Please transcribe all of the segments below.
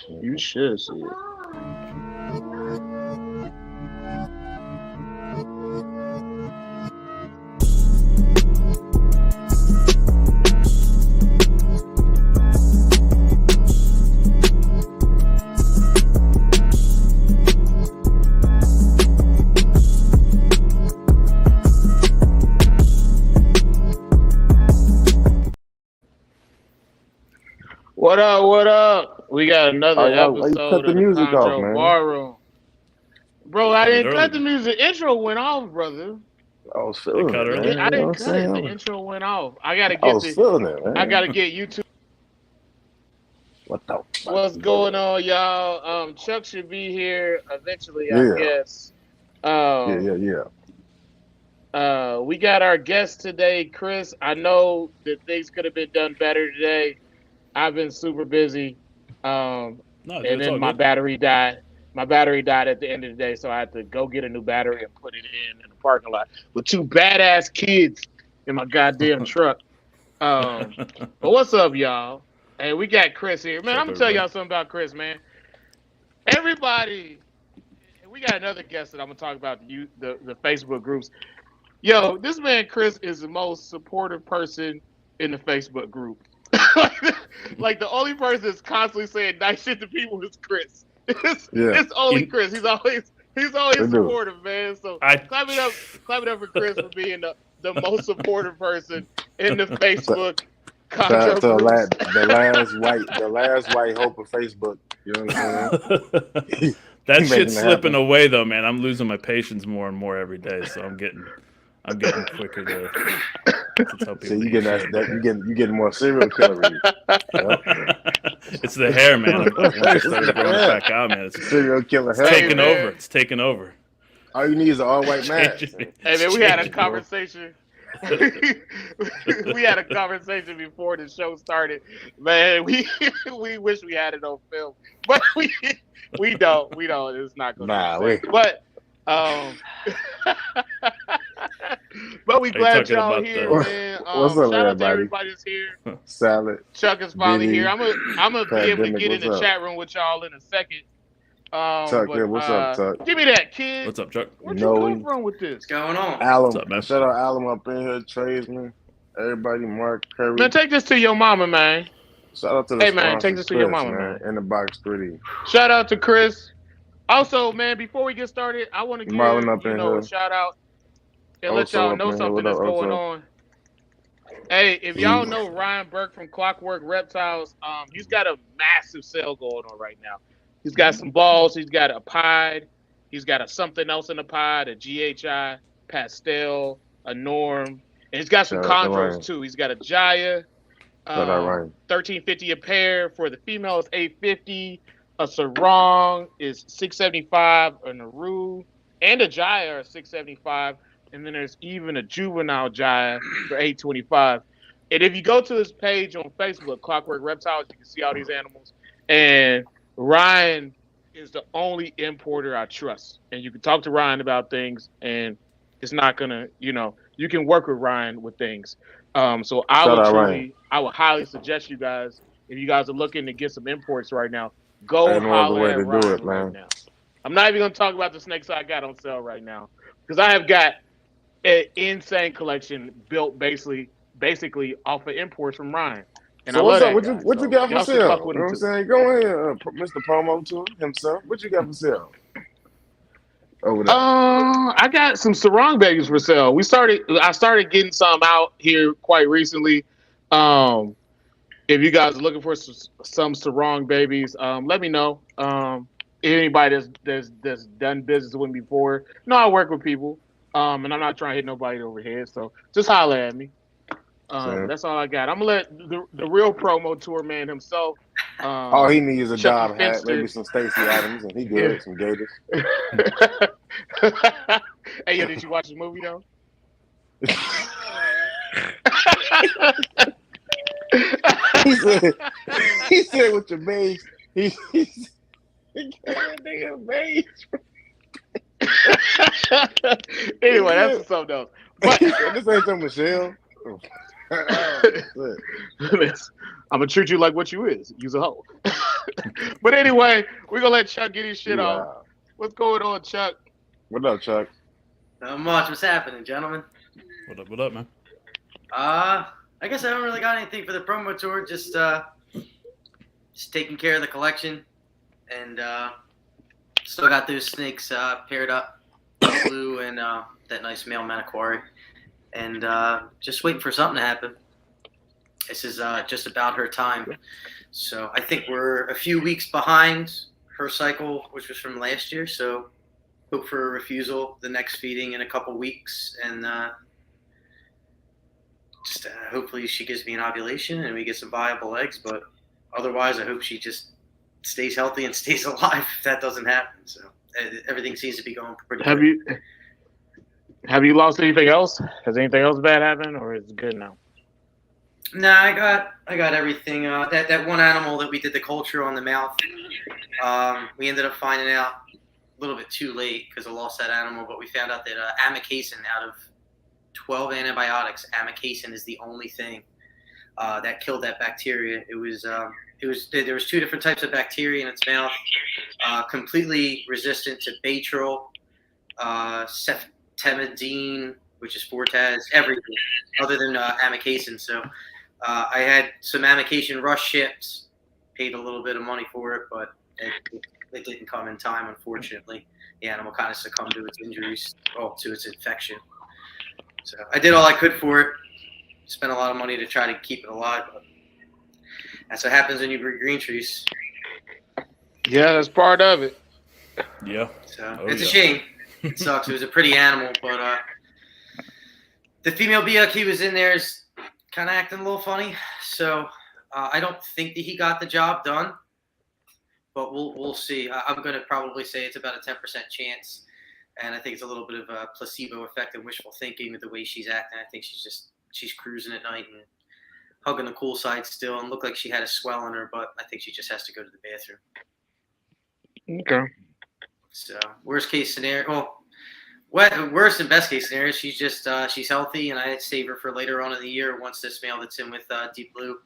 You should see it. What up? What up? We got another Why you cut episode the of the music off, Chondro man? Bar Room. Bro, I Cut it didn't cut early. the music. Intro went off, brother. I was feeling cut it, early? man. I You know what didn't I'm cut it. The saying? intro went off. I gotta I get was feeling it, man. I gotta get YouTube. What the What's going on, y'all? Chuck should be here eventually, I Yeah, guess. yeah. We got our guest today, Chris. I know that things could have been done better today. I've been super busy. No, dude, And it's then all my good. battery died. My battery died at the end of the day, so I had to go get a new battery and put it in the parking lot with two badass kids in my goddamn truck. But what's up, y'all? Hey, we got Chris here, man. What's up, I'm gonna tell everybody? y'all something about Chris, man. Everybody, we got another guest that I'm gonna talk about the Facebook groups. Yo, this man Chris is the most supportive person in the Facebook group. Like the only person that's constantly saying nice shit to people is Chris. It's only Chris. He's always supportive, man. So clap it up for Chris for being the most supportive person in the Facebook Shout out to groups. the last white hope of Facebook. You know what I'm saying? That He shit's making it slipping happen. away though, man. I'm losing my patience more and more every day, so I'm getting quicker to tell people. So you getting more serial killer. It's the hair, man. Once I started growing it back out, man, it's Serial killer. taking man. over. It's taking over. All you need is an all white mask. Hey man, we had a conversation. We had a conversation before the show started. Man, we wish we had it on film, but we don't. It's not going to be. But but we glad y'all here, man. What's up, shout out to everybody? everybody that's here. Salad. Chuck is finally Diddy, here. I'm gonna be able to get in Pandemic, the what's chat room with y'all in a second. Chuck, yeah, what's up, Chuck? Give me that, kid. What's up, Chuck? Where'd you come from with this? What's going on? Alum. What's up, man? Shout out Alum up in here, tradesman. Everybody, Mark Curry. Man, take this to your mama, man. Shout out to the Hey, man, take sponsors, this to your Chris, mama, man. In the box 3D. Shout out to Chris. Also, man, before we get started, I want to give Marlon up in a here. shout out and let Also y'all up know in here. something What that's up, going also? on. Hey, if y'all know Ryan Burke from Clockwork Reptiles, he's got a massive sale going on right now. He's got some balls. He's got a pied. He's got a something else in the pod, a GHI, pastel, a norm. And he's got some Shout out to chondros Ryan. too. He's got a Jaya, Shout out Ryan. $13.50 a pair. For the female, it's $8.50. A sarong is $6.75. A Naru and a Jaya are $6.75. And then there's even a juvenile Jaya for $8.25. And if you go to his page on Facebook, Clockwork Reptiles, you can see all these animals. And Ryan is the only importer I trust. And you can talk to Ryan about things, and it's not gonna, you can work with Ryan with things. So I would highly suggest you guys, if you guys are looking to get some imports right now, go Ain't no other holler way at to do Ryan it, man. right now. I'm not even gonna talk about the snakes I got on sale right now, because I have got an insane collection built basically off of imports from Ryan. And So I what's love up? that What guy. you got for y'all should sale? fuck You with know him what I'm too. saying? Go ahead, Mr. Promo to himself. What you got for sale? Over there. I got some sarong babies for sale. I started getting some out here quite recently. If you guys are looking for some sarong babies, let me know. Anybody that's done business with me before, I work with people. And I'm not trying to hit nobody over here, so just holler at me. That's all I got. I'm gonna let the real promo tour man himself. All he needs is a Chucky job hat, Finster. maybe some Stacey Adams, and he good. Some gators. Hey, yo, did you watch the movie though? he said with your beige. He nigga beige. Anyway, that's something else. But This ain't your Michelle. I'm gonna treat you like what you is. You's a hoe. But But anyway, we're gonna let Chuck get his shit You off. wild. What's going on, Chuck? What up, Chuck? Not much. What's happening, gentlemen? What up, man? I guess I don't really got anything for the promo tour. Just taking care of the collection, and still got those snakes paired up, blue and that nice male maniquari, and just waiting for something to happen. This is just about her time, so I think we're a few weeks behind her cycle, which was from last year. So hope for a refusal the next feeding in a couple weeks, and just hopefully she gives me an ovulation and we get some viable eggs. But otherwise, I hope she just stays healthy and stays alive if that doesn't happen. So everything seems to be going pretty good. Have you lost anything else? Has anything else bad happened, or is it good now? Nah, I got everything. That one animal that we did the culture on the mouth, we ended up finding out a little bit too late because I lost that animal. But we found out that amikacin, out of 12 antibiotics, amikacin is the only thing that killed that bacteria. There was two different types of bacteria in its mouth, completely resistant to Baytril, ceftamidine, which is Fortaz, everything other than amikacin. So I had some amikacin rush ships, paid a little bit of money for it, but it didn't come in time, unfortunately. The animal kind of succumbed to its injuries, to its infection. So I did all I could for it. Spent a lot of money to try to keep it alive, but that's what happens when you breed green trees. Yeah, that's part of it. Yeah. So it's a shame. It sucks. It was a pretty animal, but the female Biaki was in there is kind of acting a little funny. So I don't think that he got the job done, but we'll see. I'm going to probably say it's about a 10% chance, and I think it's a little bit of a placebo effect and wishful thinking with the way she's acting. I think she's cruising at night and hugging the cool side still, and looked like she had a swell in her, but I think she just has to go to the bathroom. Okay. So worst case scenario, worst and best case scenario, she's just she's healthy, and I save her for later on in the year once this male that's in with Deep Blue,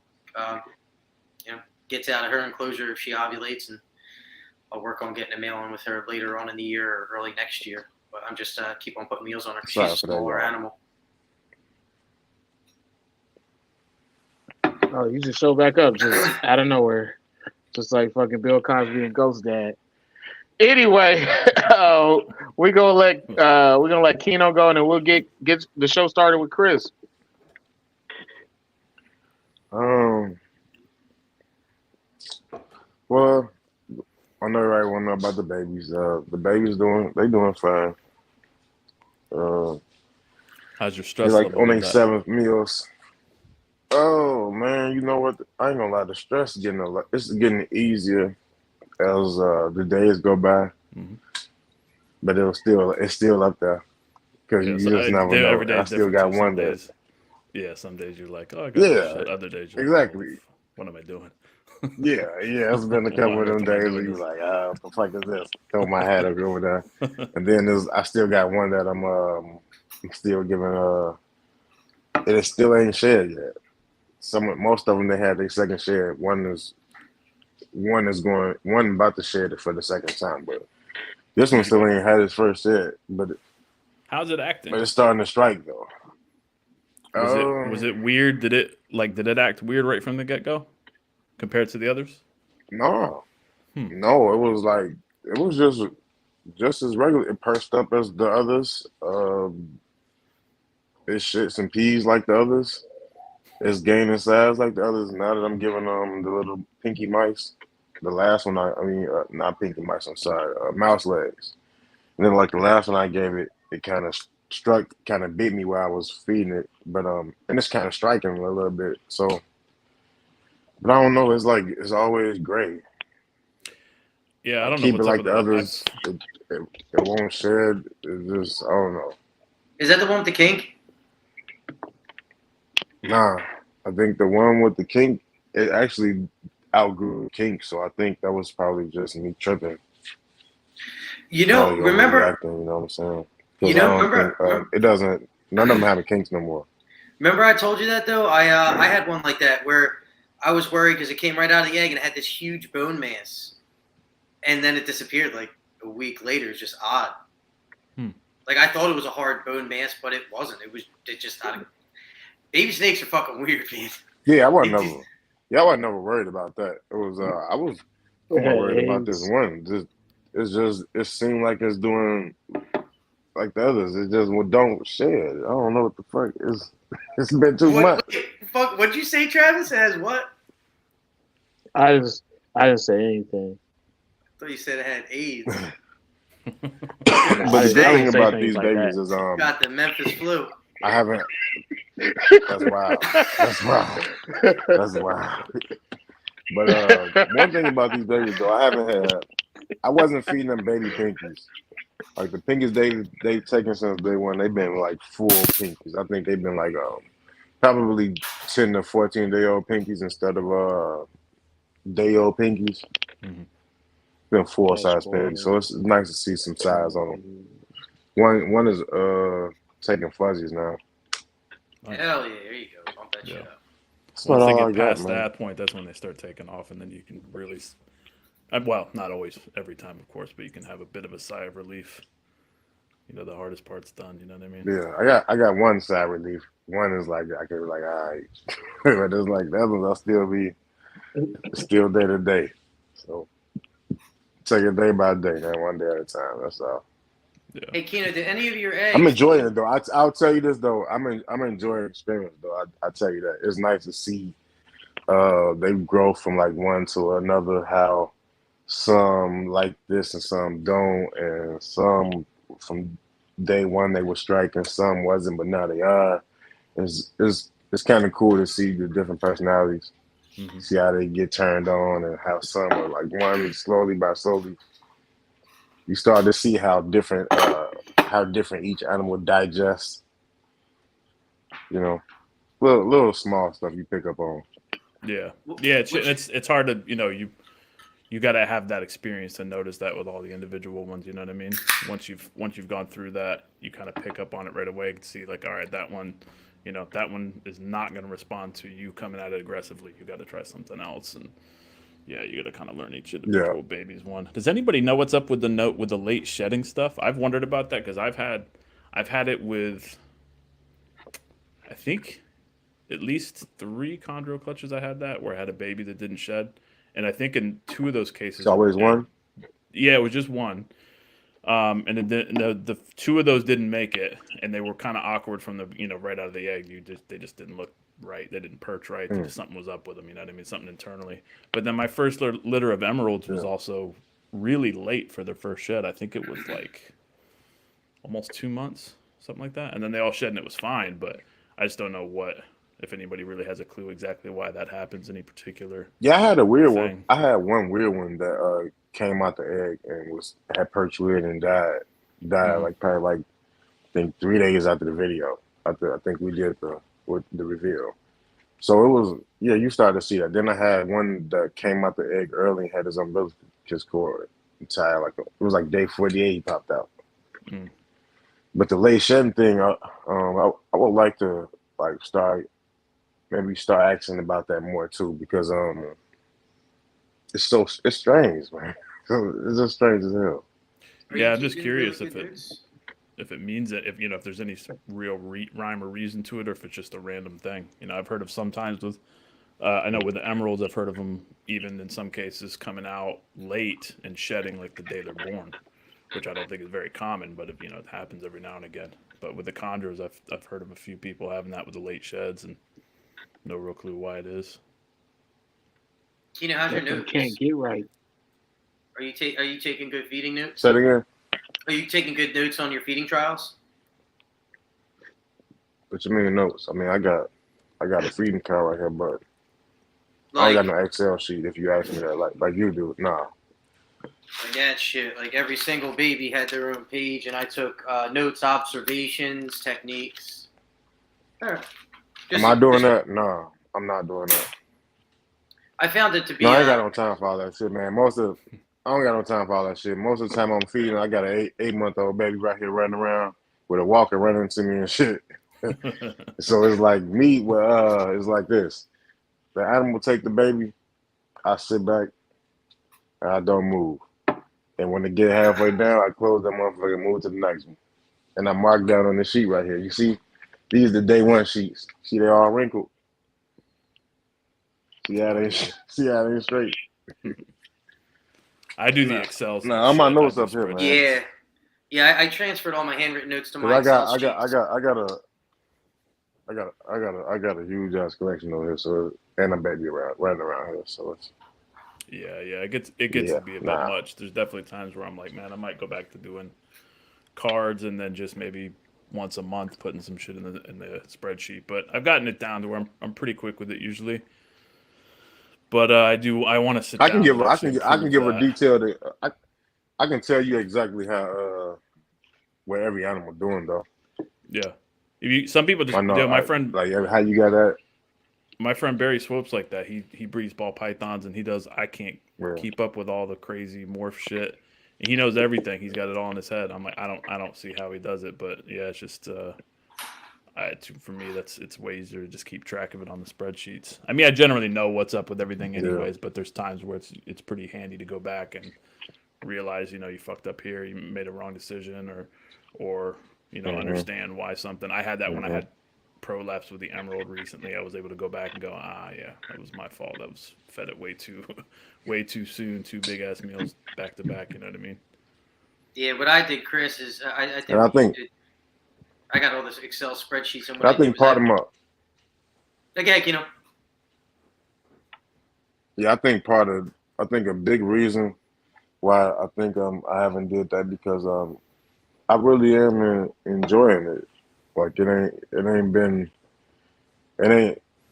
gets out of her enclosure if she ovulates, and I'll work on getting a male in with her later on in the year or early next year. But I'm just keep on putting meals on her because she's a smaller animal. Oh, you just show back up just out of nowhere, just like fucking Bill Cosby and Ghost Dad. Anyway, we're gonna let Keno go, and then we'll get the show started with Chris. Well, I know everybody want to know about the babies. The babies doing fine. How's your stress They're like level? on their with that? 7th meals. Oh man, you know what? I ain't gonna lie. The stress it's getting easier as the days go by, but it's still up there because you just never know. Every day I still got one day. Yeah, some days you're like, oh, I got this shit. Other days you're exactly. like, oh, what am I doing? Yeah. It's been a couple of them days where you're like, what the fuck is this? Throw my hat up over there, and then I still got one that I'm still giving. It still ain't shared yet. Most of them they had their second share. One about to share it for the second time, but this one still ain't had his first share. But how's it acting? But it's starting to strike though. Was it weird? Did it act weird right from the get go compared to the others? No, no. It was just as regular. It pursed up as the others. It shits and peas like the others. It's gaining size like the others. Now that I'm giving the little pinky mice, the last one not pinky mice. I'm sorry, mouse legs. And then like the last one I gave it kind of bit me while I was feeding it. But and it's kind of striking a little bit. So, but I don't know. It's like it's always gray. Yeah, I don't know. Keep it like the others. It won't shed. It just I don't know. Is that the one with the kink? Nah, I think the one with the kink, it actually outgrew kink, so I think that was probably just me tripping. Remember? Acting, you know what I'm saying? Remember? It doesn't. None of them have kinks no more. Remember, I told you that though. I had one like that where I was worried because it came right out of the egg and it had this huge bone mass. and then it disappeared like a week later. It's just odd. Hmm. Like I thought it was a hard bone mass, but it wasn't. It just not. Baby snakes are fucking weird, man. Yeah, I wasn't It never. just- Yeah, I wasn't never worried about that. It was. I was more worried about this one. It seemed like it's doing like the others. It just don't shed. I don't know what the fuck is. It's been too much. Fuck, what'd you say, Travis? It has what? I didn't say anything. I thought you said it had AIDS. But the good I thing didn't say about things these like babies that. is Got the Memphis flu. I haven't. That's wild. That's wild. That's wild. But one thing about these babies though, I wasn't feeding them baby pinkies. Like the pinkies they've taken since day one, they've been like full pinkies. I think they've been like probably 10 to 14 day old pinkies instead of day old pinkies. Mhm. Been full That's size cool. pinkies, so it's nice to see some size on them. One is taking fuzzies now. Nice. Hell yeah, there you go. Bump that shit Yeah. up. That's Once they all get I got, past man. that point, that's when they start taking off, and then you can really, well, not always every time, of course, but you can have a bit of a sigh of relief. You know, the hardest part's done. You know what I mean? Yeah, I got one side relief. One is like I can be like, all right, but it's like the other ones I'll still be still day to day. So take it day by day, man, one day at a time. That's all. Yeah. Hey, Keno, did any of your eggs? I'm enjoying it though. I'll tell you this though. I'm enjoying the experience though. I tell you that it's nice to see they grow from like one to another. How some like this and some don't, and some from day one they were striking, some wasn't, but now they are. It's kind of cool to see the different personalities, Mm-hmm. see how they get turned on, and how some are like one slowly by slowly. You start to see how different each animal digests. You know, little small stuff you pick up on. Yeah. It's hard to you got to have that experience to notice that with all the individual ones. You know what I mean? Once you've gone through that, you kind of pick up on it right away and see like, all right, that one is not going to respond to you coming at it aggressively. You got to try something else, and yeah, you got to kind of learn each individual baby's one. Does anybody know what's up with the late shedding stuff? I've wondered about that because I've had it with, I think, at least 3 chondro clutches. I had that where I had a baby that didn't shed, and I think in 2 of those cases, It's always one. Yeah, it was just one. And the 2 of those didn't make it, and they were kind of awkward from the right out of the egg. They just didn't look right. They didn't perch right. Something was up with them. You know what I mean? Something internally. But then my first litter of emeralds was also really late for their first shed. I think it was like almost 2 months, something like that. And then they all shed, and it was fine. But I just don't know if anybody really has a clue exactly why that happens. Any particular? Yeah, I had a weird thing. one. I had one weird one that came out the egg and had perched weird and died. Like probably like I think 3 days after the video. I think we did the reveal. So it was you started to see that. Then I had one that came out the egg early and had his umbilicus cord tied it was like day 48 he popped out. Mm. But the late shedding thing, I would like to start asking about that more too, because it's strange, man. It's just strange as hell. Yeah, I'm just curious if it means that if there's any real rhyme or reason to it, or if it's just a random thing. I've heard of sometimes with I know with the emeralds, I've heard of them even in some cases coming out late and shedding like the day they're born, which I don't think is very common, but it happens every now and again. But with the chondros, I've heard of a few people having that with the late sheds, and no real clue why it is. How's your notes? Can't get right. Are you taking good feeding notes? Say it again. Are you taking good notes on your feeding trials? What you mean notes? I mean, I got a feeding card right here, but I don't got no Excel sheet. If you ask me that, like you do, nah. Like that shit. Like every single baby had their own page, and I took notes, observations, techniques. Am I doing that? No, I'm not doing that. I found it to be. No, I ain't got no time for all that shit, man. I don't got no time for all that shit. Most of the time I'm feeding, I got an 8-month-old baby right here running around with a walker running to me and shit. So it's like me, it's like this. The animal take the baby, I sit back, and I don't move. And when they get halfway down, I close that motherfucker and move to the next one. And I mark down on the sheet right here. You see, these are the day one sheets. See, they all wrinkled. See how they straight. I do the Excel. Nah, I'm my shit. notes I do up here, man. spreadsheets. Yeah. I transferred all my handwritten notes to my Cause Excel I sheets. got a huge ass collection over here. So and a baby running around here. So it's Yeah. It gets to be a bit much. There's definitely times where I'm like, man, I might go back to doing cards and then just maybe once a month putting some shit in the spreadsheet. But I've gotten it down to where I'm pretty quick with it usually. But I want to sit down. I can give a detailed. I can tell you exactly how what every animal doing though. Yeah. Some people just my friend like how you got that. My friend Barry Swope's like that. He breeds ball pythons and I can't keep up with all the crazy morph shit. And he knows everything. He's got it all in his head. I'm like, I don't see how he does it, but yeah, it's just for me it's way easier to just keep track of it on the spreadsheets. I mean, I generally know what's up with everything anyways, but there's times where it's pretty handy to go back and realize, you fucked up here, you made a wrong decision or understand why something. I had that when I had prolapse with the emerald recently. I was able to go back and go, yeah, that was my fault. I was fed it way too soon, 2 big ass meals back to back. You know what I mean? Yeah, what I did, Chris, is I got all this Excel spreadsheets. And I think part of my okay, yeah, I think a big reason why I think I haven't did that because I really am enjoying it. Like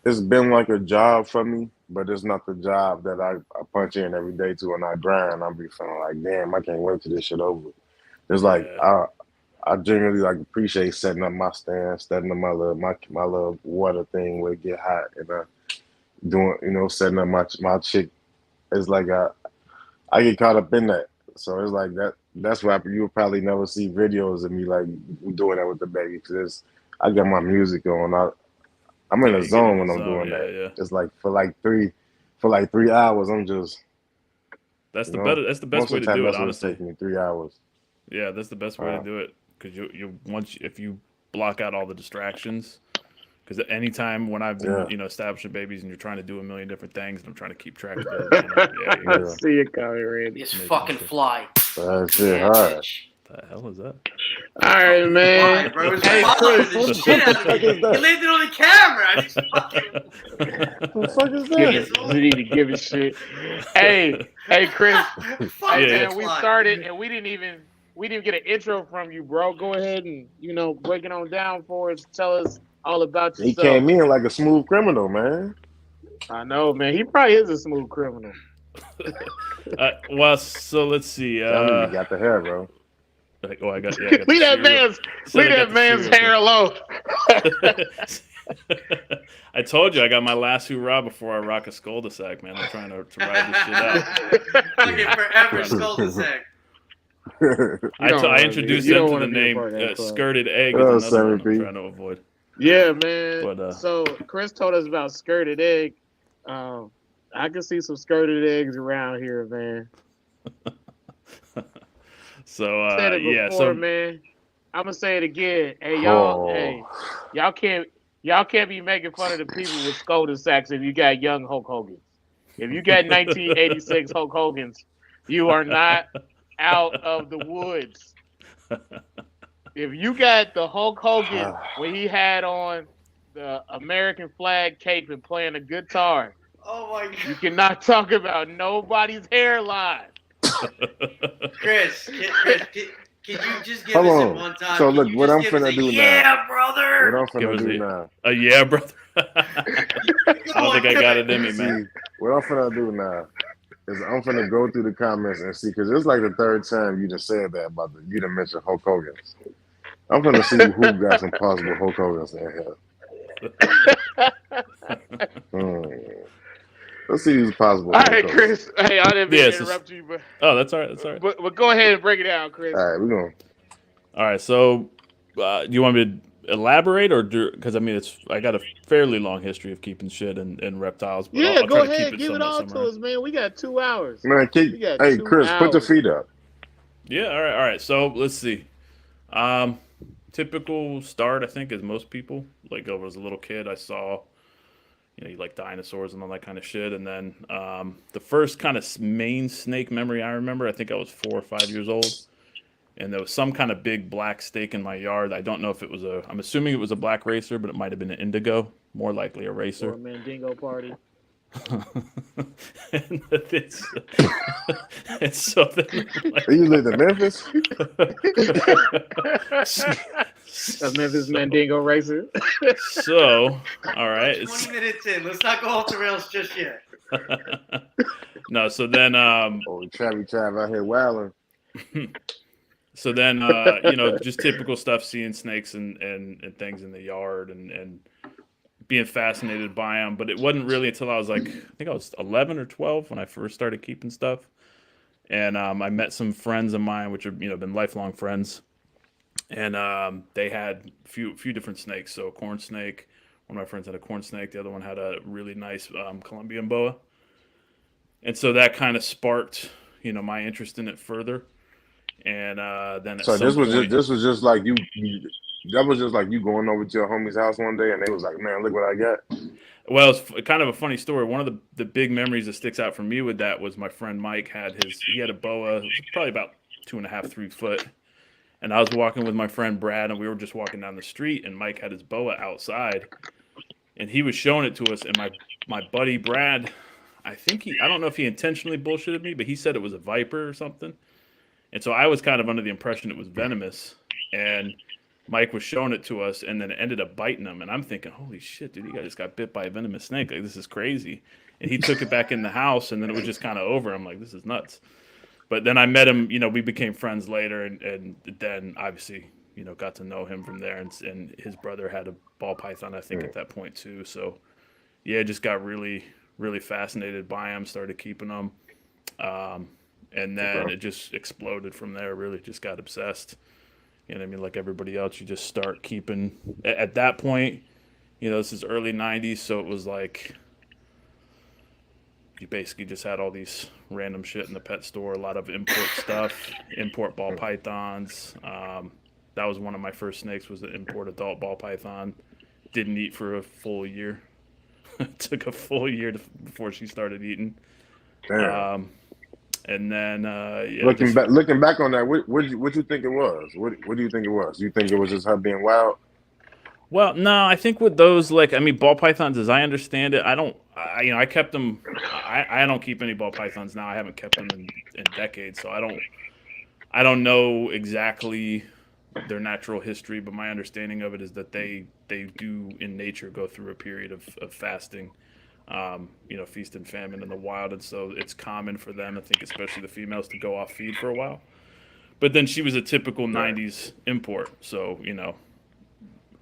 it's been like a job for me, but it's not the job that I punch in every day to and I grind. I'll be feeling like, damn, I can't wait till this shit over. It's like I generally like appreciate setting up my stand, setting up my little water thing where it get hot and doing setting up my chick. It's like I get caught up in that. So it's like that's why you'll probably never see videos of me like doing that with the baby because I got my music on. I'm in a zone when I'm doing that. Yeah. It's like for like 3 hours I'm just that's the best way to do it, honestly. Taking me 3 hours. Yeah, that's the best way to do it because if you block out all the distractions. Because anytime when I've been, establishing babies and you're trying to do a million different things and I'm trying to keep track of it, I see it coming, Randy. This fucking fly. That's it, all right. The hell is that? All right, man. Bro, hey, Chris, what the fuck is that? You landed on the camera. I just fucking. What the fuck is that? You need to give it shit. Hey, Chris. Man, we started and we didn't get an intro from you, bro. Go ahead and break it on down for us. Tell us all about yourself. He came in like a smooth criminal, man. I know, man. He probably is a smooth criminal. Well, so let's see. You got the hair, bro. I got leave that man's hair alone. I told you I got my last hoorah before I rock a cul-de-sac, man. I'm trying to ride this shit out. Fucking forever cul-de-sac. I introduced them to the name skirted egg is another one I'm trying to avoid. Yeah, man. But, so Chris told us about skirted egg. I can see some skirted eggs around here, man. So said it before, man. I'm gonna say it again. Hey, y'all. Y'all can't be making fun of the people with cul-de-sacs if you got young Hulk Hogan's. If you got 1986 Hulk Hogan's, you are not out of the woods. If you got the Hulk Hogan when he had on the American flag cape and playing a guitar, oh my God, you cannot talk about nobody's hairline. Chris, can you just give us it one time? So look, what I'm finna do now. Yeah, brother. What I'm finna do now. Yeah, brother. I don't think I got it in me, man. What I'm finna do now is I'm finna go through the comments and see, because it's like the third time you just said that about you done mentioned Hulk Hogan's. I'm finna see who got some possible Hulk Hogan's in here. Let's see who's possible. All right, Chris. Hey, I didn't mean to interrupt you, but that's all right. That's all right. But go ahead and break it down, Chris. All right, we're going. All right, so do you want me to elaborate, or because I mean I got a fairly long history of keeping shit in reptiles. But yeah, I'll go ahead, give it all to us, man. We got 2 hours. Man, hey, Chris, put your feet up. Yeah, all right. So let's see. Um, Typical start, I think, as most people. Like, I was a little kid, I saw, you like dinosaurs and all that kind of shit. And then the first kind of main snake memory I remember, I think I was 4 or 5 years old. And there was some kind of big black snake in my yard. I don't know if it was I'm assuming it was a black racer, but it might have been an indigo, more likely a Or racer. a Mandingo party. And it's, and so then, You lived in Memphis? A Memphis Mandingo racer. So, all right. 20 minutes in. Let's not go off the rails just yet. No, so then Oh, Trav out here wilding. so then just typical stuff, seeing snakes and things in the yard and being fascinated by them. But it wasn't really until I was like, I think I was 11 or 12 when I first started keeping stuff. And I met some friends of mine, which have been lifelong friends, and they had few different snakes. So a corn snake, one of my friends had a corn snake. The other one had a really nice Colombian boa, and so that kind of sparked my interest in it further. And then at So some this was point, just like you. That was just like you going over to your homie's house one day, and they was like, "Man, look what I got." well, it's kind of a funny story. One of the big memories that sticks out for me with that was my friend Mike he had a boa. It was probably about 2.5, 3 foot. And I was walking with my friend Brad, and we were just walking down the street, and Mike had his boa outside, and he was showing it to us. And my buddy Brad, I don't know if he intentionally bullshitted me, but he said it was a viper or something. And so I was kind of under the impression it was venomous. And Mike was showing it to us, and then it ended up biting him. And I'm thinking, holy shit, dude, you guys just got bit by a venomous snake. Like, this is crazy. And he took it back in the house, and then it was just kind of over. I'm like, this is nuts. But then I met him, we became friends later, and then obviously, got to know him from there. And his brother had a ball python, I think, at that point too. So, yeah, just got really, really fascinated by him, started keeping them. And then it just exploded from there, really just got obsessed. You know what I mean? Like everybody else, you just start keeping. At that point, this is early 90s, so it was like you basically just had all these random shit in the pet store, a lot of import stuff, import ball pythons. That was one of my first snakes, was the import adult ball python. Didn't eat for a full year. It took a full year before she started eating. Damn. And then looking back on that, what you think it was? What do you think it was? Do you think it was just her being wild? Well, no, I think with those, ball pythons, as I understand it, I kept them. I don't keep any ball pythons now. I haven't kept them in decades, so I don't know exactly their natural history, but my understanding of it is that they do in nature go through a period of fasting, feast and famine in the wild, and so it's common for them, I think, especially the females, to go off feed for a while. But then she was a typical 90s import, so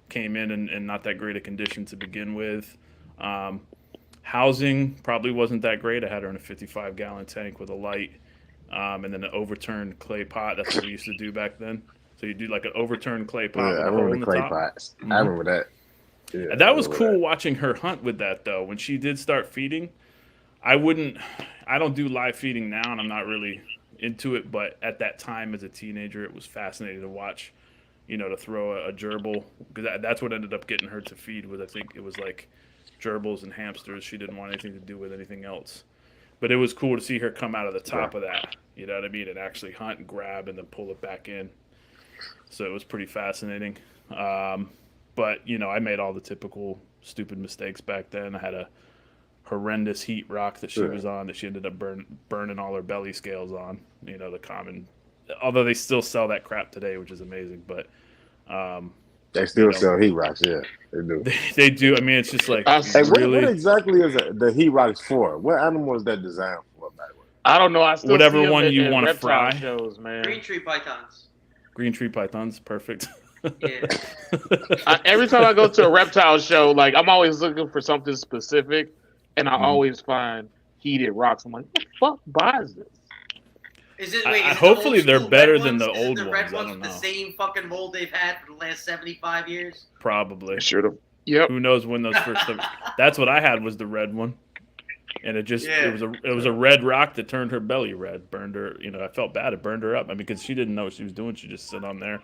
came in not that great a condition to begin with. Housing probably wasn't that great. I had her in a 55-gallon tank with a light, and then an overturned clay pot. That's what we used to do back then. So you do like an overturned clay pot with a hole in the clay top. pots. Mm-hmm. I remember that. Yeah, that was cool watching her hunt with that, though. When she did start feeding, I don't do live feeding now, and I'm not really into it, but at that time as a teenager, it was fascinating to watch, to throw a gerbil, because that's what ended up getting her to feed with, I think it was like gerbils and hamsters. She didn't want anything to do with anything else. But it was cool to see her come out of the top of that, you know what I mean, and actually hunt and grab and then pull it back in. So it was pretty fascinating. But, I made all the typical stupid mistakes back then. I had a horrendous heat rock that she was on that she ended up burning all her belly scales on, the common, although they still sell that crap today, which is amazing. But they still sell heat rocks, yeah, they do. They do. I mean, it's just like, hey, what exactly is the heat rocks for? What animal is that designed for, by the way? I don't know. I still whatever see one you want to reptile fry. Shows, man. Green tree pythons. Green tree pythons, perfect. Yeah. Every time I go to a reptile show, like I'm always looking for something specific, and I always find heated rocks. I'm like, what the fuck buys this? Is it? Hopefully they're better red than the ones? old Is it the ones. red I ones don't with know. the same fucking mold they've had for the last 75 years? Probably. Should have. Yep. Who knows when those first? That's what I had, was the red one. And it just Yeah. it was a red rock that turned her belly red, burned her. I felt bad. It burned her up. I mean, because she didn't know what she was doing. She just sit on there,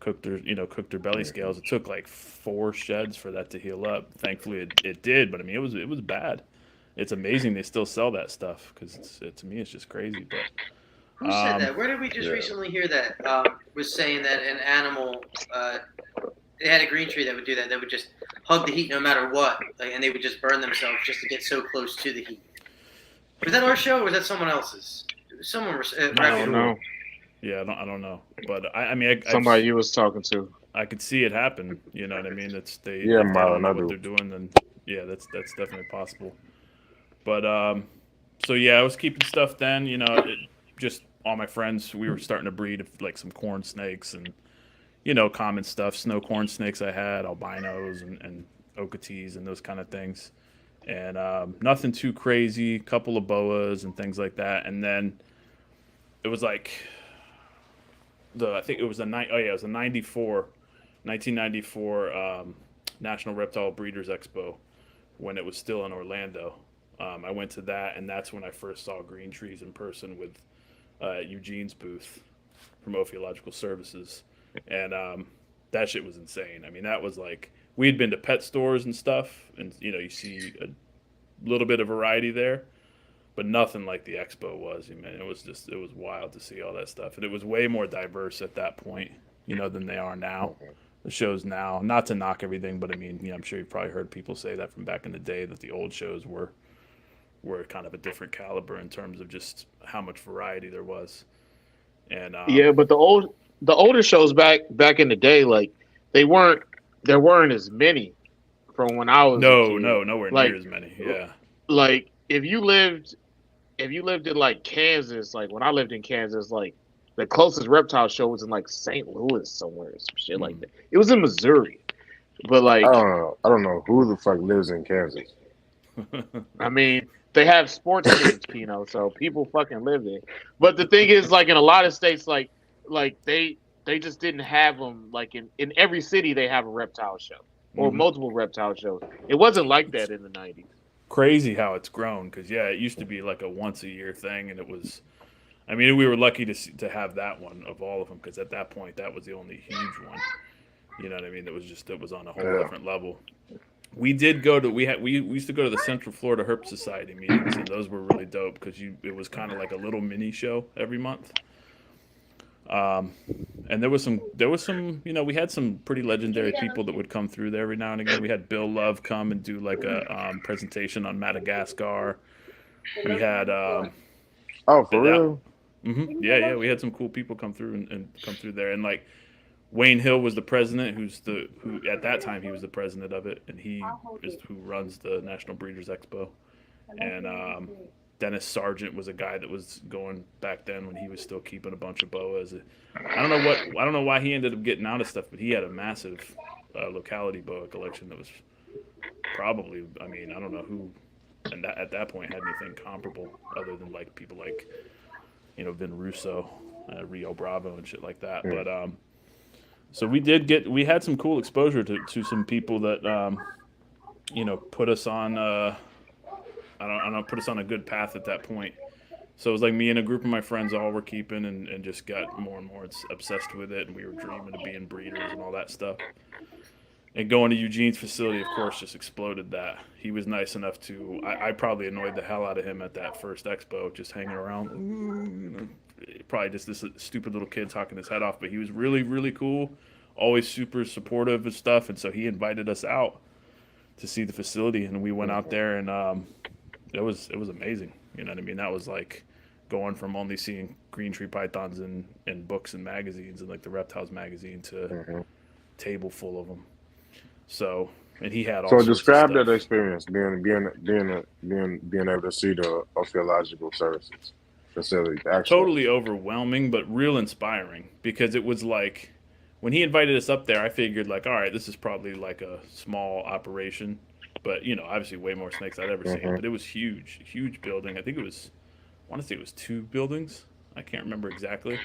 cooked her belly scales. It took like 4 sheds for that to heal up. Thankfully, it did. But I mean, it was bad. It's amazing they still sell that stuff because to me it's just crazy. But Who said that? Where did we just Yeah. recently hear that? Was saying that an animal, they had a green tree that would do that. That would just hug the heat no matter what, and they would just burn themselves just to get so close to the heat. Was that our show or was that someone else's? Someone was. I don't know. Yeah, I don't know, but I mean, Somebody you was talking to. I could see it happen. You know what I mean? It's Yeah, if they don't Marlon, know I what do. they're doing, then yeah, that's definitely possible. But so yeah, I was keeping stuff then. Just all my friends, we were starting to breed like some corn snakes and common stuff, snow corn snakes. I had albinos and okatees and those kind of things, and nothing too crazy. Couple of boas and things like that, and then it was like I think it was it was a 1994 National Reptile Breeders Expo when it was still in Orlando. I went to that, and that's when I first saw green trees in person with Eugene's booth from Ophiological Services, and that shit was insane. I mean, that was like we had been to pet stores and stuff, and you see a little bit of variety there, but nothing like the expo was. Man, it was wild to see all that stuff, and it was way more diverse at that point, than they are now. The shows now, not to knock everything, but I mean, I'm sure you've probably heard people say that from back in the day that the old shows were kind of a different caliber in terms of just how much variety there was. And Yeah, but the older shows back in the day, like they weren't there weren't as many from when I was a kid. nowhere near Like as many. Yeah. like if you lived in like Kansas, like when I lived in Kansas, like the closest reptile show was in like St. Louis somewhere, some shit like that. It was in Missouri, but like I don't know who the fuck lives in Kansas. I mean, they have sports teams, so people fucking live there. But the thing is, like in a lot of states, like they just didn't have them. Like in every city, they have a reptile show or Mhm. multiple reptile shows. It wasn't like that in the '90s. Crazy how it's grown because yeah, it used to be like a once a year thing, and it was. I mean, we were lucky to have that one of all of them because at that point that was the only huge one. You know what I mean? It was on a whole Yeah. different level. We did go to we used to go to the Central Florida Herp Society meetings, and those were really dope because it was kind of like a little mini show every month. And there was some we had some pretty legendary people that would come through there every now and again. We had Bill Love come and do like a presentation on Madagascar. We had Oh, for real? yeah, we had some cool people come through and come through there, and like Wayne Hill was the president, who at that time he was the president of it, and he is who runs the National Breeders Expo. And Dennis Sargent was a guy that was going back then when he was still keeping a bunch of boas. I don't know why he ended up getting out of stuff, but he had a massive locality boa collection that was probably, I mean, I don't know who, and at that point had anything comparable other than like people like Vin Russo, Rio Bravo, and shit like that. Yeah. But so we had some cool exposure to some people that put us on I don't know, put us on a good path at that point. So it was like me and a group of my friends all were keeping and just got more and more obsessed with it, and we were dreaming of being breeders and all that stuff. And going to Eugene's facility, of course, just exploded that. He was nice enough to. I probably annoyed the hell out of him at that first expo, just hanging around. Probably just this stupid little kid talking his head off, but he was really, really cool. Always super supportive and stuff. And so he invited us out to see the facility, and we went out there, and it was amazing. You know what I mean? That was like going from only seeing green tree pythons in books and magazines and like the Reptiles magazine to table full of them. So, and he had all So sorts describe of stuff. that experience, being able to see the Ophiological Services facility. Actually, Totally overwhelming, but real inspiring because it was like when he invited us up there, I figured like, all right, this is probably like a small operation, but obviously way more snakes I'd ever seen. But it was huge, huge building. I think it was, I want to say it was 2 buildings. I can't remember exactly.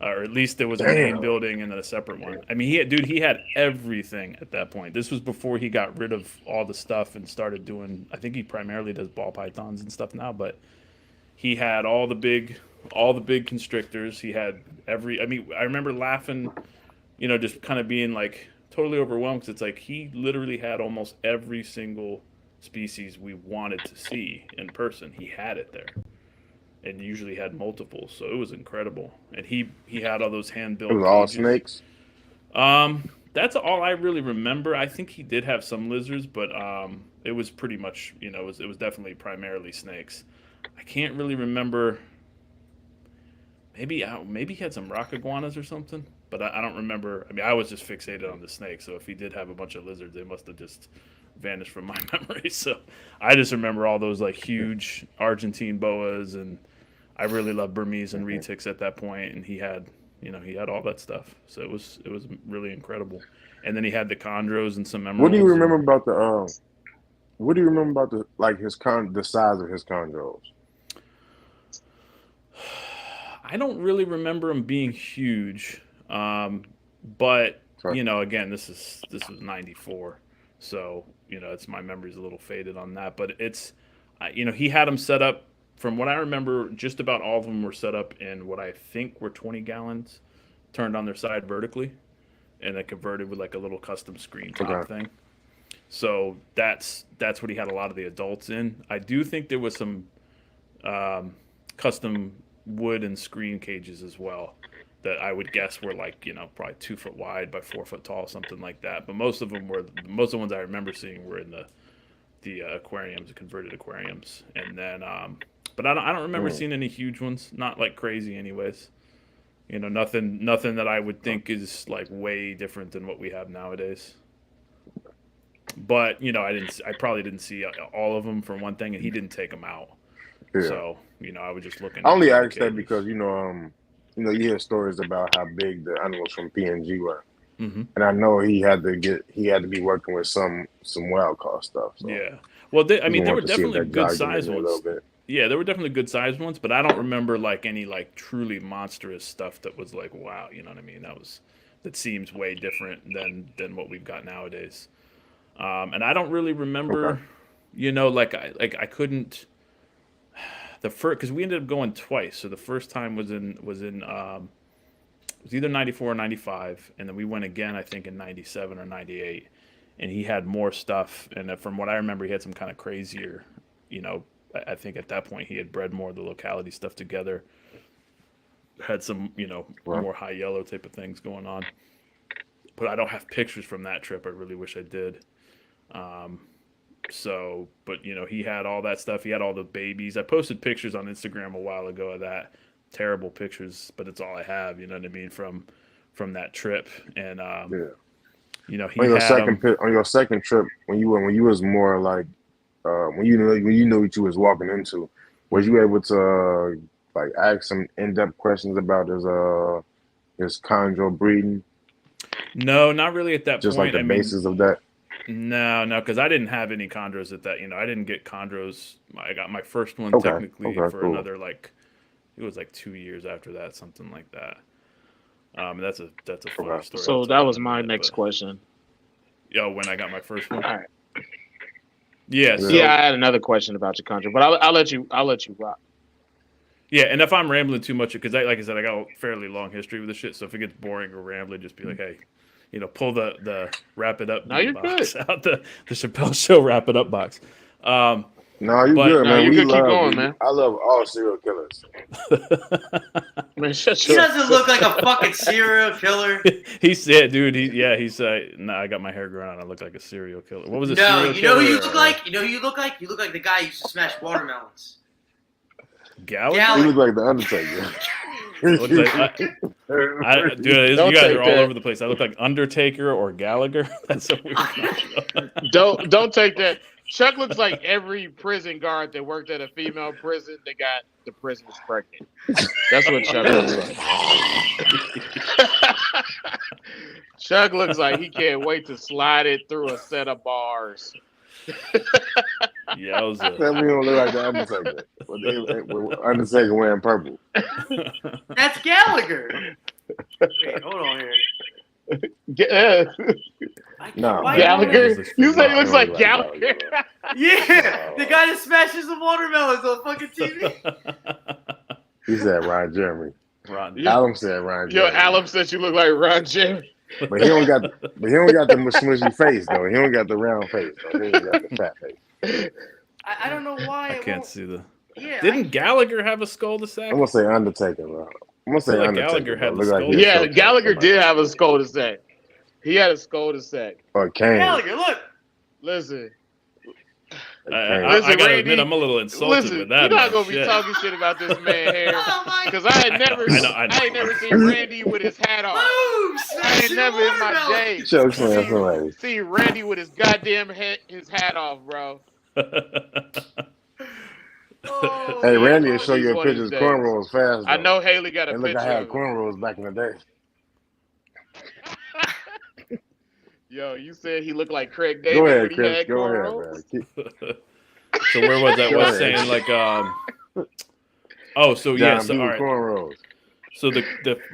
or at least there was a main Damn. building and then a separate one. I mean, he had everything at that point. This was before he got rid of all the stuff and started doing. I think he primarily does ball pythons and stuff now, but he had all the big constrictors. He had every. I mean, I remember laughing, just kind of being like totally overwhelmed because it's like he literally had almost every single species we wanted to see in person. He had it there, and usually had multiple, so it was incredible. And he had all those hand built. It was all cages. snakes. That's all I really remember. I think he did have some lizards, but it was pretty much it was definitely primarily snakes. I can't really remember. Maybe he had some rock iguanas or something, but I don't remember. I mean, I was just fixated on the snake. So if he did have a bunch of lizards, they must have just vanished from my memory. So I just remember all those like huge Argentine boas, and I really loved Burmese and retics at that point. And he had all that stuff. So it was really incredible. And then he had the chondros and some emeralds. What do you remember about the? What do you remember about the size of his chondros? I don't really remember him being huge, but again, this was '94, so it's my memory's a little faded on that. But it's, he had them set up. From what I remember, just about all of them were set up in what I think were 20 gallons, turned on their side vertically, and then converted with like a little custom screen top thing. So that's what he had a lot of the adults in. I do think there was some custom wood and screen cages as well that I would guess were like probably 2 foot wide by 4 foot tall, something like that. But most of the ones I remember seeing were in the aquariums, the converted aquariums, and then but I don't remember seeing any huge ones, not like crazy anyways. Nothing that I would think is like way different than what we have nowadays. But I probably didn't see all of them for one thing, and he didn't take them out. Yeah. So I was just looking. I only asked that because you hear stories about how big the animals from PNG were, and I know he had to be working with some wild caught stuff. So. Yeah. Well, there were definitely good sized ones. Yeah, there were definitely good sized ones, but I don't remember like any like truly monstrous stuff that was like wow, you know what I mean? That seems way different than what we've got nowadays. And I don't really remember, I couldn't. The first, because we ended up going twice. So the first time was in it was either 94 or 95, and then we went again I think in 97 or 98, and he had more stuff. And from what I remember, he had some kind of crazier, I think at that point he had bred more of the locality stuff together. Had some more high yellow type of things going on, but I don't have pictures from that trip. I really wish I did. But he had all that stuff. He had all the babies. I posted pictures on Instagram a while ago of that. Terrible pictures, but it's all I have. You know what I mean from that trip. And he on your second trip when you was more like when you knew what you was walking into, was you able to like ask some in-depth questions about his chondro breeding? No, not really at that Just point. Just like the basis of that. No, because I didn't have any chondros at that. I didn't get chondros. I got my first one technically for another it was like 2 years after that, something like that. That's a funny story. So that was my next question. When I got my first one. All right. Yeah. So, I had another question about your chondro, but I'll let you rock. Yeah, and if I'm rambling too much, because like I said, I got a fairly long history with this shit. So if it gets boring or rambling, just be like, hey. Pull the wrap it up box out the Chappelle Show wrap it up box. No, you're good, man. You keep going, man. I love all serial killers. Man, he doesn't look like a fucking serial killer. He said, dude. He said, "Nah, I got my hair grown out. I look like a serial killer." What was a serial killer? No, you look like. You know who you look like? You look like the guy who used to smash watermelons. Gallagher? He look like the Undertaker. Dude, you guys are all over the place. I look like Undertaker or Gallagher. That's a weird. Don't take that. Chuck looks like every prison guard that worked at a female prison that got the prisoners pregnant. That's what Chuck looks like. Chuck looks like he can't wait to slide it through a set of bars. Yeah, that we don't look like the Undertaker. Undertaker wearing purple. That's Gallagher. Wait, hold on here. Nah, Why man. don't Gallagher. This You thing- said he Nah, looks he like don't look like Gallagher. Gallagher, bro. Yeah, No. the guy that smashes the watermelons on fucking TV. He said Ron Jeremy. Ron. Yeah. Adam said Ron Yo, Jeremy. Alum said you look like Ron Jeremy. But he don't got the smushy face though. He don't got the round face though. He ain't got the fat face. I don't know why I it can't won't. see the. Yeah, Didn't Gallagher have a cul-de-sac? I'm gonna say Undertaker, bro. I'm gonna say feel like Undertaker, Gallagher bro. had the Look like skull. he a Yeah, short Gallagher somebody. did have a cul-de-sac. He had a cul-de-sac. Or Kane. Gallagher, look. Listen, I Listen, gotta Randy, admit, I'm a little insulted listen. with that. You're not man. gonna be Shit. talking shit about this man here, Oh my because I ain't never, I know. ain't never seen Randy with his hat off. Boom! I Smash ain't the never in my watermelon. day Choke slam somebody. see Randy with his goddamn his hat off, bro. Oh, Hey, Yeah, Randy will show he's you a one of picture his of days. cornrows fast though. I know Haley got a And look, I picture had of it. cornrows back in the day. Yo, you said he looked like Craig Go David ahead, when he Chris. had Go ahead, cornrows. man. Keep, So where was I? Go Was ahead. saying like Oh, so John yeah. So B. all right. cornrows. So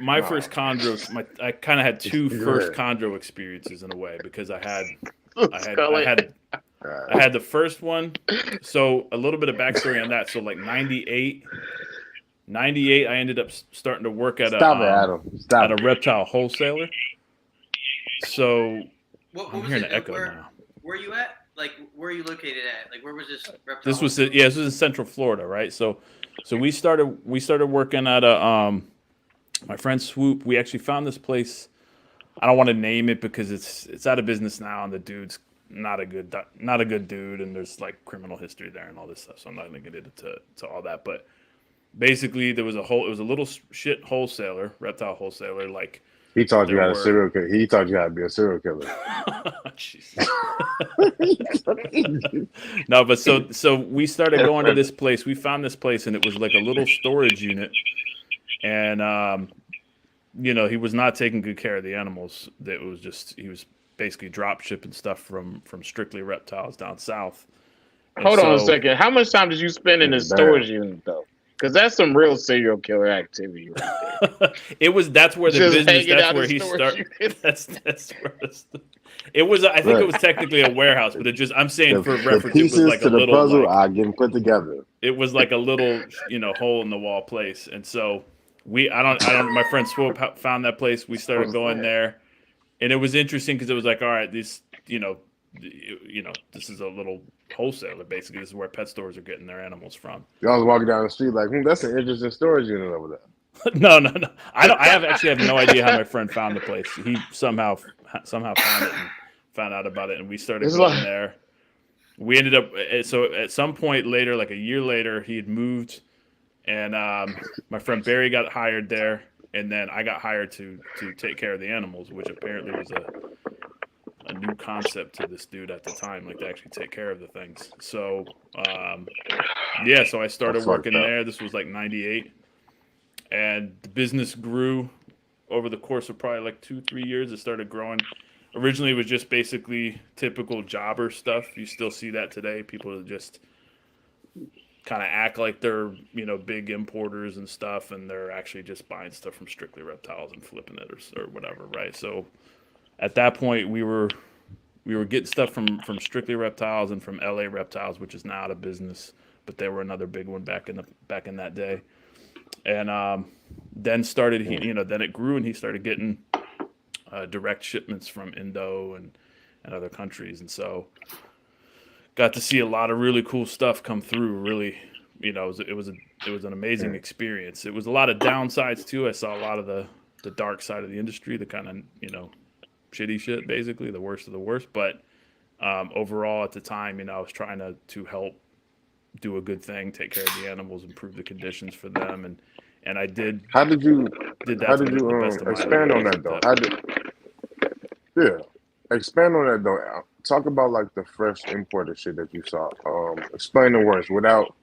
my No. first chondro, I kind of had two Go first ahead. chondro experiences in a way because I had Scully. I had the first one. So a little bit of backstory on that. So like 98, I ended up starting to work at Stop it, Adam. Stop at a it. reptile wholesaler. So What I'm was hearing it? an echo where, now. Where you at? Like, where are you located at? Like, where was this reptile? This was in Central Florida, right? So we started working at a my friend Swoop. We actually found this place. I don't want to name it because it's out of business now, and the dude's not a good dude, and there's like criminal history there and all this stuff. So I'm not gonna get into all that. But basically, it was a little shit wholesaler, reptile wholesaler. Like He taught you there how to were- serial killer. He taught you how to be a serial killer. Jesus. No, but so we started going to this place. We found this place, and it was like a little storage unit, and he was not taking good care of the animals. That was just he was basically drop shipping stuff from Strictly Reptiles down south. And Hold on a so- second. How much time did you spend in the Damn. storage unit though? Because that's some real serial killer activity right there. That's where the Just business. hanging That's out where in he storage started. unit. That's where it was. I think it was technically a warehouse, but I'm saying for The reference, it pieces was like to a the little puzzle like, are getting put together. it was like a little hole in the wall place. And so my friend Swope found that place. We started going there, and it was interesting because it was like, all right, this this is a little wholesaler. Basically, this is where pet stores are getting their animals from. Y'all was walking down the street like, that's an interesting storage unit over there. No. I actually have no idea how my friend found the place. He somehow found it and found out about it, and we started It's going like- there. We ended up so at some point later, like a year later, he had moved, and my friend Barry got hired there, and then I got hired to take care of the animals, which apparently was a new concept to this dude at the time, like to actually take care of the things. So so I started That's working fucked up. there. This was like 98. And the business grew over the course of probably like 2-3 years. It started growing. Originally, it was just basically typical jobber stuff. You still see that today. People just kind of act like they're big importers and stuff, and they're actually just buying stuff from Strictly Reptiles and flipping it or whatever, right? So at that point, we were getting stuff from Strictly Reptiles and from LA Reptiles, which is now out of business, but they were another big one back in that day. And then started then it grew, and he started getting direct shipments from Indo and other countries, and so got to see a lot of really cool stuff come through. Really, it was an amazing experience. It was a lot of downsides too. I saw a lot of the dark side of the industry, the kind of shitty shit, basically the worst of the worst. But overall, at the time, I was trying to help do a good thing, take care of the animals, improve the conditions for them, and I did. How did you Did how that did to you the best of my expand on ability. that though? Expand on that though. Talk about like the fresh imported shit that you saw. Explain the worst without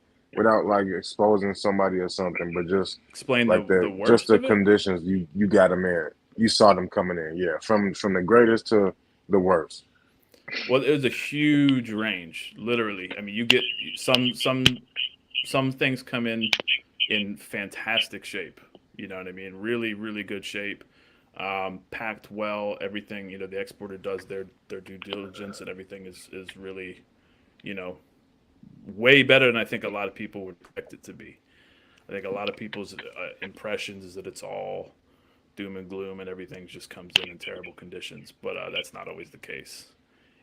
like exposing somebody or something, but just Explain like the just worst the of it. conditions you got them in. You saw them coming in, from the greatest to the worst. Well, it was a huge range, literally. I mean, you get some things come in fantastic shape. You know what I mean? Really, really good shape. packed well, everything, the exporter does their due diligence, and everything is really, you know, way better than I think a lot of people would expect it to be. I think a lot of people's impressions is that it's all doom and gloom and everything just comes in terrible conditions, but that's not always the case.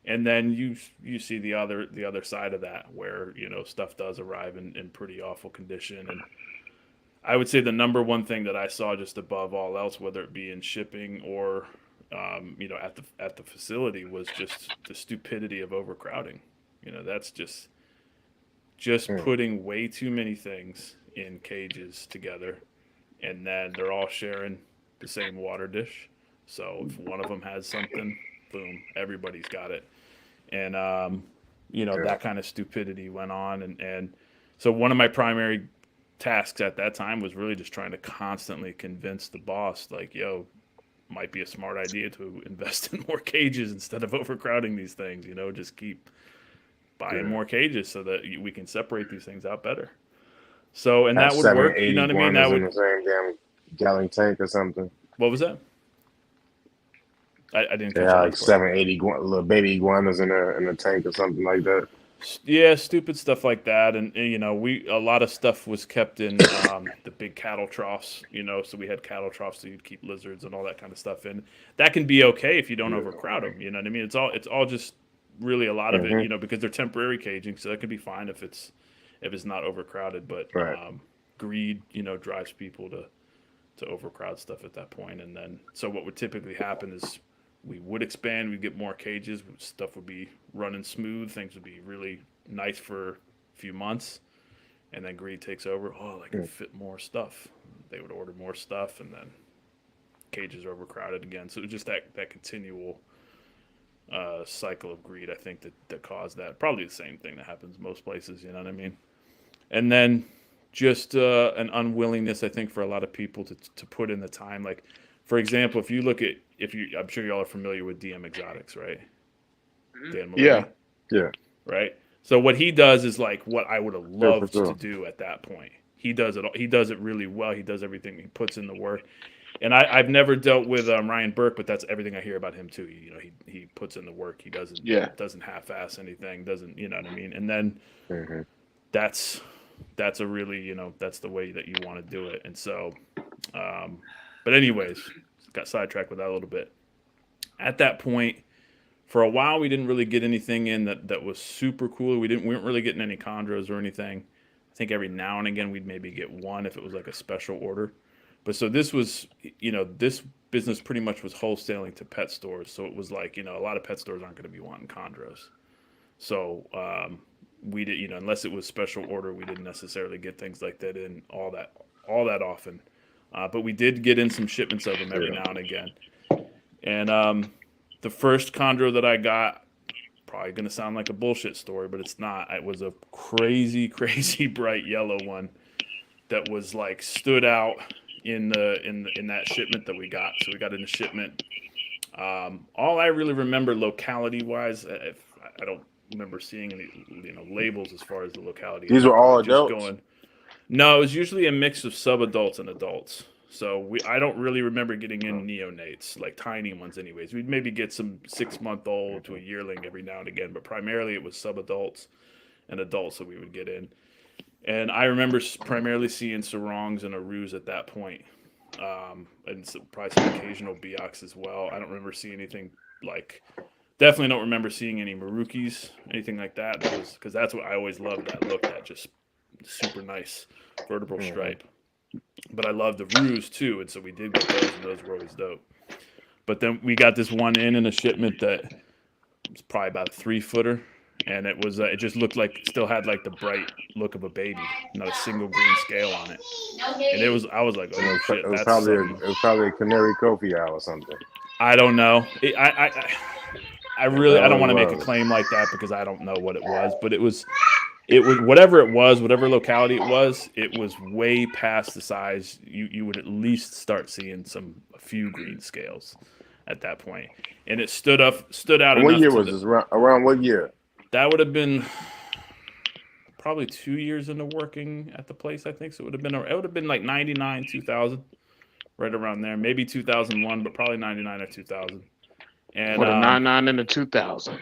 And then you see the other side of that where stuff does arrive in pretty awful condition. And I would say the number one thing that I saw just above all else, whether it be in shipping or at the facility, was just the stupidity of overcrowding. That's just Mm. putting way too many things in cages together, and then they're all sharing the same water dish. So if one of them has something, boom, everybody's got it. And Yeah. that kind of stupidity went on, and so one of my primary tasks at that time was really just trying to constantly convince the boss, like, yo, might be a smart idea to invest in more cages instead of overcrowding these things. Just keep buying Yeah. more cages so that we can separate these things out better. So, and Have that would seven, work. You eight know what I mean? That iguanas in would. the same damn gallon tank or something. What was that? I didn't They catch had the like last part. 7, 8 little baby iguanas in a tank or something like that. Yeah, stupid stuff like that, and we a lot of stuff was kept in the big cattle troughs. So we had cattle troughs, so you'd keep lizards and all that kind of stuff in. That can be okay if you don't Yeah. overcrowd them. You know what I mean? It's all just really a lot of it. Hmm. Because they're temporary caging, so that can be fine if it's not overcrowded. But Right. greed, drives people to overcrowd stuff at that point. And then so what would typically happen is we would expand, we'd get more cages, stuff would be running smooth, things would be really nice for a few months, and then greed takes over. Oh, I can Mm. fit more stuff. They would order more stuff, and then cages are overcrowded again. So it was just that continual cycle of greed, I think, that caused that. Probably the same thing that happens most places, you know what I mean? And then just an unwillingness, I think, for a lot of people to put in the time. Like, for example, if you look at I'm sure y'all are familiar with DM Exotics, right? Mhm. Dan Yeah. Maloney, Yeah. right? So what he does is like what I would have Yeah, for loved to sure. do at that point. He does it. He does it really well. He does everything. He puts in the work. And I've never dealt with Ryan Burke, but that's everything I hear about him too. He puts in the work. He doesn't Yeah. doesn't half-ass anything. Doesn't what I mean? And then Hmm. that's that's a really that's the way that you want to do it. And so, but anyways, got sidetracked with that a little bit. At that point, for a while, we didn't really get anything in that was super cool. We weren't really getting any chondros or anything. I think every now and again we'd maybe get one if it was like a special order. But so this was, this business pretty much was wholesaling to pet stores. So it was like, a lot of pet stores aren't going to be wanting chondros. So we did, unless it was special order, we didn't necessarily get things like that in all that often. But we did get in some shipments of them every Yeah. now and again. And the first chondro that I got, probably going to sound like a bullshit story, but it's not. It was a crazy, crazy bright yellow one that was like stood out in that shipment that we got. So we got in the shipment. All I really remember locality wise, if I don't remember seeing any labels as far as the locality. These It was were all probably just adults. going. No, it was usually a mix of sub-adults and adults. So I don't really remember getting Oh. in neonates, like tiny ones anyways. We'd maybe get some 6-month-old to a yearling every now and again, but primarily it was sub-adults and adults that we would get in. And I remember primarily seeing sarongs and arus at that point. And probably some occasional Biox as well. I don't remember seeing anything like, definitely don't remember seeing any Marukis, anything like that. That was because that's what I always loved, that look, that just super nice vertebral Hmm. stripe. But I love the ruse too, and so we did get those, and those were always dope. But then we got this one in a shipment that was probably about a 3-footer, and it just looked like, still had like the bright look of a baby, not a single green scale on it. And I was like, oh shit, It was that's probably something. a canary Kofi owl or something. I don't know. I Is really, that I don't what want it to make a was? claim like that because I don't know what it was, but it was whatever it was, whatever locality it was way past the size. You would at least start seeing a few green scales at that point, and it stood out And what enough year was this? Around what year? that would have been probably 2 years into working at the place, I think. So it would have been like 99, 2000. right around there. Maybe 2001, but probably 99 or 2000. And For the 99 and the 2000.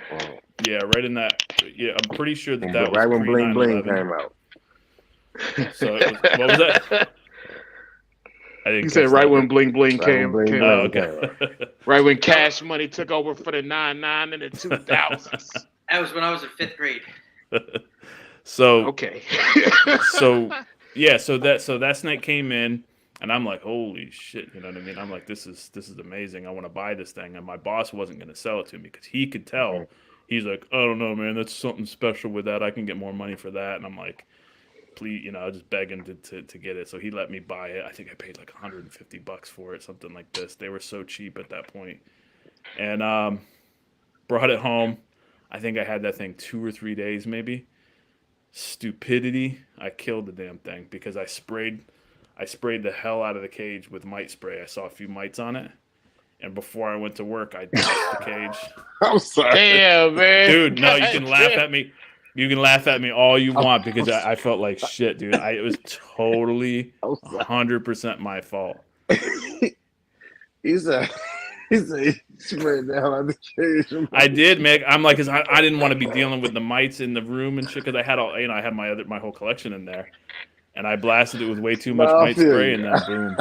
yeah, right in that. Yeah, I'm pretty sure that was Right when pre Bling Bling 9/11. came out. So it was, what was that? I didn't He catch said right that. when Bling Bling Right when came Bling came Oh, out. Bling okay. came out. Right when Cash Money took over for the 99 and the 2000s. That was when I was in 5th grade. So Okay. so yeah, so that snake came in, and I'm like, holy shit, you know what I mean? I'm like, this is amazing. I want to buy this thing, and my boss wasn't going to sell it to me because he could tell. He's like, I don't know, man, that's something special with that. I can get more money for that, and I'm like, please, you know, I was just begging to get it. So he let me buy it. I think I paid like $150 for it, something like this. They were so cheap at that point, and brought it home. I think I had that thing 2 or 3 days, maybe. Stupidity, I killed the damn thing because I sprayed the hell out of the cage with mite spray. I saw a few mites on it, and before I went to work, I dusted the cage. I'm sorry. Damn, man. Dude, no, you can laugh at me. You can laugh at me all you want because I felt like shit, dude. It was totally 100% my fault. He said he sprayed the hell out of the cage. I did, man. I'm like, cause I didn't want to be dealing with the mites in the room and shit. Cause I had all, you know, I had my whole collection in there, and I blasted it with way too much mite spray, and then boom,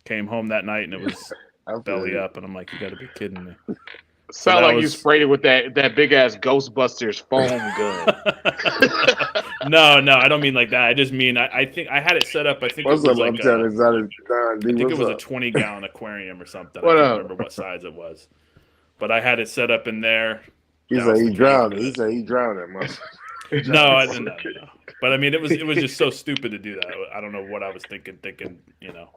came home that night and it was belly up, and I'm like, you got to be kidding me. Sound like you sprayed it with that big ass Ghostbusters foam gun. No, I don't mean like that. I just mean I think I had it set up. I think What's it was up? like I think it was a 20-gallon aquarium or something. What I can't up? remember what size it was, but I had it set up in there. He said he drowned it. He said he drowned it. No, I didn't. No. But I mean, it was just so stupid to do that. I don't know what I was thinking, you know,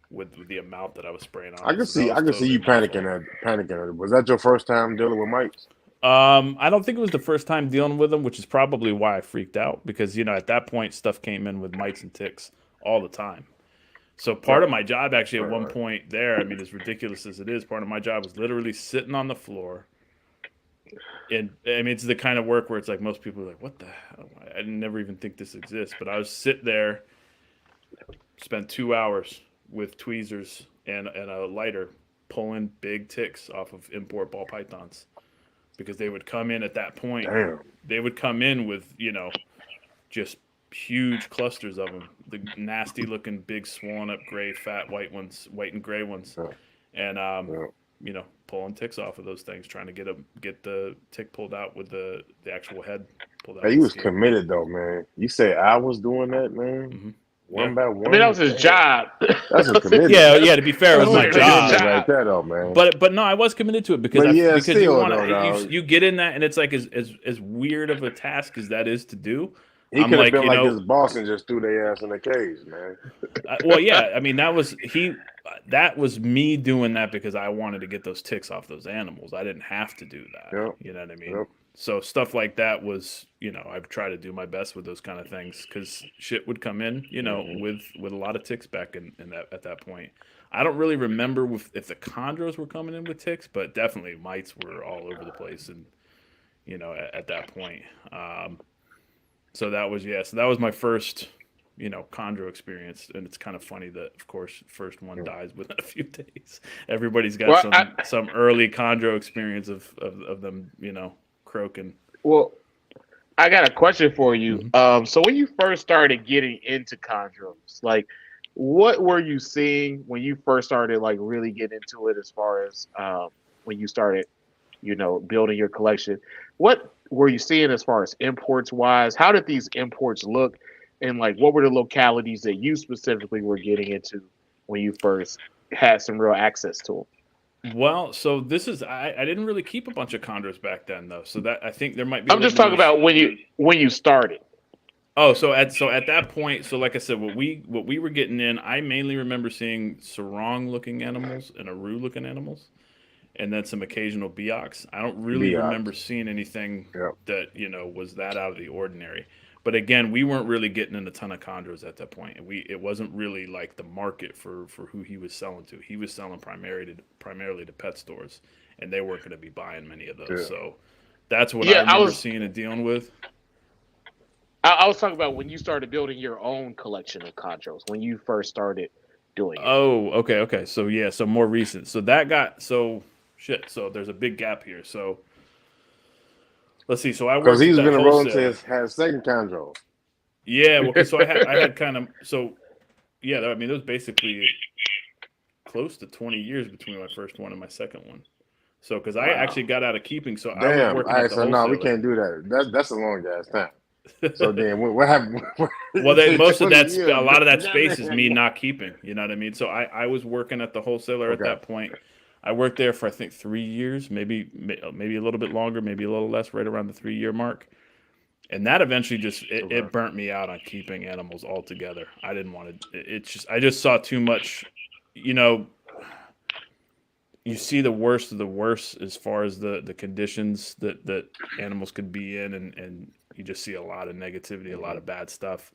with the amount that I was spraying on. I can see you panicking. Was that your first time dealing with mites? I don't think it was the first time dealing with them, which is probably why I freaked out because, you know, at that point stuff came in with mites and ticks all the time. So part of my job actually at one point there, I mean, as ridiculous as it is, part of my job was literally sitting on the floor. And I mean, it's the kind of work where it's like most people are like, what the hell? I never even think this exists. But I was sit there, spent 2 hours with tweezers and a lighter pulling big ticks off of import ball pythons because they would come in at that point. Damn. They would come in with, you know, just huge clusters of them, the nasty looking big swollen up gray fat white and gray ones, and you know, pulling ticks off of those things, trying to get the tick pulled out with the actual head pulled out. Hey, you was committed though, man. You say I was doing that, man. Mm-hmm. One by one. I mean, that was his job. That's a commitment. Yeah. To be fair, it was my job. Right there, though, man. But no, I was committed to it because still, you want to. You get in that, and it's like as weird of a task as that is to do. He could have been like his boss and just threw their ass in the cage, man. Well, yeah. I mean, that was me doing that because I wanted to get those ticks off those animals. I didn't have to do that. Yep. You know what I mean? Yep. So stuff like that was, you know, I've tried to do my best with those kind of things because shit would come in, you know, with a lot of ticks back in that at that point. I don't really remember if the chondros were coming in with ticks, but definitely mites were all over the place, and you know, at that point. So that was my first, you know, chondro experience, and it's kind of funny that, of course, first one dies within a few days. Everybody's got some early chondro experience of them, you know, croaking. Well, I got a question for you. Mm-hmm. So when you first started getting into chondros, like, what were you seeing when you first started, like, really getting into it? As far as when you started, you know, building your collection, what were you seeing as far as imports wise? How did these imports look, and like, what were the localities that you specifically were getting into when you first had some real access to them? Well, so this is I didn't really keep a bunch of chondros back then, though. So that I think there might be. I'm just talking about when you started. Oh, so at that point, so like I said, what we were getting in, I mainly remember seeing sarong looking animals and aru looking animals, and then some occasional beox. I don't really remember seeing anything that, you know, was that out of the ordinary. But again, we weren't really getting in a ton of chondros at that point. It wasn't really like the market for who he was selling to. He was selling primarily to pet stores, and they weren't going to be buying many of those. Yeah. So that's what I remember seeing and dealing with. I was talking about when you started building your own collection of chondros, when you first started doing it. Oh, okay. So yeah, so more recent. So shit. So there's a big gap here. So let's see. So I Because worked at he's that been rolling to wholesaler. his second chondro. Yeah, well, 'cause so I had kind of yeah. I mean, it was basically close to 20 years between my first one and my second one. So because I Wow. actually got out of keeping, so I was Damn. All working at right, the so no, we wholesaler. can't do that. That's a long ass time. So then what happened? Well, You say most of 20 that a years. lot of that space is me Goddamn. not keeping. You know what I mean? So I was working at the wholesaler at Okay. that point. I worked there for I think 3 years, maybe a little bit longer, maybe a little less, right around the 3 year mark. And that eventually just it Okay. burnt me out on keeping animals altogether. I didn't want to. It's just I just saw too much. You know, you see the worst of the worst as far as the conditions that animals could be in, and you just see a lot of negativity, a lot Mhm. of bad stuff.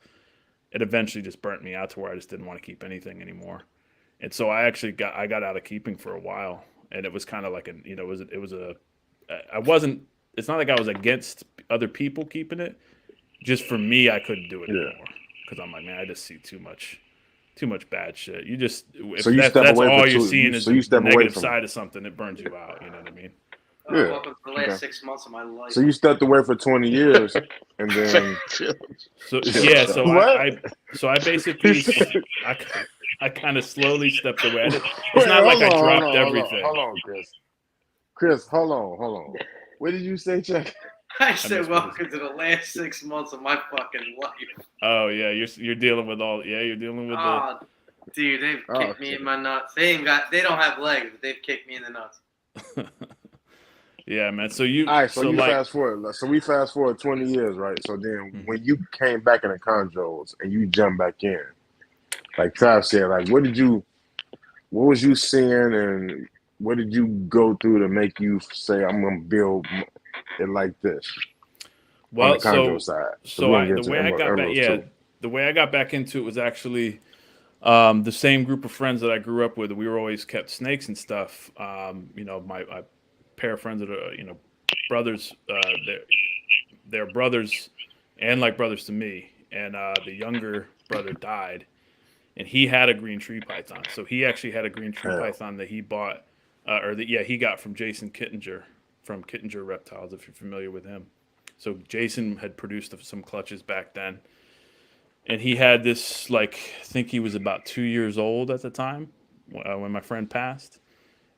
It eventually just burnt me out to where I just didn't want to keep anything anymore. And so I got out of keeping for a while, and it was kind of like it was a I wasn't. It's not like I was against other people keeping it. Just for me, I couldn't do it Yeah. anymore because I'm like, man, I just see too much bad shit. You just So if you that step that's away for all you're two. seeing is So the, you the step away negative from it. side of something, it burns you out. You know what I mean? Yeah. Welcome to the last Okay. 6 months of my life. So you stepped away for 20 years, and then So chill. yeah, so What? I He basically said, I I kind of slowly stepped away. It's wait, not like hold I on, hold dropped on, hold on, everything. hold on, Chris. Chris, hold on. What did you say, Chuck? I I said, missed what he welcome to the last 6 months of my fucking life. Oh yeah, you're dealing with you're dealing with the Oh, dude, they've Oh, kicked me in my nuts. They don't have legs, but they've kicked me in the nuts. yeah, man. So all right, so so you like fast forward. So we fast forward 20 years, right? So then mhm. when you came back in the condos and you jumped back in, like Trav said, like what was you seeing and what did you go through to make you say, I'm going to build it like this on the Well, chondro side? Because so we're going I to get the into way I got back, emeralds yeah, too. the way I got back into it was actually the same group of friends that I grew up with. We were always kept snakes and stuff. My pair of friends that are brothers. They're brothers and like brothers to me. And the younger brother died, and he had a green tree python. So he actually had a green tree Hell, python that he bought, he got from Jason Kittinger from Kittinger Reptiles, if you're familiar with him. So Jason had produced some clutches back then, and he had this I think he was about 2 years old at the time when my friend passed,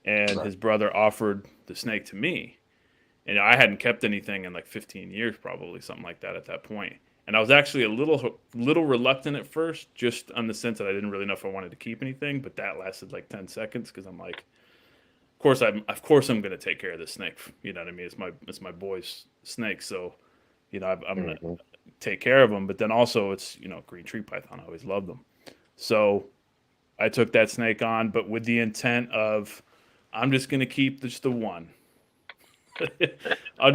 and right. his brother offered the snake to me, and I hadn't kept anything in like 15 years, probably something like that at that point. And I was actually a little reluctant at first, just on the sense that I didn't really know if I wanted to keep anything. But that lasted like 10 seconds because I'm like, of course I'm gonna take care of this snake. You know what I mean? It's my boy's snake, so I'm gonna Mm-hmm. take care of him. But then also it's green tree python. I always loved them, so I took that snake on, but with the intent of I'm just gonna keep just the one. I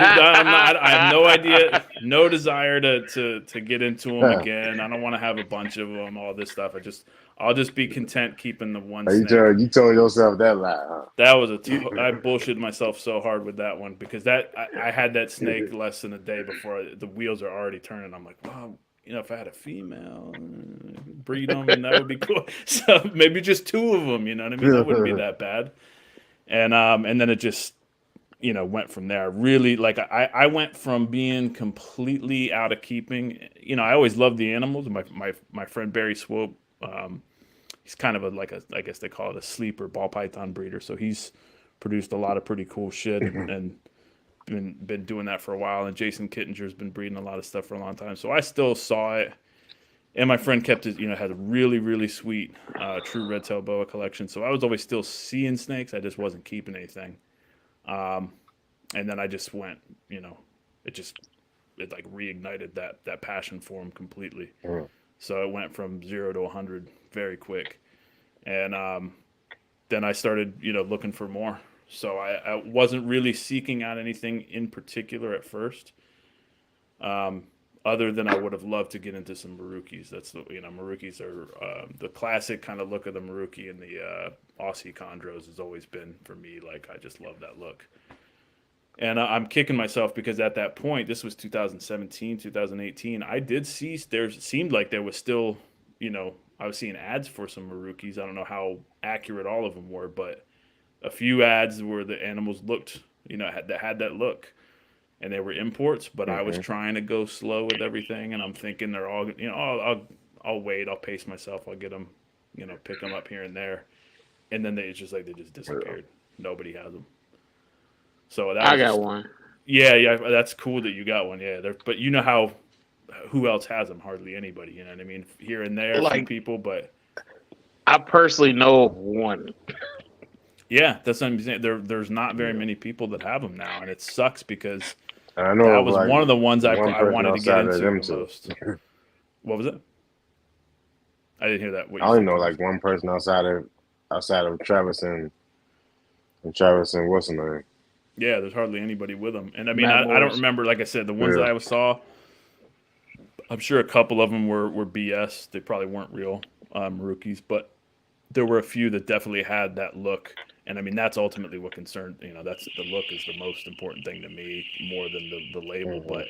have no idea, no desire to get into them again. I don't want to have a bunch of them, all this stuff. I'll just be content keeping the one snake. You told yourself that lie, huh? That was I bullshitted myself so hard with that one because I had that snake Yeah. less than a day before the wheels are already turning. I'm like, wow, if I had a female, breed them, and that would be cool. So maybe just two of them. You know what I mean? That wouldn't be that bad. And then it just went from there. Really, like I went from being completely out of keeping. I always loved the animals. My friend Barry Swope, he's kind of I guess they call it a sleeper ball python breeder. So he's produced a lot of pretty cool shit and been doing that for a while. And Jason Kittinger's been breeding a lot of stuff for a long time. So I still saw it. And my friend kept it, had a really, really sweet true red tail boa collection. So I was always still seeing snakes. I just wasn't keeping anything. And then I just went, it like reignited that passion for him completely. Mm. So it went from 0 to 100 very quick, and then I started looking for more. So I wasn't really seeking out anything in particular at first, other than I would have loved to get into some Marukis. That's Marukis are the classic kind of look of the Maruki, and the Aussie chondros has always been for me, like I just love that look. And I'm kicking myself because at that point, this was 2017, 2018. I did see there seemed like there was still, I was seeing ads for some Marukis. I don't know how accurate all of them were, but a few ads where the animals looked, had that look, and they were imports. But I was Mm-hmm. trying to go slow with everything, and I'm thinking they're all, I'll wait, I'll pace myself, I'll get them, pick them up here and there, and then they just Yeah. disappeared. Nobody has them. So that I was got just, one. yeah. That's cool that you got one. Yeah, but you know how who else has them? Hardly anybody. You know what I mean? Here and there, a few Like people, but I personally know of one. yeah, that's what I'm saying. There's not very Yeah. many people that have them now, and it sucks because And I know that of was like one of the ones one I person wanted to get outside of into them the two. most. What was it? I didn't hear that. What I you only said, know Thomas? like one person outside of Travis and Travis and what's his name? Yeah, there's hardly anybody with them, and I mean, Matt I don't Morris. remember. Like I said, the ones that Yeah. I saw, I'm sure a couple of them were BS. They probably weren't real rookies, but there were a few that definitely had that look. And I mean, that's ultimately what concerned. That's the look is the most important thing to me, more than the label. Mm-hmm. But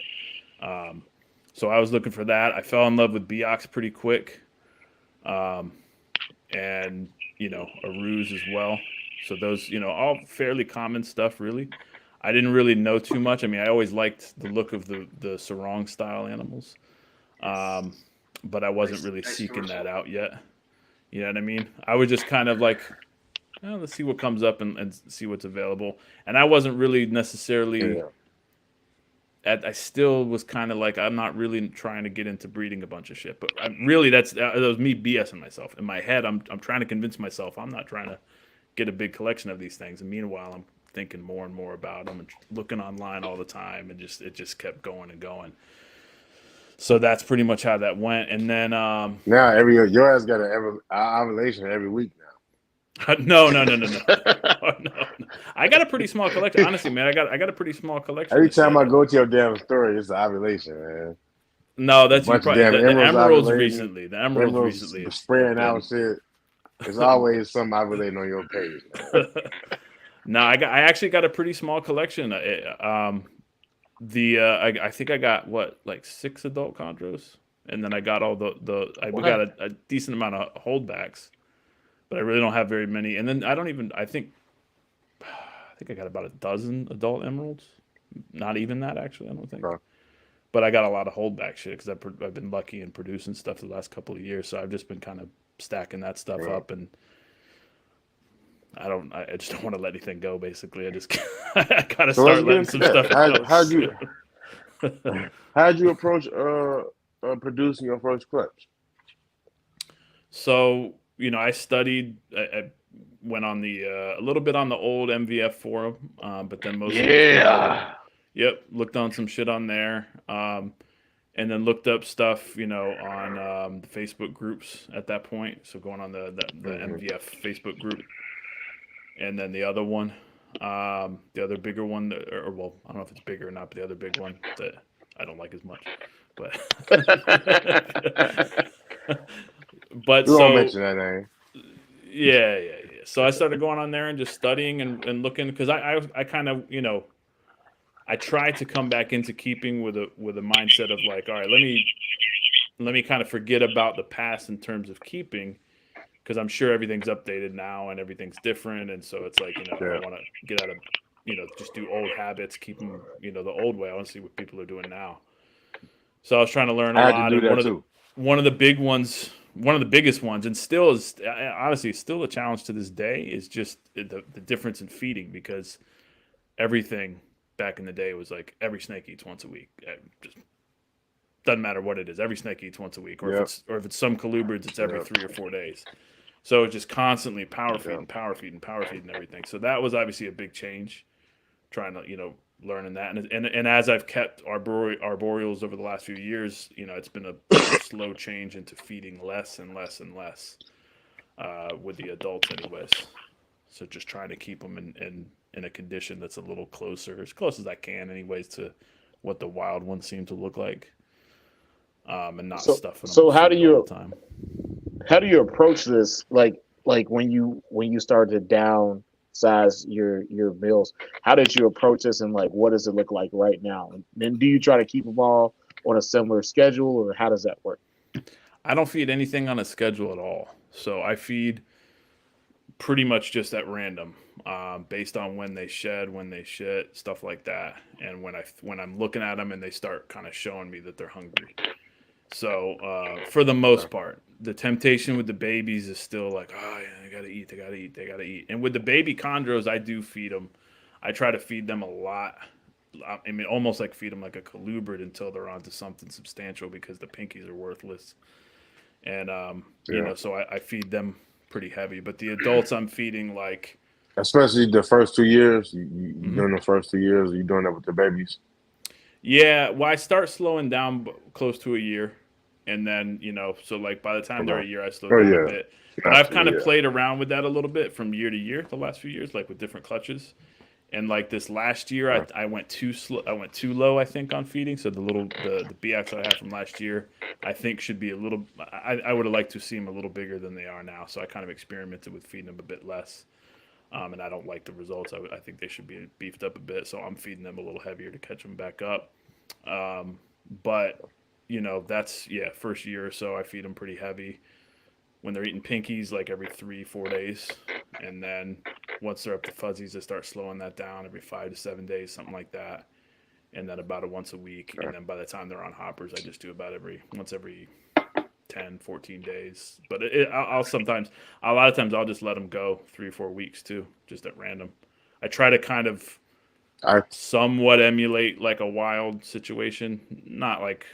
so I was looking for that. I fell in love with Beox pretty quick, um, and a ruse as well. So those, all fairly common stuff, really. I didn't really know too much. I mean, I always liked the look of the sarong style animals, um, but I wasn't really Nice seeking that commercial. out yet. You know what I mean? I was just kind of like, let's see what comes up and see what's available. And I wasn't really necessarily. Yeah. I still was kind of like, I'm not really trying to get into breeding a bunch of shit. But really, that was me BSing myself. In my head, I'm trying to convince myself I'm not trying to get a big collection of these things. And meanwhile, I'm thinking more and more about them and looking online all the time, and it just kept going and going. So that's pretty much how that went. And then Now your ass got an ovulation every week now. no, no, no, no, no. Oh, no, no. I got a pretty small collection. Honestly, man, I got a pretty small collection Every of time shit. I go to your damn story, it's an ovulation, man. No, A that's you bunch of probably damn the emeralds emeralds ovulating, recently. The emeralds emeralds recently have spraying out been. shit. There's always some ovulating on your page, man. No, I actually got a pretty small collection. I think I got what, like 6 adult chondros, and then I got all we got What? a decent amount of holdbacks, but I really don't have very many. And then I think I got about a dozen adult emeralds. Not even that, actually. I don't think. Huh. But I got a lot of holdback shit because I've been lucky in producing stuff the last couple of years. So I've just been kind of stacking that stuff Yeah. up, and I just don't want to let anything go. Basically, I just I gotta So let's start get letting into some that. stuff go. How'd you approach producing your first clutch? So I studied. I went on the a little bit on the old MVF forum, but then mostly just kind of Yeah. looked on some shit on there, and then looked up stuff on the Facebook groups at that point. So going on the Mm-hmm. MVF Facebook group, and then the other one, the other bigger one, or well, I don't know if it's bigger or not, but the other big one that I don't like as much, but but We won't so mention that name. yeah. So I started going on there and just studying and looking because I kind of I tried to come back into keeping with a mindset of like, all right, let me kind of forget about the past in terms of keeping, because I'm sure everything's updated now and everything's different, and so it's like I Yeah. don't want to get out of just do old habits, keep them the old way. I want to see what people are doing now. So I was trying to learn a I had to lot, do and that too. one of the big ones, one of the biggest ones, and still is honestly still a challenge to this day, is just the difference in feeding, because everything back in the day was like every snake eats once a week. Just doesn't matter what it is. Every snake eats once a week, or Yep. if it's some colubrids, it's every Yep. 3 or 4 days. So it's just constantly power Yep. feeding everything. So that was obviously a big change. Trying to learning that, and as I've kept arboreals over the last few years, it's been a slow change into feeding less and less and less with the adults, anyways. So just trying to keep them in a condition that's a little closer, as close as I can, anyways, to what the wild ones seem to look like, and not So stuffing them so with how do food all you the time. approach this? Like when you started to downsize your meals, how did you approach this, and like what does it look like right now? And then do you try to keep them all on a similar schedule, or how does that work? I don't feed anything on a schedule at all. So I feed pretty much just at random, based on when they shed, when they shit, stuff like that, and when I'm looking at them and they start kind of showing me that they're hungry. So for the most Okay. part, the temptation with the babies is still like, oh yeah, they gotta eat, they gotta eat, they gotta eat. And with the baby chondros, I do feed them. I try to feed them a lot. I mean, almost like feed them like a colubrid until they're onto something substantial because the pinkies are worthless. And Yeah. so I feed them pretty heavy. But the adults, I'm feeding like, Especially the first 2 years. You mhm. doing the first 2 years? You doing that with the babies? Yeah. Well, I start slowing down close to a year, and then so like by the time they're a Okay. year, I slow Oh down a yeah, bit. But I've kind naturally, of yeah. played around with that a little bit from year to year the last few years, like with different clutches. And like this last year, Okay. I went too slow. I went too low, I think, on feeding. So the BX I had from last year, I think should be a little. I would have liked to see them a little bigger than they are now. So I kind of experimented with feeding them a bit less. And I don't like the results. I think they should be beefed up a bit. So I'm feeding them a little heavier to catch them back up. Um, but that's first year or so I feed them pretty heavy when they're eating pinkies like every 3 4 days, and then once they're up to fuzzies, I start slowing that down every 5 to 7 days, something like that, and then about a once a week, and Okay. then by the time they're on hoppers, I just do about every 10 14 days. But I'll sometimes, a lot of times, I'll just let them go 3 or 4 weeks too, just at random. I try to kind of I somewhat emulate like a wild situation, not like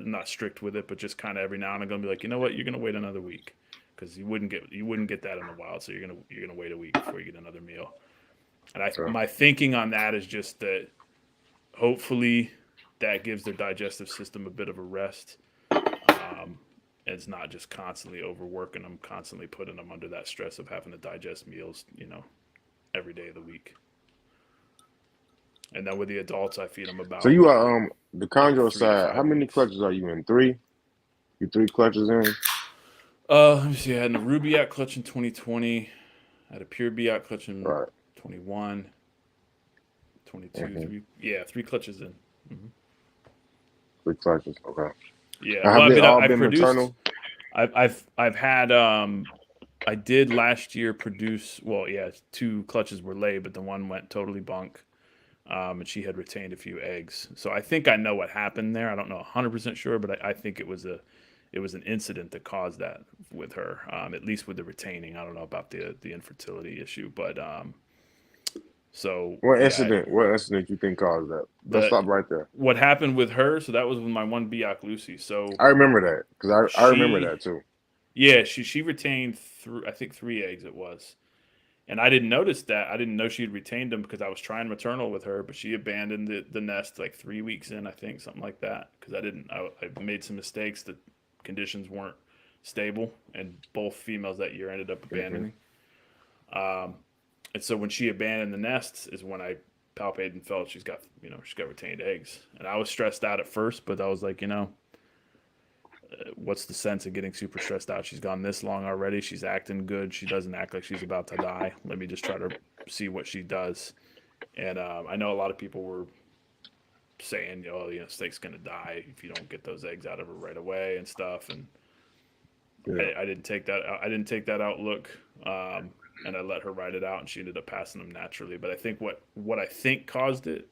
not strict with it, but just kind of every now and then, gonna be like, you know what, you're gonna wait another week because you wouldn't get that in the wild, so you're gonna wait a week before you get another meal. And okay. my thinking on that is just that hopefully that gives their digestive system a bit of a rest. Um, it's not just constantly overworking them, constantly putting them under that stress of having to digest meals, every day of the week. And then with the adults, I feed them So about you are the every chondro three to side. How five many weeks. clutches are you in? Three? You three clutches in? Let me see. I had a Rubiac clutch in 2020. I had a Pure Biac clutch in Right. 21, 22, Mm-hmm. three clutches in. Hmm. Three clutches. Okay. Yeah. Now, Well, have I they mean, all I've been produced. maternal? I've had. I did last year produce. Well, yeah, two clutches were laid, but the one went totally bunk. And she had retained a few eggs. So I think I know what happened there. I don't know 100% sure, but I think it was an incident that caused that with her. At least with the retaining. I don't know about the infertility issue, but so What yeah, incident? What incident you think caused that? Let's the stop right there. what happened with her. So that was with my one Biak Lucy. So I remember that because I remember she, that too. yeah, she retained I think 3 eggs it was, and I didn't notice that. I didn't know she had retained them because I was trying maternal with her, but she abandoned the nest like 3 weeks in, I think, something like that. Because I made some mistakes. The conditions weren't stable, and both females that year ended up Hmm. abandoning. Um, and so when she abandoned the nest is when I palpated and felt she's got retained eggs, and I was stressed out at first, but I was like, what's the sense of getting super stressed out? She's gone this long already. She's acting good. She doesn't act like she's about to die. Let me just try to see what she does. And I know a lot of people were saying, oh, snake's gonna die if you don't get those eggs out of her right away and stuff. And Yeah. I didn't take that. I didn't take that outlook. And I let her ride it out, and she ended up passing them naturally. But I think what I think caused it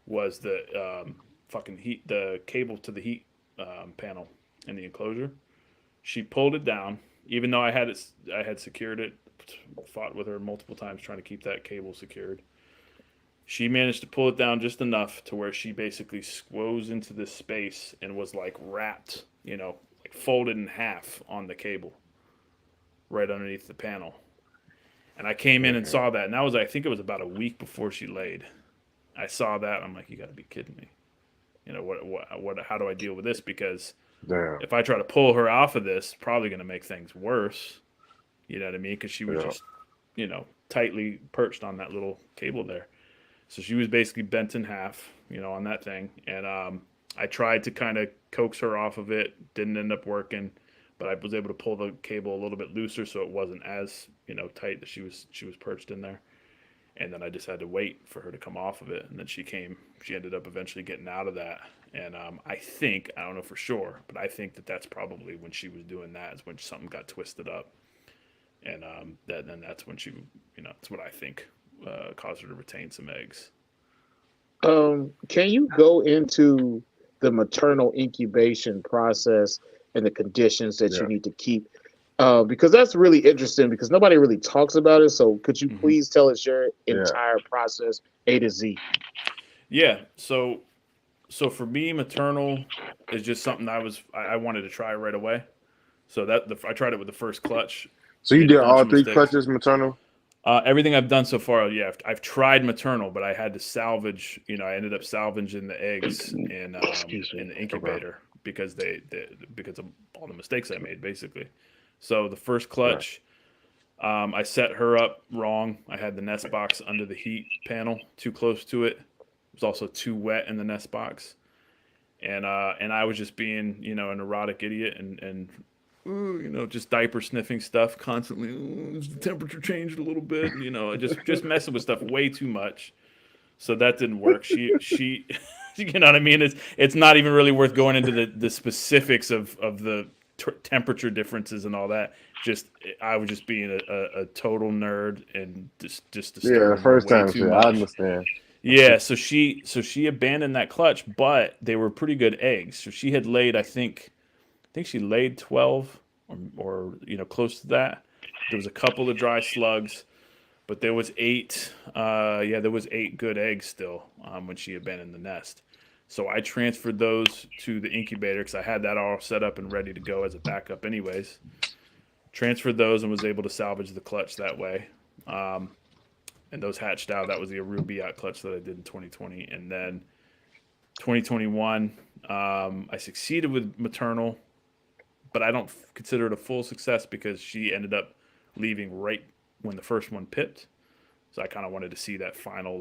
was the fucking heat, the cable to the heat panel in the enclosure. She pulled it down, even though I had secured it. Fought with her multiple times trying to keep that cable secured. She managed to pull it down just enough to where she basically squoze into this space and was like wrapped, like folded in half on the cable right underneath the panel. And I came in and Hmm. saw that, and that was, I think it was about a week before she laid. I saw that, and I'm like, you got to be kidding me. How do I deal with this? Because Damn. if I try to pull her off of this, probably going to make things worse. You know what I mean? Because she was Yeah. just, tightly perched on that little cable there. So she was basically bent in half, on that thing. And I tried to kind of coax her off of it. Didn't end up working, but I was able to pull the cable a little bit looser so it wasn't as tight that she was perched in there. And then I just had to wait for her to come off of it. And then she ended up eventually getting out of that. And I don't know for sure, but I think that that's probably when she was doing that is when something got twisted up, and then that's when she, that's what I think caused her to retain some eggs. Can you go into the maternal incubation process and the conditions that you Yeah, need to keep? Because that's really interesting because nobody really talks about it. So could you Hmm. please tell us your yeah. entire process, A to Z? Yeah. So for me, maternal is just something I wanted to try right away. So I tried it with the first clutch, So you made a did bunch all of three mistakes. clutches maternal? Everything I've done so far, yeah, I've tried maternal, but I had to salvage. I ended up salvaging the eggs Excuse me. in the Okay. incubator because because of all the mistakes I made, basically. So the first Right. clutch, I set her up wrong. I had the nest box under the heat panel too close to it. It was also too wet in the nest box, and I was just being a neurotic idiot and ooh, just diaper sniffing stuff constantly. Ooh, the temperature changed a little bit. Just messing with stuff way too much. So that didn't work. She you know what I mean? It's not even really worth going into the specifics of the temperature differences and all that. Just I was just being a total nerd and just Yeah, the disturbing her first way time too shit. I much. understand. Yeah, so she abandoned that clutch, but they were pretty good eggs. So she had laid, I think she laid 12 or close to that. There was a couple of dry slugs, but there was eight. There was eight good eggs still when she abandoned the nest. So I transferred those to the incubator because I had that all set up and ready to go as a backup, anyways. Transferred those and was able to salvage the clutch that way. Um, and those hatched out. That was the Arubiot clutch that I did in 2020, and then 2021, I succeeded with maternal, but I don't consider it a full success because she ended up leaving right when the first one pipped. So I kind of wanted to see that final,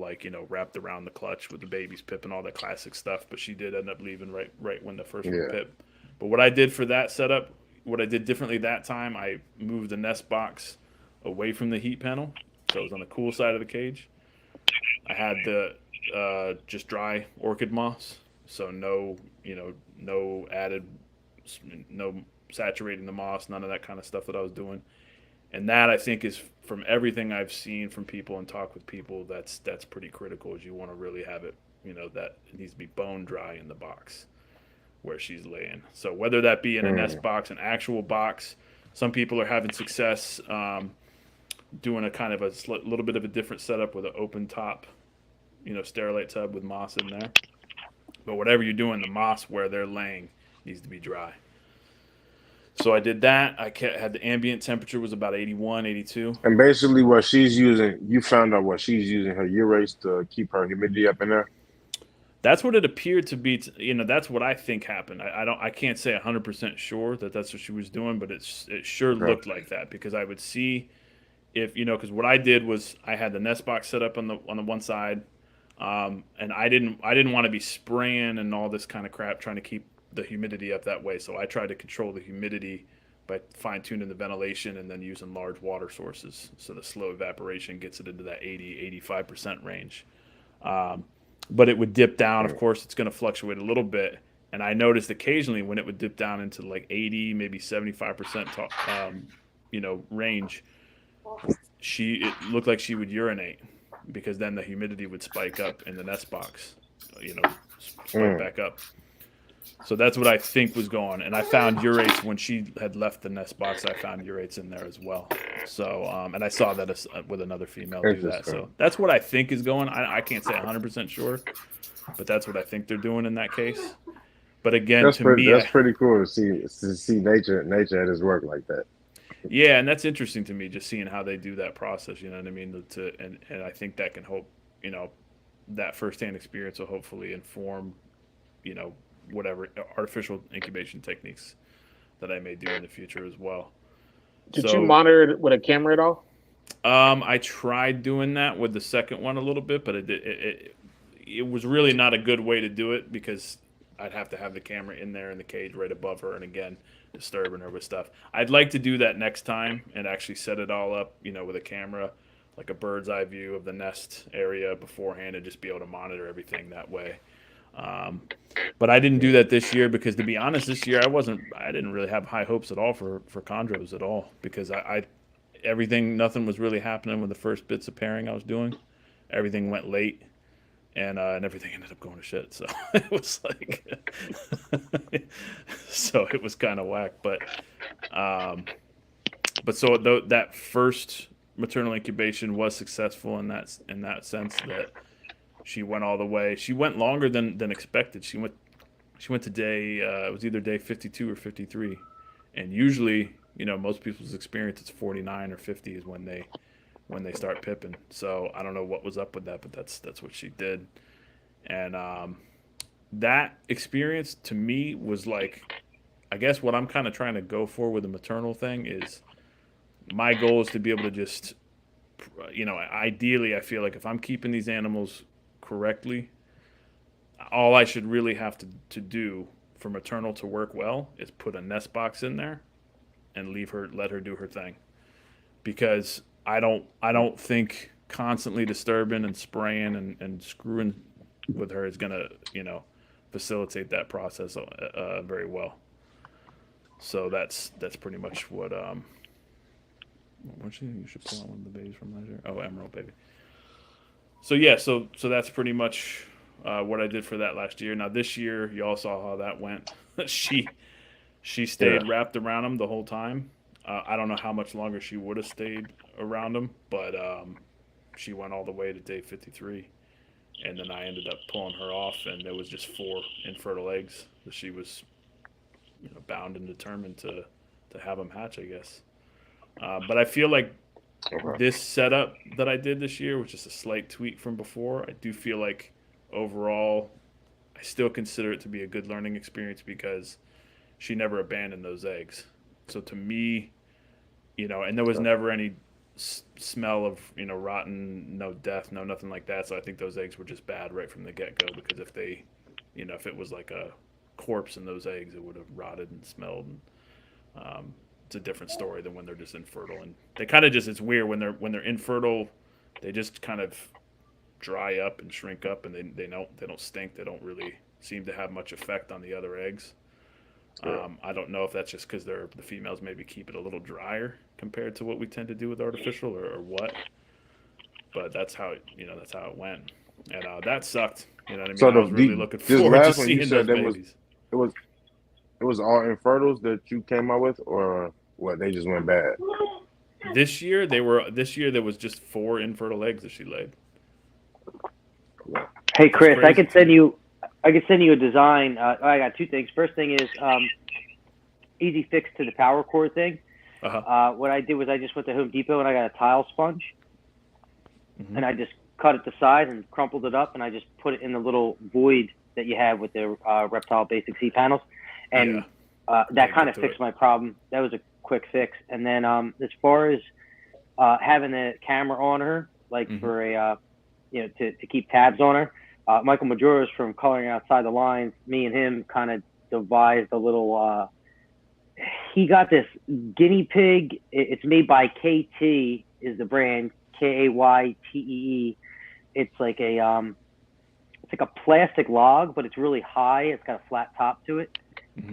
wrapped around the clutch with the baby's pip and all that classic stuff. But she did end up leaving right when the first one Yeah. pipped. But what I did for that setup, what I did differently that time, I moved the nest box away from the heat panel, so it was on the cool side of the cage. I had the just dry orchid moss, so no added, no saturating the moss, none of that kind of stuff that I was doing. And that I think is from everything I've seen from people and talk with people, that's pretty critical. Is you want to really have it, that it needs to be bone dry in the box where she's laying. So whether that be in a nest Mm. box, an actual box, some people are having success doing a kind of a little bit of a different setup with an open top, sterilite tub with moss in there. But whatever you're doing, the moss where they're laying needs to be dry. So I did that. Had the ambient temperature was about 81, 82. And basically, what she's using, you found out what she's using her Urace to keep her humidity up in there. That's what it appeared to be. That's what I think happened. I can't say 100% sure that that's what she was doing, but it sure Okay. looked like that because I would see if because what I did was I had the nest box set up on the one side, and I didn't want to be spraying and all this kind of crap trying to keep the humidity up that way. So I tried to control the humidity by fine tuning the ventilation and then using large water sources. So the slow evaporation gets it into that 80-85% range. Um, but it would dip down. Of Mm. course, it's going to fluctuate a little bit. And I noticed occasionally when it would dip down into like 80, maybe 75% range, it looked like she would urinate because then the humidity would spike up in the nest box, spike Mm. back up. So that's what I think was going. And I found urates when she had left the nest box. I found urates in there as well. So and I saw that with another female do that. Interesting. So that's what I think is going. I can't say 100% sure, but that's what I think they're doing in that case. But again, That's to pretty. me, That's pretty cool to see nature at its work like that. yeah, and that's interesting to me, just seeing how they do that process. You know what I mean? And I think that can hope, you know, that firsthand experience will hopefully inform, you know, whatever artificial incubation techniques that I may do in the future as well. Did you So, monitor it with a camera at all? I tried doing that with the second one a little bit, but it was really not a good way to do it because I'd have to have the camera in there in the cage right above her, and again, disturbing her with stuff. I'd like to do that next time and actually set it all up, you know, with a camera, like a bird's eye view of the nest area beforehand, and just be able to monitor everything that way. But I didn't do that this year because, to be honest, this year I didn't really have high hopes at all for chondros at all because nothing was really happening with the first bits of pairing I was doing. Everything went late, and everything ended up going to shit. So it was like, so it was kind of whack. But so that first maternal incubation was successful in that sense that she went all the way. She went longer than expected. She went to day it was either day 52 or 53, and usually most people's experience it's 49 or 50 is when they start pipping. So I don't know what was up with that, but that's what she did, and that experience to me was like, I guess what I'm kind of trying to go for with the maternal thing is my goal is to be able to just, ideally, I feel like if I'm keeping these animals correctly, all I should really have to do for maternal to work well is put a nest box in there and let her do her thing. Because I don't think constantly disturbing and spraying and screwing with her is gonna, facilitate that process very well. So that's pretty much what you should pull out one of the babies from last year. Oh, Emerald baby. So yeah, so that's pretty much what I did for that last year. Now this year, you all saw how that went. she stayed wrapped around him the whole time. I don't know how much longer she would have stayed around him, but she went all the way to day 53, and then I ended up pulling her off, and there was just 4 infertile eggs that she was, bound and determined to have them hatch, I guess. But I feel like this setup that I did this year was just a slight tweak from before. I do feel like overall, I still consider it to be a good learning experience because she never abandoned those eggs. So to me, and there was never any smell of, rotten, no death, no nothing like that. So I think those eggs were just bad right from the get-go because if they, if it was like a corpse in those eggs, it would have rotted and smelled. And, it's a different story than when they're just infertile, and they kind of just, it's weird when they're infertile, they just kind of dry up and shrink up, and they don't stink. They don't really seem to have much effect on the other eggs. I don't know if that's just because the females maybe keep it a little drier compared to what we tend to do with artificial or what, but that's how it went, and that sucked. You know what I mean? So I was really looking this forward to last one you seeing said those that babies. it was all infertils that you came out with, or what? They just went bad. This year there was just 4 infertile eggs that she laid. Hey Chris, I could send me. you a design. I got 2 things. First thing is easy fix to the power cord thing. What I did was I just went to Home Depot and I got a tile sponge, and I just cut it to size and crumpled it up, and I just put it in the little void that you have with the Reptile Basic C panels, and that kind of fixed my problem. That was a quick fix. And then as far as having a camera on her, like for a to keep tabs on her, Michael Majora's from Coloring Outside the Lines, me and him kind of devised a little. He got this guinea pig. It's made by KT, is the brand, KAYTEE. It's like a plastic log, but it's really high. It's got a flat top to it.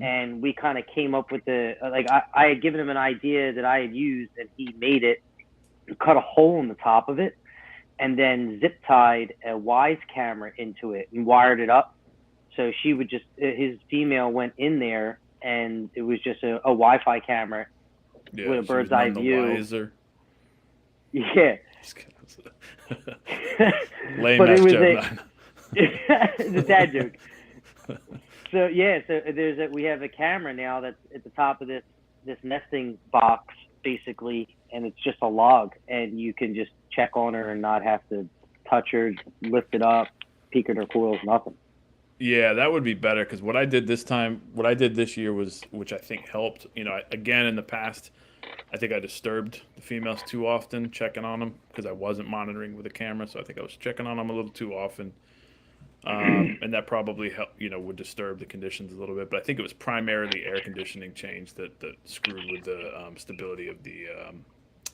And we kind of came up with I had given him an idea that I had used, and he made it, cut a hole in the top of it, and then zip tied a Wise camera into it and wired it up. So she would just, his female went in there, and it was just a Wi-Fi camera with a bird's eye view. Wiser. Yeah. Lame But ass it was joke. it's a dad joke. So yeah, we have a camera now that's at the top of this nesting box basically, and it's just a log, and you can just check on her and not have to touch her, lift it up, peek at her coils, nothing. Yeah, that would be better because what I did this year was, which I think helped. Again in the past, I think I disturbed the females too often, checking on them because I wasn't monitoring with a camera, so I think I was checking on them a little too often. And that probably would disturb the conditions a little bit. But I think it was primarily air conditioning change that screwed with the stability of the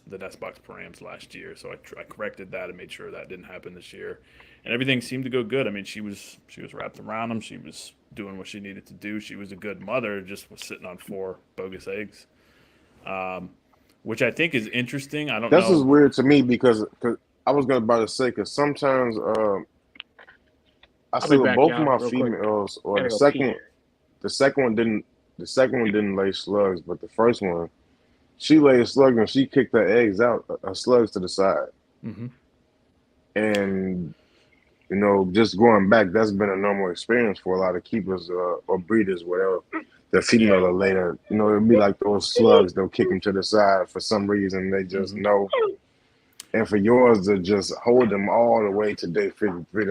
nest box params last year. So I corrected that and made sure that didn't happen this year, and everything seemed to go good. I mean, she was wrapped around them. She was doing what she needed to do. She was a good mother. Just was sitting on 4 bogus eggs, which I think is interesting. I don't This is know. weird to me because I was gonna about to say because sometimes I I'll see be with back, both of y'all, my real quick. females, or Gotta go pee. the second one didn't lay slugs, but the first one she laid slugs and she kicked her eggs out, her slugs to the side, Mm-hmm. and just going back, that's been a normal experience for a lot of keepers or breeders, whatever. The female or later, it'll be like those slugs. They'll kick them to the side for some reason. They just Mm-hmm. know. And for yours to just hold them all the way to day 53,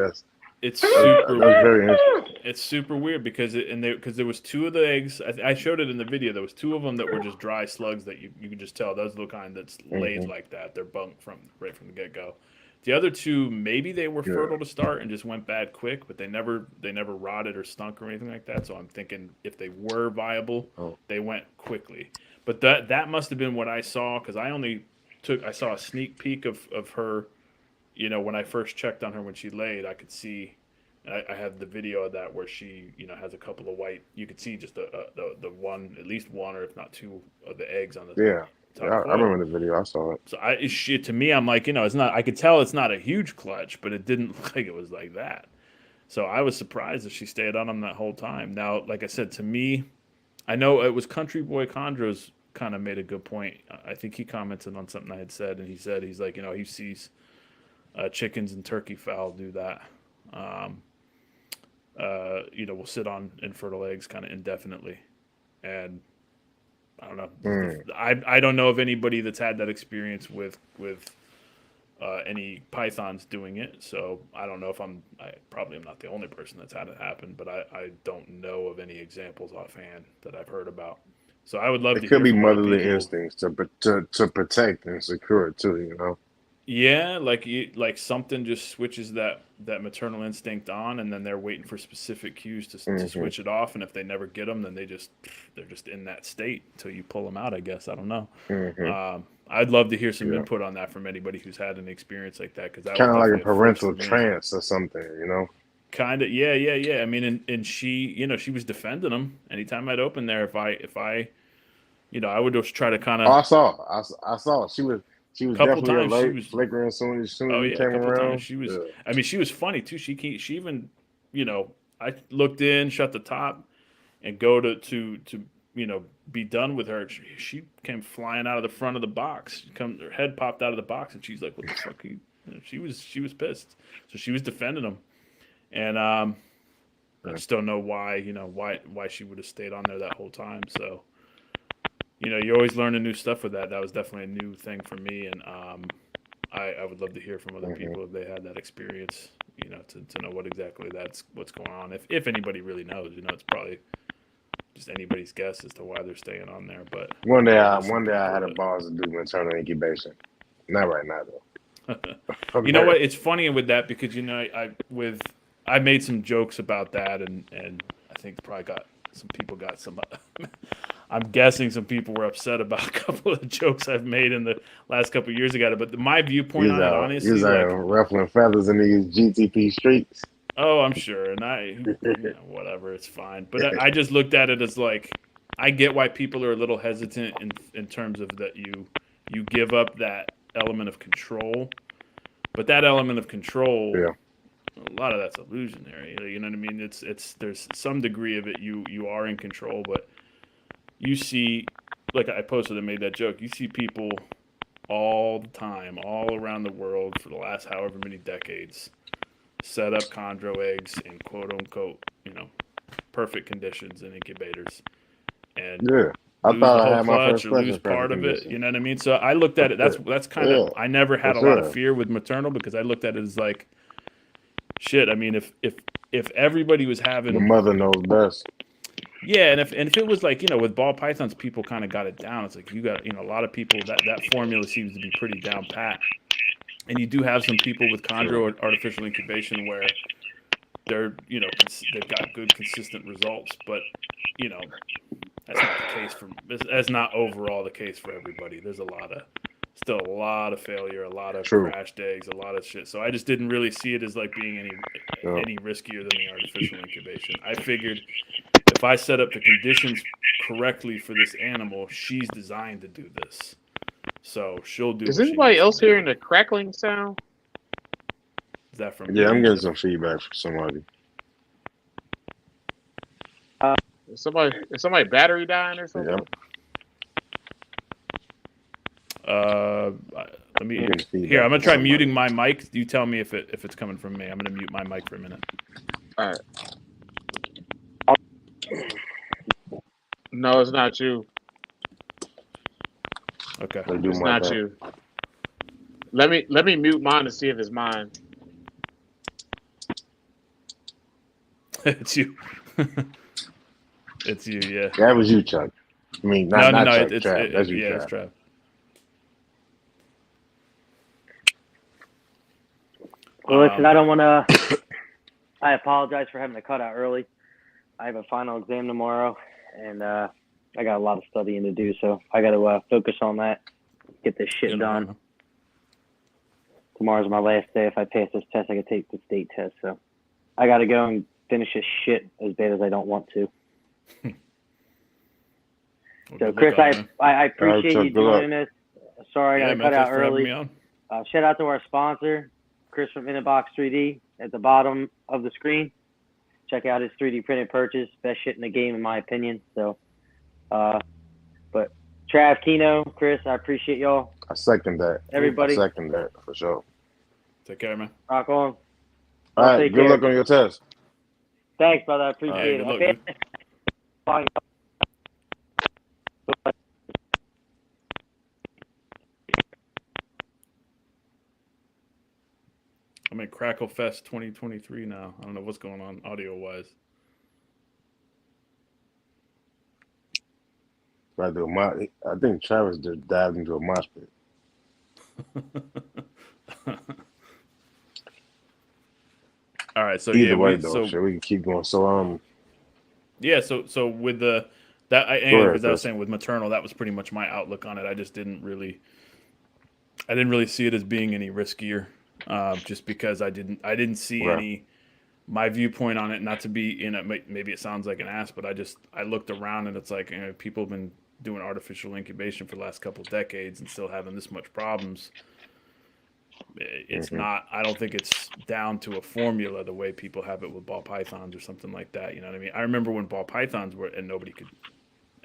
It's that's super weird. very interesting. It's super weird because there was 2 of the eggs. I showed it in the video. There was 2 of them that were just dry slugs that you could just tell those are the kind that's laid Hmm. like that. They're bunked right from the get go. The other 2, maybe they were Yeah. fertile to start and just went bad quick, but they never rotted or stunk or anything like that. So I'm thinking if they were viable, Oh. they went quickly. But that must have been what I saw because I saw a sneak peek of her. When I first checked on her when she laid, I could see. I have the video of that where she, has a couple of white. You could see just the one, at least one, or if not 2 of the eggs on the Yeah. top I coil. remember the video. I saw it. So to me, I'm like, it's not. I could tell it's not a huge clutch, but it didn't look like it was like that. So I was surprised that she stayed on them that whole time. Now, like I said, to me, I know it was Country Boy Chondro's kind of made a good point. I think he commented on something I had said, and he's like, he sees chickens and turkey fowl do that. Will sit on infertile eggs kind of indefinitely, and I don't know. I don't know of anybody that's had that experience with any pythons doing it. So I don't know if I probably am not the only person that's had it happen, but I don't know of any examples offhand that I've heard about. So I would love It to could hear be from other motherly people. instincts to protect and secure too. Yeah, like something just switches that maternal instinct on, and then they're waiting for specific cues to Hmm. switch it off. And if they never get them, then they're just in that state until you pull them out. I guess I don't know. Hmm. I'd love to hear some Yeah. input on that from anybody who's had an experience like that because that was Kind of like a definitely a first for parental me. trance or something. Kind of, yeah. I mean, and she, she was defending them anytime I'd open there. If I, I would just try to kind Oh, of. I saw. She was Couple definitely times she alert, was. flickering as soon Oh as you yeah, a came couple of times around. she was. Yeah. I mean, she was funny too. She even, I looked in, shut the top, and go to be done with her. She came flying out of the front of the box. Her head popped out of the box, and she's like, "What the fuck?" She was pissed. So she was defending him, and I just don't know why why she would have stayed on there that whole time. So you're always learning new stuff with that. That was definitely a new thing for me, and I would love to hear from other Hmm. people if they had that experience. To know what exactly what's going on. If anybody really knows, it's probably just anybody's guess as to why they're staying on there. But One day, there'll be some I people had a boss to do maternal incubation. Not right now that. though. You know what? It's funny with that because I made some jokes about that, and I think probably some people got some. I'm guessing some people were upset about a couple of jokes I've made in the last couple of years ago. But my viewpoint on it, honestly, He's like, ruffling feathers in these GTP streets. oh, I'm sure, and whatever, it's fine. But I just looked at it as like, I get why people are a little hesitant in terms of that you give up that element of control, but that element of control, Yeah. a lot of that's illusionary. You know what I mean? It's there's some degree of it you are in control, but you see, like I posted and made that joke. You see people all the time, all around the world for the last however many decades, set up chondro eggs in quote unquote, perfect conditions in incubators, and Yeah. I lose the thought I whole had my clutch first or clutch lose in perfect part of it. condition. You know what I mean? So I looked at it. That's kind of. Yeah, I never for had a lot of sure. fear with maternal because I looked at it as like, shit. I mean, if everybody was The having, mother knows best. yeah, and if it was like with ball pythons, people kind of got it down. It's like you got a lot of people that formula seems to be pretty down pat, and you do have some people with chondro or artificial incubation where they're they've got good consistent results, but that's not the case that's not overall the case for everybody. There's a lot of still a lot of failure, a lot of True. crashed eggs, a lot of shit. So I just didn't really see it as like being any riskier than the artificial incubation. I figured if I set up the conditions correctly for this animal, she's designed to do this. So she'll do Is what she anybody needs to else do. hearing the crackling sound? Is that from Yeah, me? I'm getting some feedback from somebody. Is somebody battery dying or something? Yep. Let me I'm getting feedback here. I'm gonna from try somebody. muting my mic. You tell me if it's coming from me. I'm gonna mute my mic for a minute. All right. No, it's not you. Okay. They do It's my not thing. you. Let me mute mine to see if it's mine. It's you. It's you. Yeah. That was you, Chuck. I mean, not No. Chuck. It's Trav. That's you, it's Trav. Trav. Well, listen, I don't want to. I apologize for having to cut out early. I have a final exam tomorrow, and I got a lot of studying to do, so I got to focus on that, get this shit done. Tomorrow's my last day. If I pass this test, I can take the state test. So I got to go and finish this shit as bad as I don't want to. So, Chris, I appreciate Chuck, you good luck. doing this. Sorry I got to cut out early. Shout out to our sponsor, Chris from Inbox 3D, at the bottom of the screen. Check out his 3D printed purchase. Best shit in the game, in my opinion. So, but Trav, Kino, Chris, I appreciate y'all. I second that. Everybody. I second that for sure. Take care, man. Rock on. All right. Good luck on your test. Thanks, brother. I appreciate it. Good luck, Fine. I'm at Crackle Fest 2023 now. I don't know what's going on audio wise. I think Travis just dived into a mosh pit. All right, so either way though, we can keep going. So yeah, so with I was saying with Maternal, that was pretty much my outlook on it. I just didn't really see it as being any riskier, just because I didn't see any. My viewpoint on it, not to be maybe it sounds like an ass, but I looked around and it's like people have been doing artificial incubation for the last couple of decades and still having this much problems. It's not. I don't think it's down to a formula the way people have it with ball pythons or something like that. You know what I mean? I remember when ball pythons were, and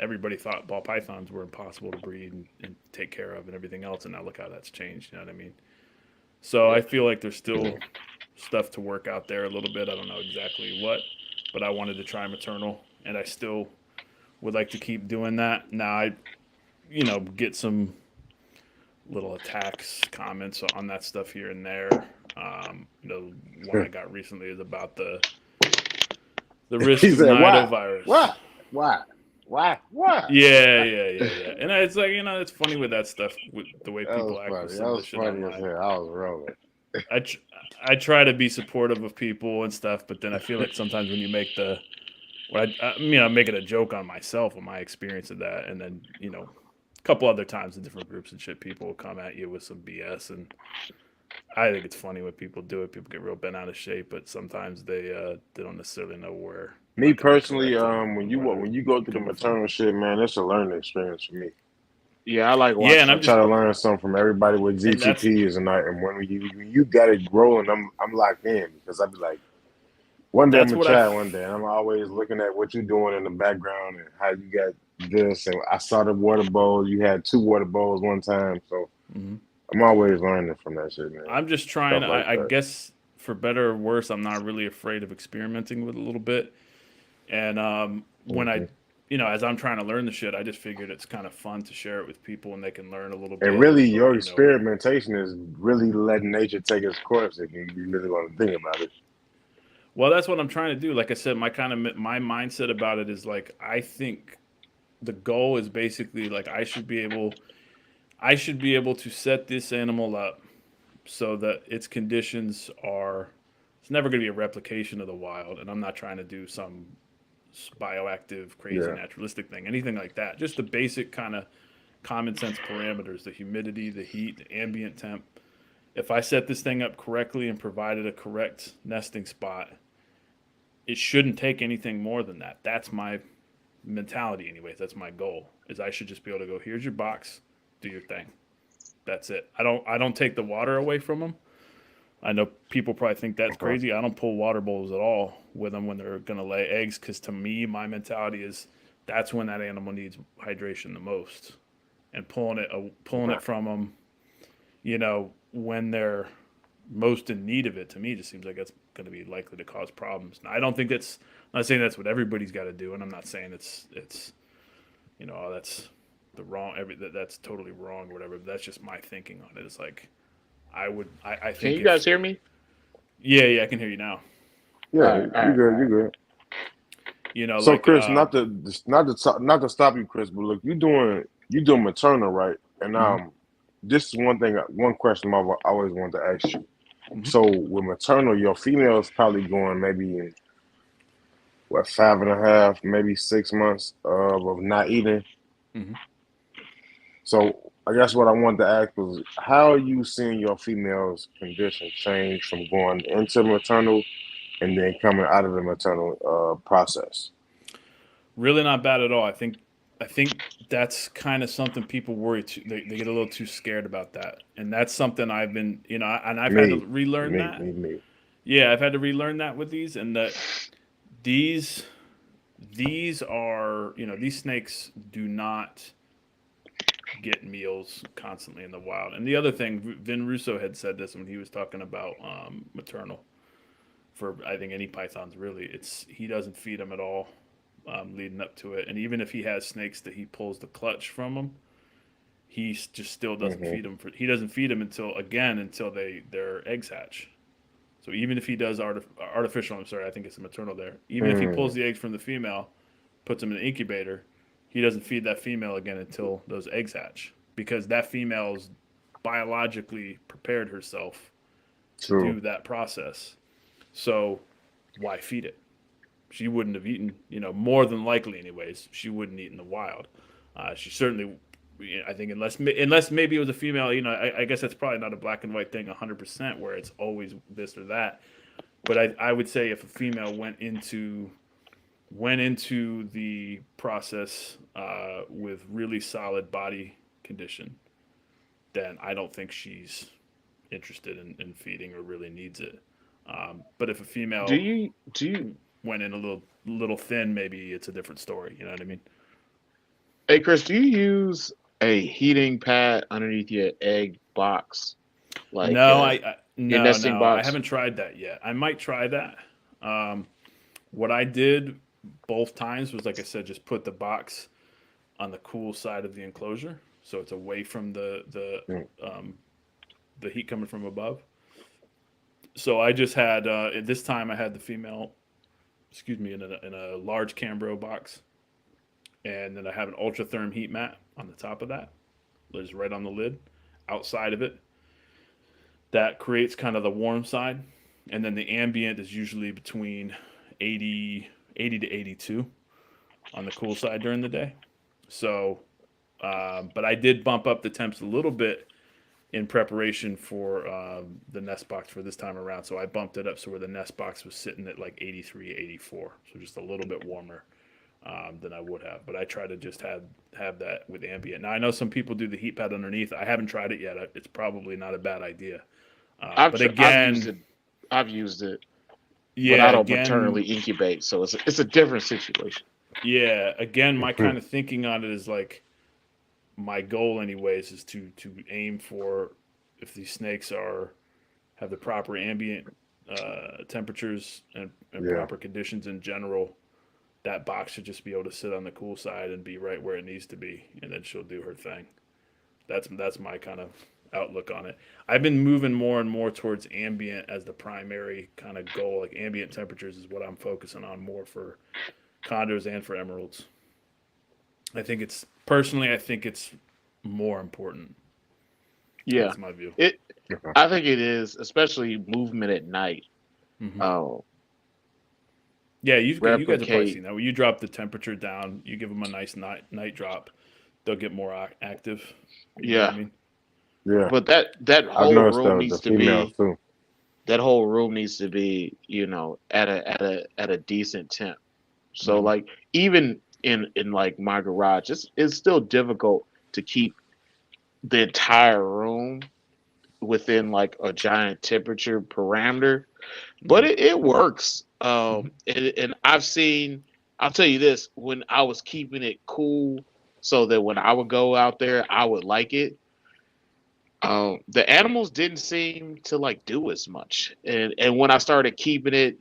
everybody thought ball pythons were impossible to breed and take care of and everything else, and now look how that's changed. You know what I mean? So I feel like there's still stuff to work out there a little bit. I don't know exactly what, but I wanted to try Maternal, and I still would like to keep doing that. Now I, get some little attacks, comments on that stuff here and there. The one I got recently is about the risk of nitovirus. Why? Yeah. And it's like, it's funny with that stuff, with the way people act with some of the shit online. I was rolling. I try to be supportive of people and stuff, but then I feel like sometimes when you make I'm making a joke on myself and my experience of that, and then a couple other times in different groups and shit, people will come at you with some BS, and I think it's funny when people do it. People get real bent out of shape, but sometimes they don't necessarily know where. Me personally, when you go through the Maternal shit, man, it's a learning experience for me. Yeah, I like watching. Yeah, and I'm trying to learn something from everybody with ZTPs and when you got it rolling, I'm locked in because I'd be like, one day I'm gonna chat one day, and I'm always looking at what you're doing in the background and how you got this. And I saw the water bowl. You had 2 water bowls one time, so I'm always learning from that shit, man. I'm just trying. I guess for better or worse, I'm not really afraid of experimenting with it a little bit. And when I, as I'm trying to learn the shit, I just figured it's kind of fun to share it with people and they can learn a little bit. And really, your experimentation is really letting nature take its course if you really want to think about it. Well, that's what I'm trying to do. Like I said, my mindset about it is like, I think the goal is basically like I should be able to set this animal up so that its conditions are. It's never going to be a replication of the wild, and I'm not trying to do some bioactive, crazy, naturalistic thing, anything like that. Just the basic kind of common sense parameters: the humidity, the heat, the ambient temp. If I set this thing up correctly and provided a correct nesting spot, it shouldn't take anything more than that. That's my mentality, anyways. That's my goal. Is I should just be able to go, here's your box, do your thing. That's it. I don't take the water away from them. I know people probably think that's crazy. I don't pull water bowls at all with them when they're going to lay eggs, because to me, my mentality is that's when that animal needs hydration the most. And pulling it from them, when they're most in need of it, to me, just seems like that's going to be likely to cause problems. Now, I don't think that's. I'm not saying that's what everybody's got to do, and I'm not saying it's that's the wrong. That's totally wrong or whatever. But that's just my thinking on it. It's like I think. Can you guys hear me? Yeah, I can hear you now. Yeah, you're good. So, Like Chris, not to stop you, Chris, but look, you doing maternal, right? And this is one question I always wanted to ask you. Mm-hmm. So with maternal, your female is probably going maybe 5.5, maybe 6 months of not eating. Mm-hmm. So I guess what I wanted to ask was, how are you seeing your female's condition change from going into maternal and then coming out of the maternal process? Really not bad at all. I think that's kind of something people worry too. They get a little too scared about that, and that's something I've been, and I've had to relearn that. Me. Yeah, I've had to relearn that with these, and that these are, these snakes do not get meals constantly in the wild. And the other thing, Vin Russo had said this when he was talking about maternal. For I think any pythons, really, he doesn't feed them at all. Leading up to it, and even if he has snakes that he pulls the clutch from them, he just still doesn't feed them. He doesn't feed them until their eggs hatch. So even if he does artificial, I'm sorry, I think it's the maternal there. Even if he pulls the eggs from the female, puts them in the incubator, he doesn't feed that female again until those eggs hatch, because that female's biologically prepared herself to do that process. So why feed it? She wouldn't have eaten, more than likely anyways, she wouldn't eat in the wild. She certainly, I think, unless maybe it was a female, I guess that's probably not a black and white thing 100% where it's always this or that. But I would say if a female went into the process with really solid body condition, then I don't think she's interested in feeding or really needs it. But if a female Do you went in a little thin, maybe it's a different story. You know what I mean? Hey, Chris, do you use a heating pad underneath your egg box? Like your nesting I box? haven't tried that yet. I might try that. What I did both times was, like I said, just put the box on the cool side of the enclosure, so it's away from the heat coming from above. So I just had this time I had the female, in a large Cambro box, and then I have an Ultratherm heat mat on the top of that, just right on the lid, outside of it. That creates kind of the warm side, and then the ambient is usually between 80 to 82 on the cool side during the day. So, but I did bump up the temps a little bit in preparation for the nest box for this time around. So I bumped it up so where the nest box was sitting at like 83, 84. So just a little bit warmer than I would have. But I try to just have that with ambient. Now I know some people do the heat pad underneath. I haven't tried it yet. It's probably not a bad idea. But again, I've used it. Yeah, but I don't maternally incubate, so it's a different situation. Yeah, again, my kind of thinking on it is like, my goal anyways is to aim for, if these snakes have the proper ambient temperatures and proper conditions in general, that box should just be able to sit on the cool side and be right where it needs to be, and then she'll do her thing. That's my kind of outlook on it. I've been moving more and more towards ambient as the primary kind of goal. Like ambient temperatures is what I'm focusing on more for chondros and for emeralds. I think it's more important. Yeah, that's my view. I think it is, especially movement at night. Mm-hmm. Yeah, you guys have probably seen that. When you drop the temperature down, you give them a nice night drop. they'll get more active. You know what Yeah, I mean? Yeah, but that I've whole noticed room the needs to females be too. that whole room needs to be, at a decent temp. So Mm-hmm. like even in like my garage, it's still difficult to keep the entire room within like a giant temperature parameter, but Mm-hmm. it works. Mm-hmm. And I'll tell you this: when I was keeping it cool, so that when I would go out there, I would like it. The animals didn't seem to like do as much, and when I started keeping it,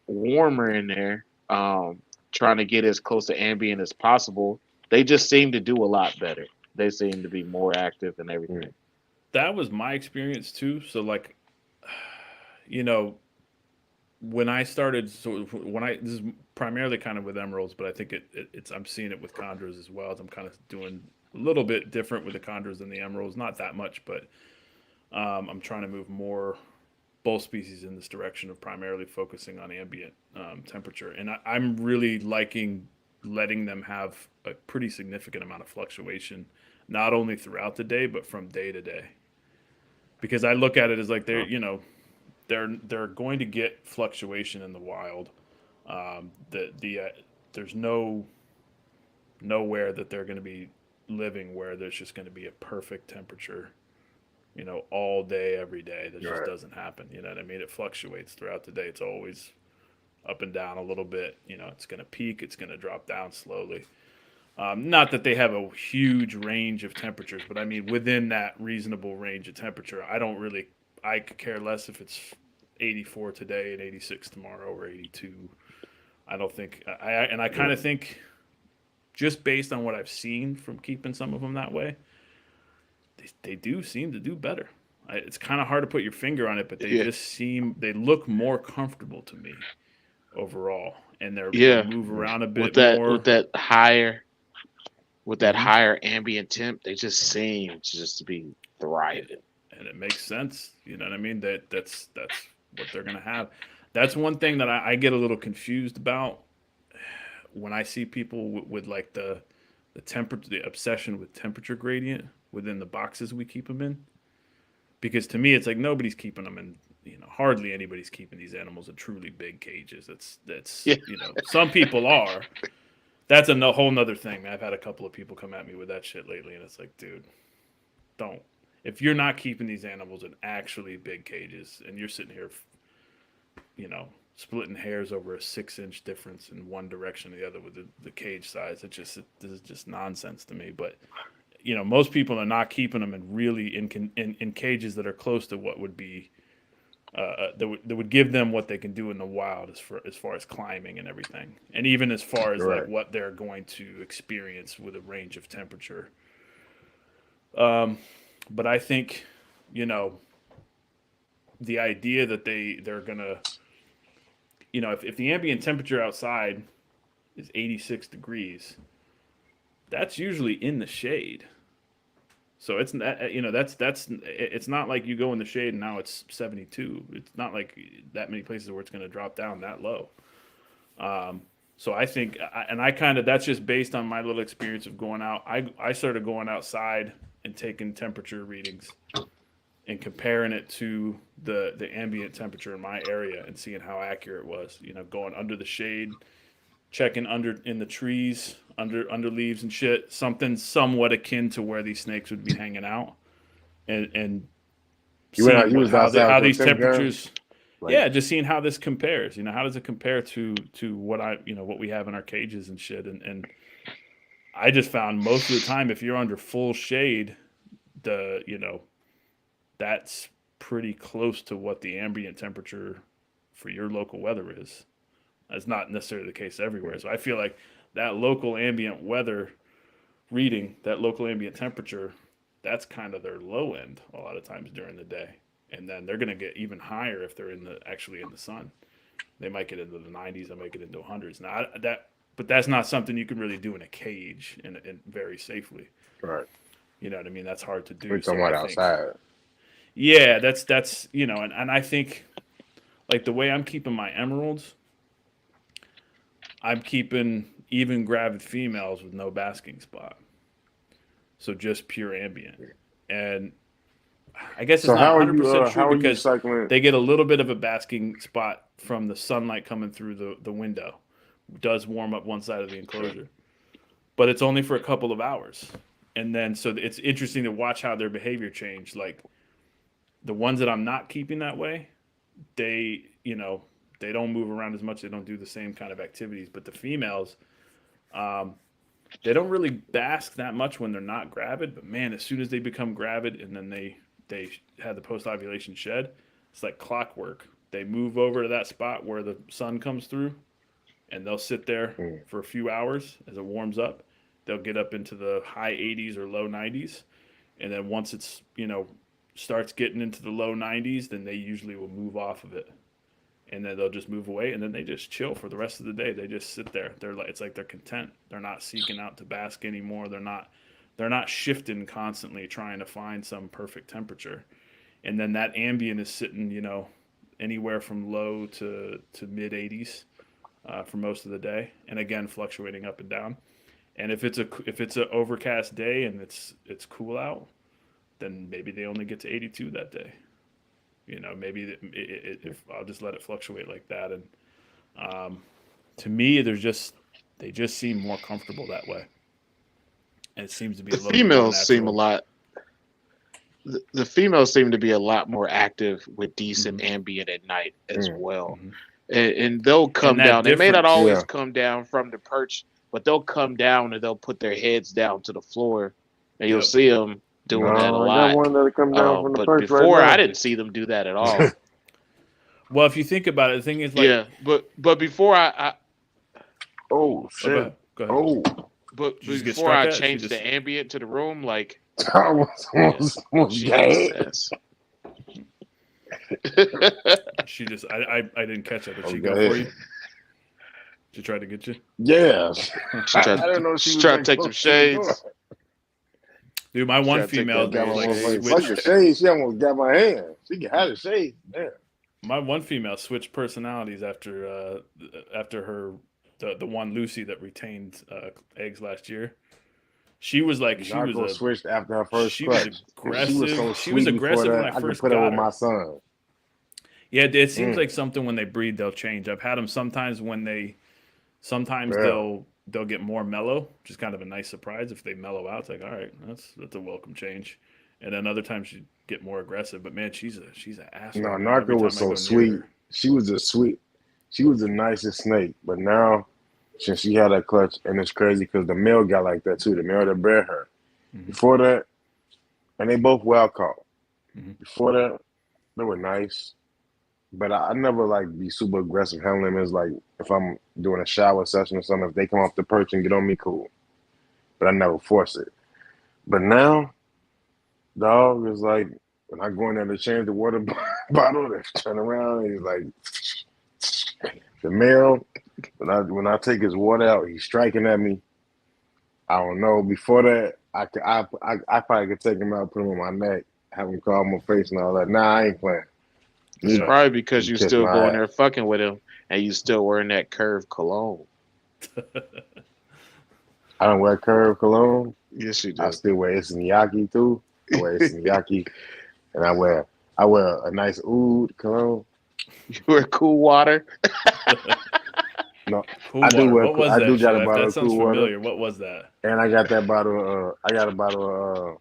warmer in there, trying to get as close to ambient as possible, they just seem to do a lot better. They seem to be more active and Mm. everything. That was my experience too. So like, you know, when I started, so when I this is primarily kind of with emeralds, but I think it's I'm seeing it with chondros as well. As I'm kind of doing a little bit different with the chondros than the emeralds, not that much, but I'm trying to move more both species in this direction of primarily focusing on ambient temperature, and I'm really liking letting them have a pretty significant amount of fluctuation, not only throughout the day but from day to day. Because I look at it as like they're going to get fluctuation in the wild. There's nowhere that they're going to be living where there's just going to be a perfect temperature, all day every day. That just Right. doesn't happen. You know what I mean? It fluctuates throughout the day. It's always up and down a little bit. It's going to peak. It's going to drop down slowly. Not that they have a huge range of temperatures, but I mean within that reasonable range of temperature. I could care less if it's 84 today and 86 tomorrow or 82. I don't think I kind Yeah. of think just based on what I've seen from keeping some of them that way, they do seem to do better. It's kind of hard to put your finger on it, but Yeah, they look more comfortable to me overall, and they yeah. move Mm. around a With bit that more. with that higher with that Hmm. higher ambient temp, they just seem just to be It, thriving. and it makes sense. You know what I mean? That's what they're gonna have. That's one thing that I get a little confused about when I see people with like the obsession with temperature gradient within the boxes we keep them in. Because to me, it's like nobody's keeping them in. Hardly anybody's keeping these animals in truly big cages. That's Yeah, some people are. That's a whole nother thing. I've had a couple of people come at me with that shit lately, and it's like, dude, don't. If you're not keeping these animals in actually big cages, and you're sitting here, splitting hairs over a 6-inch difference in one direction or the other with the cage size, this is just nonsense to me. But most people are not keeping them in really in cages that are close to what would be that would give them what they can do in the wild as far as climbing and everything, and even as far as like Right. what they're going to experience with a range of temperature. But I think, you know, the idea that they're gonna, if the ambient temperature outside is 86 degrees, that's usually in the shade. So it's not, that's it's not like you go in the shade and now it's 72. It's not like that many places where it's going to drop down that low. So I think, and I kind of, that's just based on my little experience of going out. I started going outside and taking temperature readings and comparing it to the ambient temperature in my area and seeing how accurate it was. Going under the shade, checking under in the trees, under leaves and shit, something somewhat akin to where these snakes would be hanging out, and You went out. seeing You what was how outside how with your these temp gun. temperatures. Like, Yeah, just seeing how this compares. How does it compare to what we have in our cages and shit, and I just found most of the time if you're under full shade, the that's pretty close to what the ambient temperature for your local weather is. That's not necessarily the case everywhere. So I feel like that local ambient weather reading, that local ambient temperature, that's kind of their low end a lot of times during the day. And then they're going to get even higher if they're actually in the sun. They might get into the 90s. They might get into hundreds. But that's not something you can really do in a cage and very safely. right. You know what I mean? That's hard to We do. talking So about I think, outside. yeah, that's and I think like the way I'm keeping my emeralds, I'm keeping even gravid females with no basking spot. so just pure ambient. And I guess it's So not how are 100% you? true How are you because cycling? they get a little bit of a basking spot from the sunlight coming through the window. It does warm up one side of the enclosure, but it's only for a couple of hours. And then so it's interesting to watch how their behavior changed. Like the ones that I'm not keeping that way, they they don't move around as much. They don't do the same kind of activities. But the females, um, they don't really bask that much when they're not gravid. But man, as soon as they become gravid and then they have the post ovulation shed, it's like clockwork. They move over to that spot where the sun comes through, and they'll sit there for a few hours as it warms up. They'll get up into the high 80s or low 90s, and then once it's starts getting into the low 90s, then they usually will move off of it, and then they'll just move away, and then they just chill for the rest of the day. They just sit there. It's like they're content. They're not seeking out to bask anymore. They're not shifting constantly trying to find some perfect temperature, and then that ambient is sitting anywhere from low to mid 80s for most of the day, and again fluctuating up and down. And if it's an overcast day and it's cool out, then maybe they only get to 82 that day. Maybe if I'll just let it fluctuate like that. And to me, they just seem more comfortable that way. And it seems to be The a little bit more females seem a natural. lot. The females seem to be a lot more active with decent Mm-hmm. ambient at night as well, Mm-hmm. and they'll come And that down. They may not difference, always Yeah. come down from the perch, but they'll come down and they'll put their heads down to the floor, and you'll Yep. see them doing that a No, I got lot. one that'll come down from the But perch right before, I now. didn't see them do that at all. Well, if you think about it, the thing is like, Yeah, but before Oh oh, shit! go ahead. Oh, but Did you just get before struck I at? She changed just the ambient to the room, like I was gay. Jesus. she just I didn't catch that. Did she go Okay. for you? She tried to get you? Yeah, She I tried, didn't know she she was tried that to take some close to the door. shades. Dude, my one Trying to take female that Got my man's like shades. motherfucking fucking switched. shade. She almost got my hand. She can have the shade. Damn. My one female switched personalities after her the one Lucy that retained eggs last year. She was like Narco switched after her first she was clutch. aggressive. She was so She was sweet before aggressive when that. I I could first put her got with her. my son. Yeah, it seems Mm. like something when they breed they'll change. I've had them sometimes sometimes Yeah. they'll get more mellow, which is kind of a nice surprise if they mellow out. It's like, all right, that's a welcome change. And then other times you get more aggressive. But man, she's an asshole. No, Man. Narco Every time was I so go near sweet. her. She was the nicest snake. But now, since she had that clutch, and it's crazy because the male got like that too. The male that bred her. Mhm. Before that, and they both well caught. Mhm. Before that, they were nice. But I never like be super aggressive handling them. It's like if I'm doing a shower session or something, if they come off the perch and get on me, cool. But I never force it. But now, dog is like when I go in there to change the water bottle, they turn around and he's like the male. When I take his water out, he's striking at me. I don't know. Before that, I probably could take him out, put him on my neck, have him call my face and all that. Nah, I ain't playing. It's You know, probably because you you kiss still my going ass. there fucking with him, and you still wearing that curved cologne. I don't wear curve cologne. Yes, you I do. still wear Ismiyaki too. I wear Ismiyaki, and I wear a nice oud cologne. You wear cool water. No, Cool I do water. wear. What was I that? do got a Chef? bottle That of sounds cool water, familiar. What was that? and I got that bottle. I got a bottle of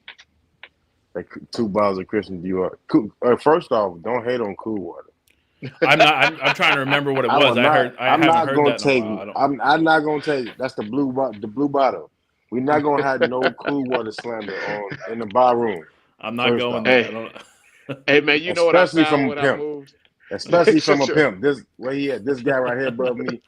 like 2 bottles of Christian Dior. Cool, first off, don't hate on cool water. I'm trying to remember what it I was. will I not. heard. I I'm haven't not heard gonna that in a take. while. I don't. I'm not gonna take. That's the blue bottle. We're not gonna have no cool water slander in the bar room. I'm not First going off. there. I Hey, don't. hey, man, you know what I Especially found from a when I pimp. moved? Especially from a Sure. pimp. This where he at. This guy right here above me.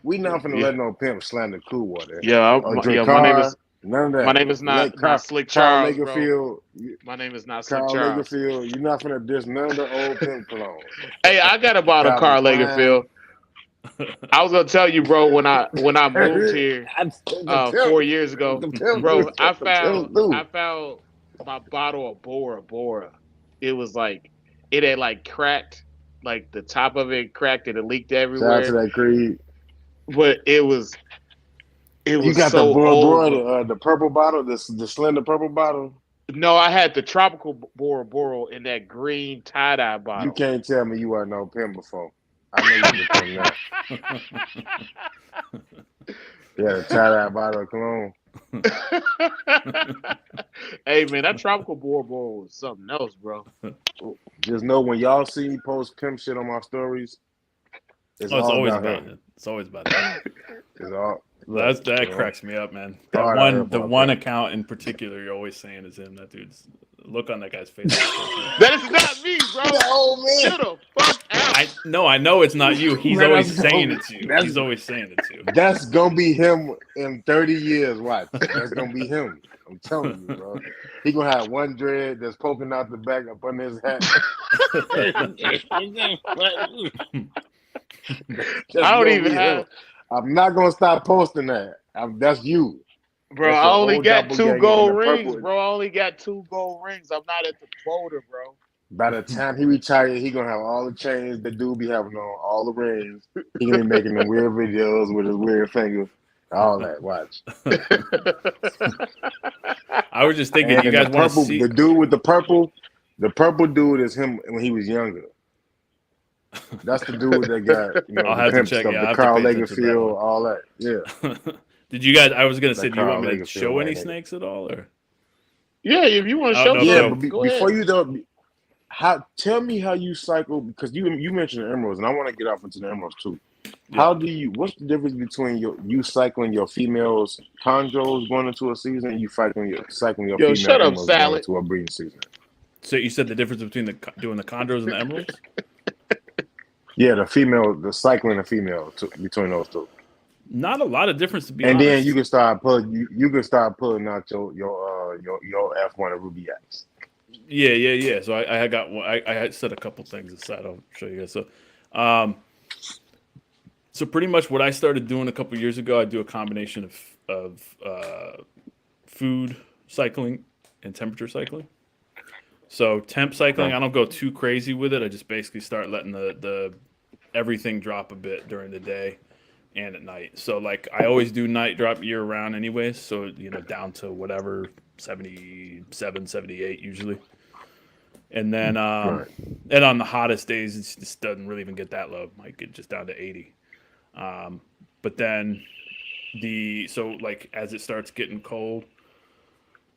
We not finna Yeah, let no pimp slander cool water or my drink name is car. None of my that. name is Let not Slick Carl Charles, bro. Lagerfield. My name is not Slick Carl Charles. Lagerfield. You're not finna diss none of the old pimp cologne. Hey, I got a bottle of Calvin Carl Klein. Lagerfield. I was gonna tell you, bro, when I moved here That's the 4 pimp. years ago, The pimp. bro, That's the pimp do. I found my bottle of Bora Bora. It was like it had like cracked, like the top of it cracked and it leaked Shout out to everywhere. that Creed. But it was It You was got the so Bora, the purple bottle, the slender purple bottle. No, I had the tropical Bora Bora in that green tie-dye You bottle. can't tell me you weren't no pimp before. I know you was a pimp now. Yeah, the tie-dye bottle of cologne. Hey man, that tropical Bora Bora was something else, bro. Just know when y'all see me post pimp shit on my stories, it's It's all always about about him. it. It's always about that. It's all look, That cracks me up, man. all That right, one, the for one pimp. account in particular, you're always saying is him. That dude's look on that guy's face. That is not me, bro. Oh man, Chill the fuck out. I know it's not you. He's Man, always that's saying gonna- it's you. that's- He's always saying it's you. that's gonna be him in 30 years. Watch, that's gonna be him. I'm telling you, bro. He gonna have one dread that's poking out the back up under his hat. I don't even have, I'm not gonna stop posting that. That's you. bro. That's I your only old got 2 doppelganger in gold the rings, purple. bro. I only got 2 gold rings. I'm not at the quota, bro. By the time he retired, he gonna have all the chains the dude be having on, all the rings. He gonna be making them weird videos with his weird finger, all that. Watch. I was just thinking, And you then guys want to see the dude with the purple dude is him when he was younger. That's the dude that got I'll the have to pimp check. stuff, Yeah, the I'll have to Carl pay attention to that Lagerfeld, one. all that. Yeah. Did you guys? I was gonna That say, do you want me Carl to Lagerfeld show any white nigga. snakes at all, or? Yeah, if you want to I show don't know if something, they'll- go before ahead. you don't, tell me how you cycle, because you mentioned the emeralds, and I want to get off into the emeralds too. How do you? What's the difference between you cycling your females chondros going into a season, and you cycling your Yo, female shut up, emeralds going Salad. into a breeding season? So you said the difference between doing the chondros and the emeralds? Yeah, the cycling the female between those two. Not a lot of difference, to be And honest. then you can start pulling. You can start pulling out your F1 and Ruby X. Yeah. So I got one. I had set a couple things aside. I'll show you guys. So pretty much what I started doing a couple years ago, I do a combination of food cycling and temperature cycling. So temp cycling, I don't go too crazy with it. I just basically start letting the everything drop a bit during the day and at night. So like I always do night drop year round anyways. So, down to whatever, 77, 78 usually. And then and on the hottest days, it just doesn't really even get that low. Might get just down to 80. But then so like as it starts getting cold,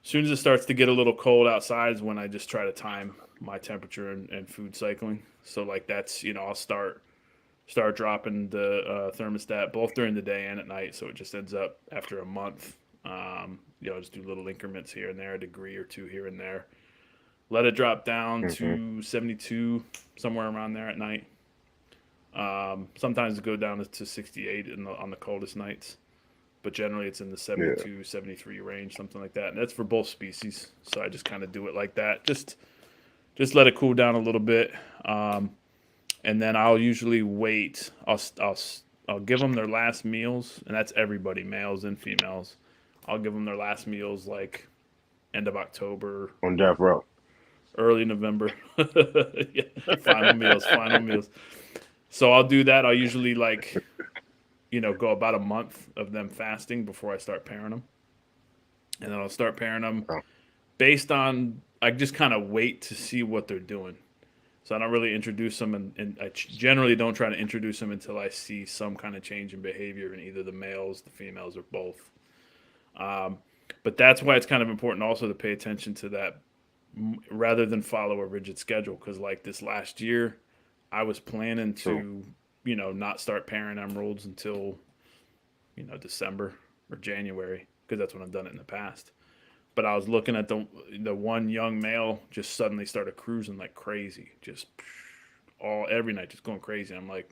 as soon as it starts to get a little cold outside is when I just try to time my temperature and food cycling. So like that's, I'll start dropping the thermostat both during the day and at night. So it just ends up after a month, just do little increments here and there, a degree or two here and there. Let it drop down to 72, somewhere around there at night. Sometimes it go down to 68 on the coldest nights, but generally it's in the 72, 73 range, something like that. And that's for both species. So I just kind of do it like that. Just let it cool down a little bit. And then I'll usually wait. I'll give them their last meals, and that's everybody, males and females. I'll give them their last meals like end of October. On death row. Early November. Yeah, final meals. So I'll do that. I'll usually go about a month of them fasting before I start pairing them. And then I'll start pairing them based on, I just kind of wait to see what they're doing. So I don't really introduce them, and I generally don't try to introduce them until I see some kind of change in behavior in either the males, the females, or both. But that's why it's kind of important also to pay attention to that rather than follow a rigid schedule. Because like this last year, I was planning to, not start pairing emeralds until, December or January, because that's when I've done it in the past. But I was looking at the one young male just suddenly started cruising like crazy, just every night, just going crazy. I'm like,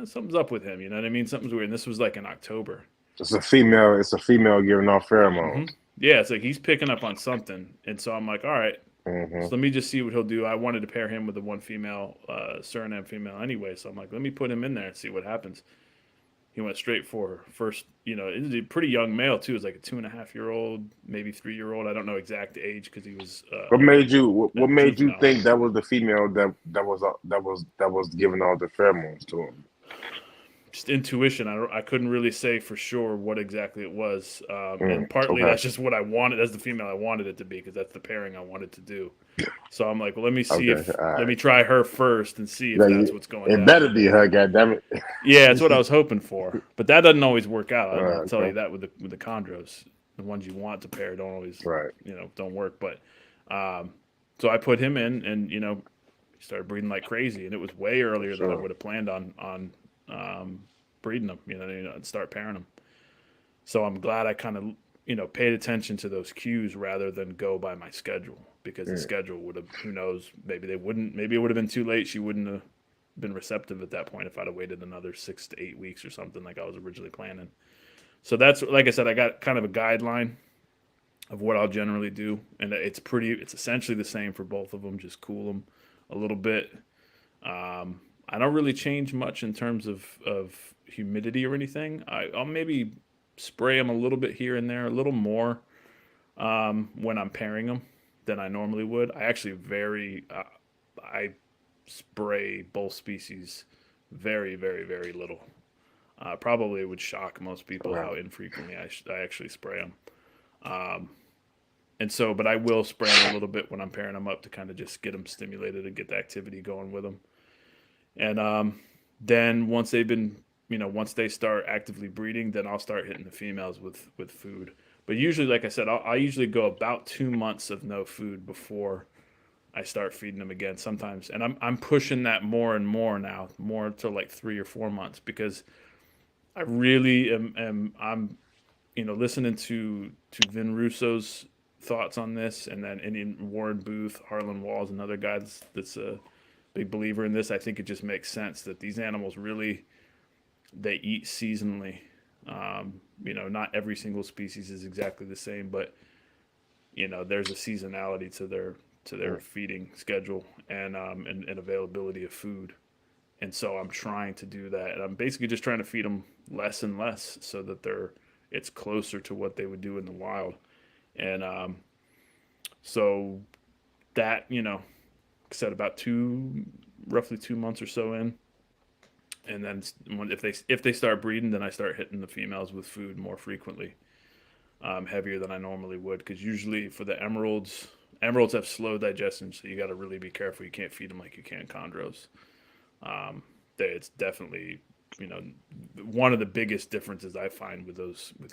something's up with him. You know what I mean? Something's weird. And this was like in October. It's a female giving off pheromones. Mm-hmm. Yeah, it's like he's picking up on something. And so I'm like, all right, so let me just see what he'll do. I wanted to pair him with the one female, Suriname female anyway. So I'm like, let me put him in there and see what happens. He went straight for her first, it was a pretty young male too. It was like a 2.5-year-old, maybe 3-year-old. I don't know exact age because he was. What made you think that was the female that was giving all the pheromones to him? just intuition. I couldn't really say for sure what exactly it was, and partly Okay. that's just what I wanted. That's the female I wanted it to be because that's the pairing I wanted to do. So I'm like, well, let me see Okay. All let right. me try her first and see if Yeah, that's what's going it down. better be her, goddammit. Yeah, that's what I was hoping for, but that doesn't always work out. I'll tell you Okay. that with the chondros, the ones you want to pair don't always, Right. don't work. But so I put him in, and he started breeding like crazy, and it was way For earlier than I sure. would have planned on breeding them. And start pairing them. So I'm glad I kind of paid attention to those cues rather than go by my schedule, because the schedule would have, who knows, maybe it would have been too late. She wouldn't have been receptive at that point if I'd have waited another 6 to 8 weeks or something like I was originally planning. So that's, like I said, I got kind of a guideline of what I'll generally do, and it's essentially the same for both of them. Just cool them a little bit. I don't really change much in terms of humidity or anything. I'll maybe spray them a little bit here and there, a little more when I'm pairing them than I normally would. I actually I spray both species very, very, very little. Probably would shock most people Okay. how infrequently I actually spray them. And so, but I will spray them a little bit when I'm pairing them up to kind of just get them stimulated and get the activity going with them. And then once they've been, once they start actively breeding, then I'll start hitting the females with food. But usually, like I said, I usually go about 2 months of no food before I start feeding them again. Sometimes, and I'm pushing that more and more now, more to like 3 or 4 months, because I really I'm listening to Vin Russo's thoughts on this, and then in Warren Booth, Harlan Walls, another guy that's a big believer in this. I think it just makes sense that these animals really, they eat seasonally. Not every single species is exactly the same, but there's a seasonality to their feeding schedule and availability of food. And so I'm trying to do that, and I'm basically just trying to feed them less and less so that it's closer to what they would do in the wild. And so that, said about roughly 2 months or so in, and then if they start breeding, then I start hitting the females with food more frequently, heavier than I normally would, because usually for the emeralds have slow digestion, so you got to really be careful. You can't feed them like you can chondros. It's definitely, one of the biggest differences I find with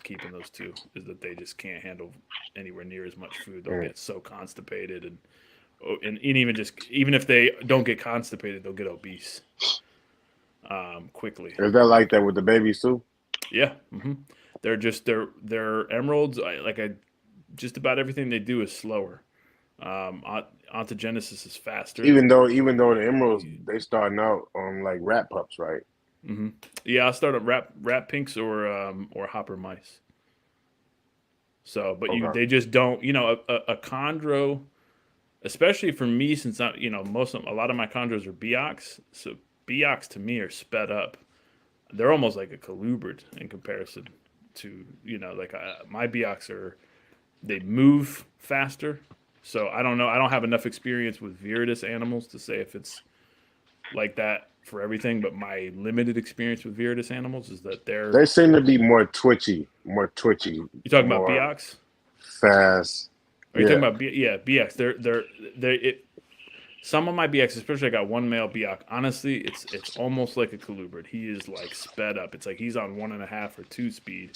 keeping those two is that they just can't handle anywhere near as much food. They'll get so constipated, and even if they don't get constipated, they'll get obese quickly. Is that like that with the babies too? Yeah. They're emeralds. Just about everything they do is slower. Ontogenesis is faster. Even though the emeralds, they starting out on like rat pups, right? Mm-hmm. Yeah, I'll start at rat pinks or hopper mice. So, but Okay. they just don't. A chondro, especially for me, since a lot of my chondros are Biox. So Biox to me are sped up. They're almost like a colubrid in comparison to my Biox they move faster. So I don't know. I don't have enough experience with viridis animals to say if it's like that for everything. But my limited experience with viridis animals is that they seem to be more twitchy. You talking about Biox? Fast. Are you talking about Biox? Some of my Biox, especially I got one male Biox. Honestly, it's almost like a colubrid. He is like sped up. It's like he's on 1.5 or 2 speed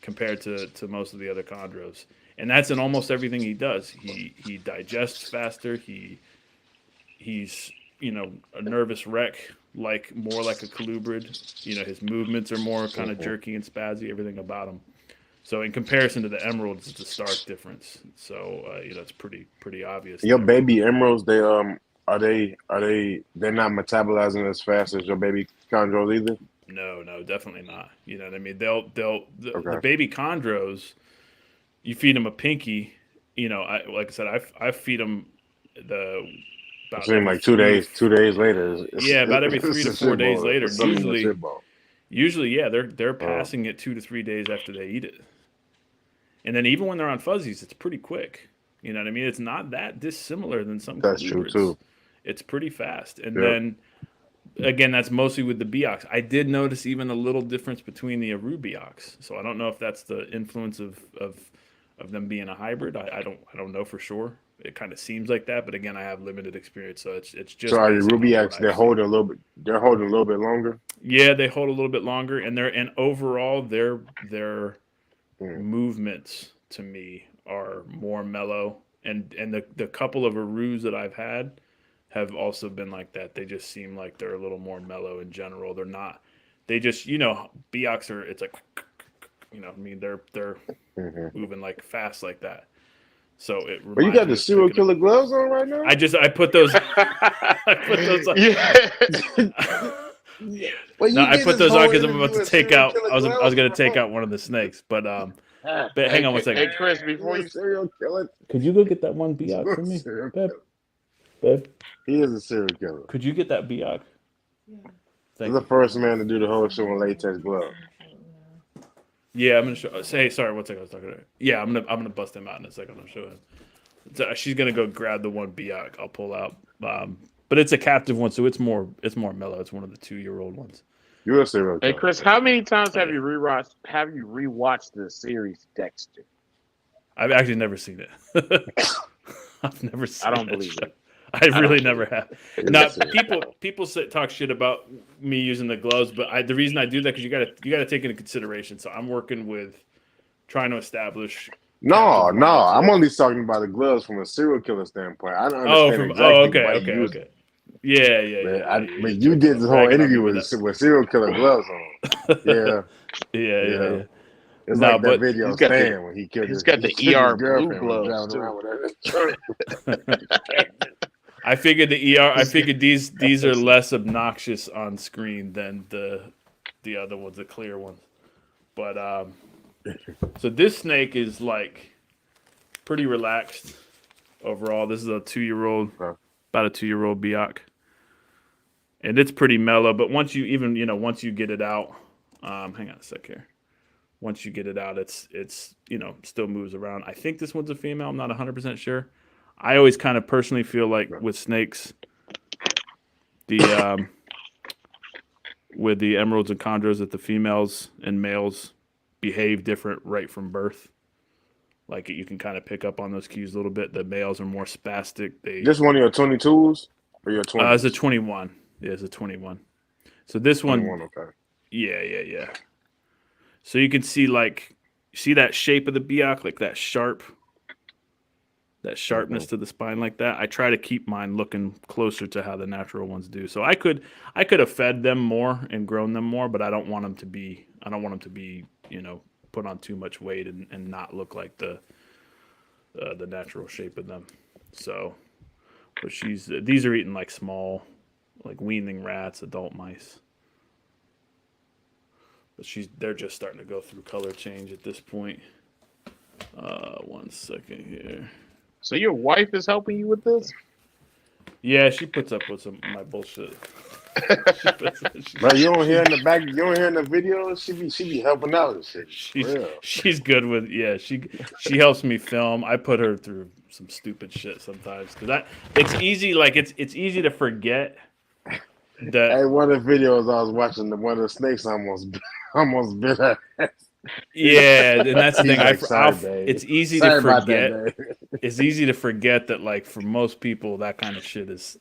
compared to most of the other chondros. And that's in almost everything he does. He digests faster. He's a nervous wreck, more like a colubrid. His movements are more kind of jerky and spazzy. Everything about him. So in comparison to the emeralds, it's a stark difference. So it's pretty obvious. Your baby emeralds, they're not metabolizing as fast as your baby chondros either. No, definitely not. You know what I mean? The Okay. baby chondros, you feed them a pinky. Like I said, I feed them It seems like 2 days later. About every 3 to 4 days later. Usually, yeah, they're passing it 2 to 3 days after they eat it. And then even when they're on fuzzies, it's pretty quick. You know what I mean? It's not that dissimilar than some. That's true too. It's pretty fast. And then again, that's mostly with the Beox. I did notice even a little difference between the Aru Beox. So I don't know if that's the influence of them being a hybrid. I don't know for sure. It kind of seems like that, but again, I have limited experience, so it's just So are your basing on Ruby what X? I've seen. They're holding a little bit longer. Yeah, they hold a little bit longer, and overall their Mm. movements to me are more mellow, and the couple of Arus that I've had have also been like that. They just seem like they're a little more mellow in general. They're not. They just Beox are. It's like I mean they're Mm-hmm. moving like fast like that. So it But you reminds got me the of serial picking up. killer gloves on right now. I put those I put those on. Yeah. Well, No, you I did put this those on whole because I'm about interview to in take serial out. killer I was gloves, going to take bro. out one of the snakes, but hang Hey, on one second. hey, Chris, You a serial killer. Could you go get that one You Biak a for me, serial babe? killer. Babe, He is a serial killer. could you get that Biak? He's Thank the you. first man to do the whole show in latex gloves. Yeah, I'm gonna show. Say sorry. One second. I was talking to her. Yeah, I'm gonna bust him out in a second. I'll show him. So she's gonna go grab the one Biak I'll pull out. But it's a captive one, so it's more mellow. It's one of the 2-year-old ones. You're a serial Hey, killer. Chris, how many times Oh, have yeah. you rewatched the series Dexter? I've actually never seen it. I've never seen I don't that believe show. it. I I really don't never believe have. He's a Now, serial killer. people talk shit about me using the gloves, but the reason I do that because you gotta take into consideration. So I'm working with trying to establish No, captive no. wives. I'm only talking about the gloves from a serial killer standpoint. I don't Oh, understand exactly why you use them. okay. Yeah. But You're you did this whole ragging on me interview with with serial killer gloves on. that. Yeah, yeah. It's No, like that but video He's got the Stan when he killed he's got his the ER blue girlfriend was gloves driving around too. with her. I figured I figured these are less obnoxious on screen than the other ones, the clear ones. But so this snake is like pretty relaxed overall. This is a 2-year-old, Huh. about a 2-year-old Biak, and it's pretty mellow. But once you get it out, hang on a sec here. Once you get it out, it's still moves around. I think this one's a female. I'm not 100% sure. I always kind of personally feel like with snakes, the with the emeralds and chondros, that the females and males behave different right from birth. Like you can kind of pick up on those cues a little bit. The males are more spastic. Just one of your 22s or your 20s? It's a 21. Yeah, it's a 21. So this 21, one, okay. yeah. So you can see see that shape of the Biak, like that sharpness to the spine like that. I try to keep mine looking closer to how the natural ones do. So I could have fed them more and grown them more, but I don't want them to be put on too much weight and not look like the natural shape of them. So, but these are eating like small, like weaning rats, adult mice. But they're just starting to go through color change at this point. 1 second here. So your wife is helping you with this? Yeah, she puts up with some of my bullshit. But you don't hear in the back. You don't hear in the videos. She be helping out and shit. She's good with she helps me film. I put her through some stupid shit sometimes because it's easy it's easy to forget that. Hey, one of the videos I was watching, one of the snakes almost bit her. Yeah, and that's the thing. Like, sorry, babe. It's easy Sorry to about forget. that, It's easy to forget that, like, for most people, that kind of shit is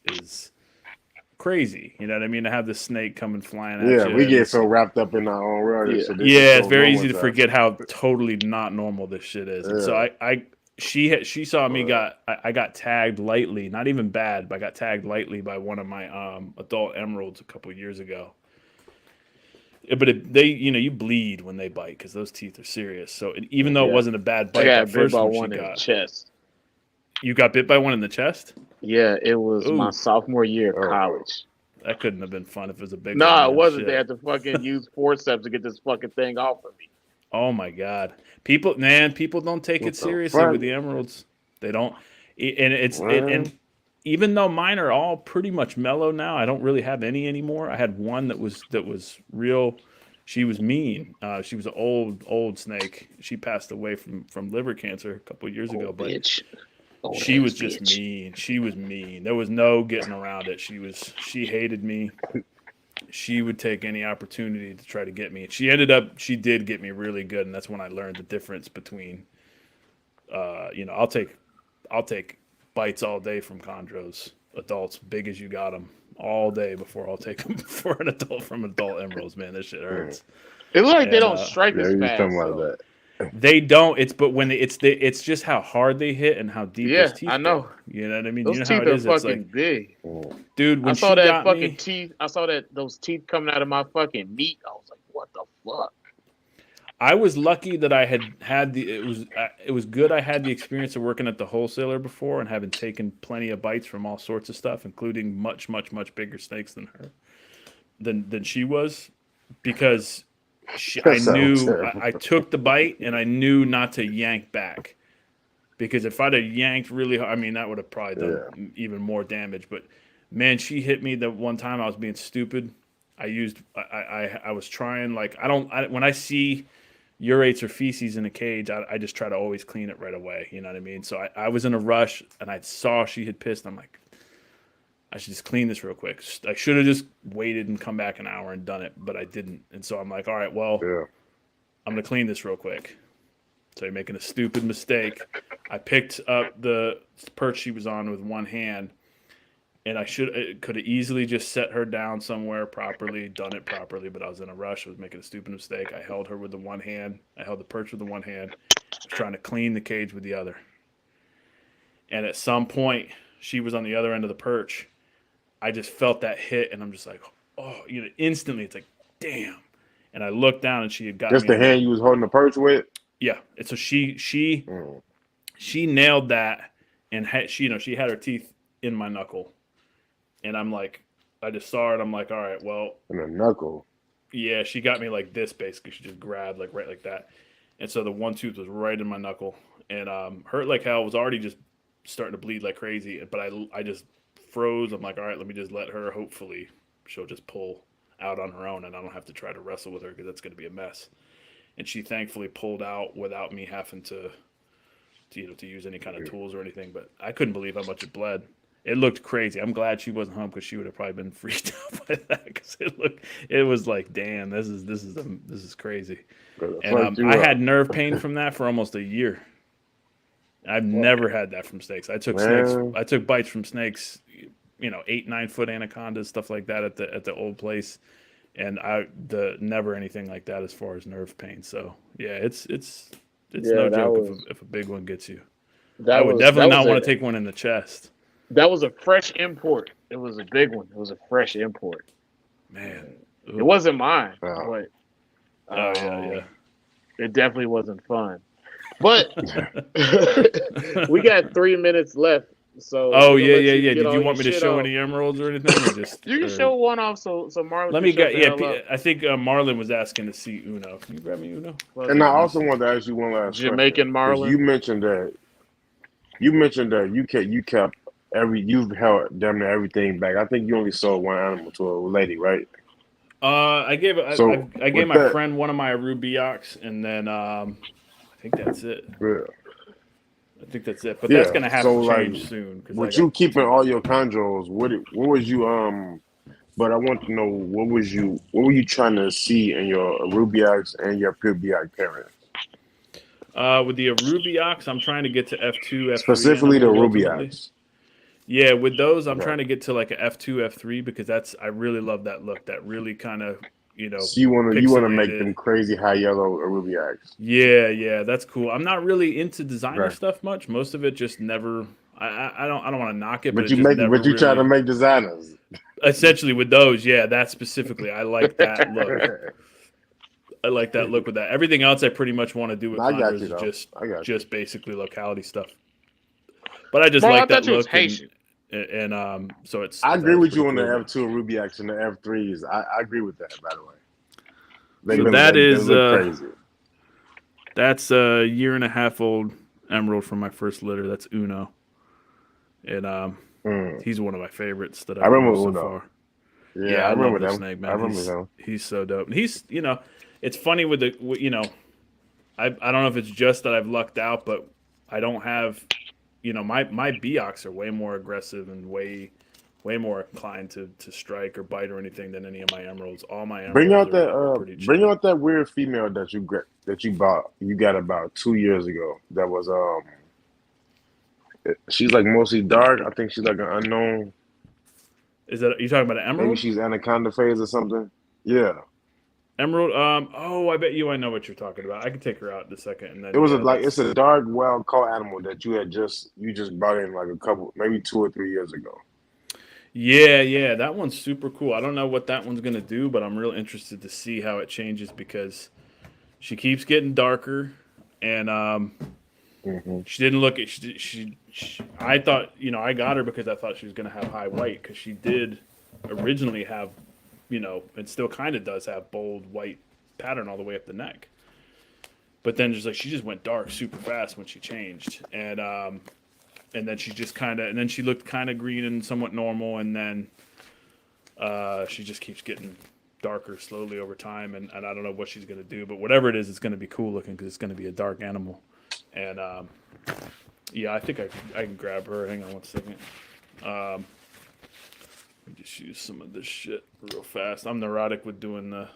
crazy. You know what I mean? To have the snake coming flying at you. Yeah, we get so wrapped up in our own world. Yeah, it's very easy to forget how totally not normal this shit is. And Yeah. so she saw me I got tagged lightly, not even bad, but I got tagged lightly by one of my adult emeralds a couple years ago. But you bleed when they bite because those teeth are serious. So even though it wasn't a bad bite, I got that bit first by one one she in the got. chest. You got bit by one in the chest? Yeah, it was my Ooh. sophomore year of college. That couldn't have been fun if it was a big No, one. it wasn't. Shit. They had to fucking use forceps to get this fucking thing off of me. Oh my god, people don't take it seriously with the emeralds. They don't, and even though mine are all pretty much mellow now, I don't really have any anymore. I had one that was real. She was mean. She was an old snake. She passed away from liver cancer a couple of years ago. But bitch. She was just mean. She was mean. There was no getting around it. She hated me. she would take any opportunity to try to get me. She did get me really good, and that's when I learned the difference between, I'll take bites all day from chondros, adults, big as you got them, all day before I'll take them for an adult from adult emeralds. Man, this shit hurts. It looks like they And, don't strike as you was fast. talking about that. They don't. But when it's just how hard they hit and how deep those teeth I know. go. You know what I mean? Those You know how teeth it are is. It's fucking like, big. dude, when I saw she that got fucking me, teeth. I saw those teeth coming out of my fucking meat. I was like, what the fuck? I was lucky that I had the. It was good. I had the experience of working at the wholesaler before and having taken plenty of bites from all sorts of stuff, including much bigger snakes than her, than she was, because I knew I took the bite and I knew not to yank back, because if I'd have yanked really hard, I mean that would have probably done even more damage. But man, she hit me the one time I was being stupid. I was trying, like, when I see urates or feces in a cage, I just try to always clean it right away. You know what I mean? So I was in a rush and I saw she had pissed. I'm like, I should just clean this real quick. I should have just waited and come back an hour and done it, but I didn't. And so I'm like, all right, well, I'm going to clean this real quick. So you're making a stupid mistake. I picked up the perch she was on with one hand, and could have easily just set her down somewhere properly, done it properly, but I was in a rush. I was making a stupid mistake. I held her with the one hand. I held the perch with the one hand. I was trying to clean the cage with the other. And at some point, she was on the other end of the perch. I just felt that hit, and I'm just like, oh, instantly it's like, damn. And I looked down, and she had got just me. the hand you was holding the perch with? Yeah. And so she nailed that, and she had her teeth in my knuckle. And I'm like, I just saw it. I'm like, all right, well. In the knuckle. Yeah, she got me like this, basically. She just grabbed right like that. And so the one tooth was right in my knuckle. And hurt like hell, was already just starting to bleed like crazy. But I just froze. I'm like, all right, let me just let her. Hopefully she'll just pull out on her own, and I don't have to try to wrestle with her, because that's going to be a mess. And she thankfully pulled out without me having to use any kind of tools or anything. But I couldn't believe how much it bled. It looked crazy. I'm glad she wasn't home, because she would have probably been freaked out by that. Because it was like, damn, this is crazy. And I had nerve pain from that for almost a year. I've never had that from snakes. I took bites from snakes, 8-9 foot anacondas, stuff like that at the old place, and never anything like that as far as nerve pain. So yeah, it's no joke if a big one gets you. I would definitely not want to take one in the chest. That was a fresh import. It was a big one. It was a fresh import. Man, it wasn't mine, oh. but yeah. It definitely wasn't fun. But we got 3 minutes left. So yeah. Did you want me to show any emeralds or anything? Or just you can show one off. So Marlon. Let me get. Yeah, I think Marlon was asking to see Uno. Can you grab me Uno? And I also want to ask you one last Jamaican question. Marlon. You mentioned that you kept you've held damn near everything back. I think you only sold one animal to a lady, right? I gave my friend one of my Rubiacs, and then I think that's it. Yeah. I think that's it. But that's gonna have to change soon. With you keeping all your chondros, what was you But I want to know what were you trying to see in your Rubiacs and your Pubiac parents? With the Rubiacs, I'm trying to get to F2, F3. Specifically the Rubiacs. Yeah, with those, I'm trying to get to like a F2, F3, because I really love that look. That really kind of, So you want to make them crazy high yellow Rubiacs. Yeah, that's cool. I'm not really into designer stuff much. Most of it just never. I don't want to knock it, but you try to make designers. Essentially, with those, that specifically, I like that look. I like that look with that. Everything else, I pretty much want to do with chondros is just basically locality stuff. But I just like that look. And so it's. I agree with you on the F2 Rubiacs and the F3s. I agree with that, by the way. They look crazy. That's a 1.5 year old emerald from my first litter. That's Uno, and he's one of my favorites that I've remember so far. Yeah, I remember that snake, man. I remember him. He's so dope. And he's it's funny with the I don't know if it's just that I've lucked out, but I don't have. My Beox are way more aggressive and way way more inclined to strike or bite or anything than any of my emeralds. All my Bring emeralds out that are pretty bring chill. out that weird female that you bought. You got about 2 years ago. That was she's like mostly dark. I think she's like an unknown. Is that you talking about an Maybe emerald? she's anaconda phase or something. Yeah. Emerald. Oh, I bet you I know what you're talking about. I can take her out in a second, and It then was yeah, it's a dark wild caught animal that you just brought in like a couple, maybe 2 or 3 years ago. yeah, that one's super cool. I don't know what that one's gonna do, but I'm real interested to see how it changes because she keeps getting darker, and Hmm. she didn't look at I thought I got her because I thought she was gonna have high white because she did originally have it still kind of does have bold white pattern all the way up the neck. But then just like she just went dark super fast when she changed, and then she just kind of and then she looked kind of green and somewhat normal, and then she just keeps getting darker slowly over time, and I don't know what she's gonna do, but whatever it is, it's gonna be cool looking because it's gonna be a dark animal, and yeah, I think I can grab her. Hang on one second. Let me just use some of this shit real fast. I'm neurotic with doing the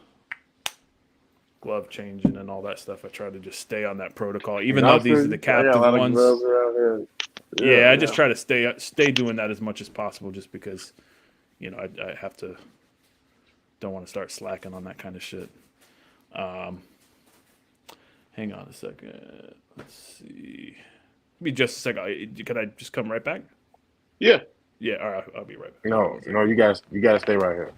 glove changing and all that stuff. I try to just stay on that protocol, even though these are the I got a captive lot of ones. gloves around here. Yeah, I Yeah. just try to stay doing that as much as possible, just because I have to. Don't want to start slacking on that kind of shit. Hang on a second. Let's see. Be just a second. Can I just come right back? Yeah. Yeah. All right. I'll be right back. No, you gotta stay right here.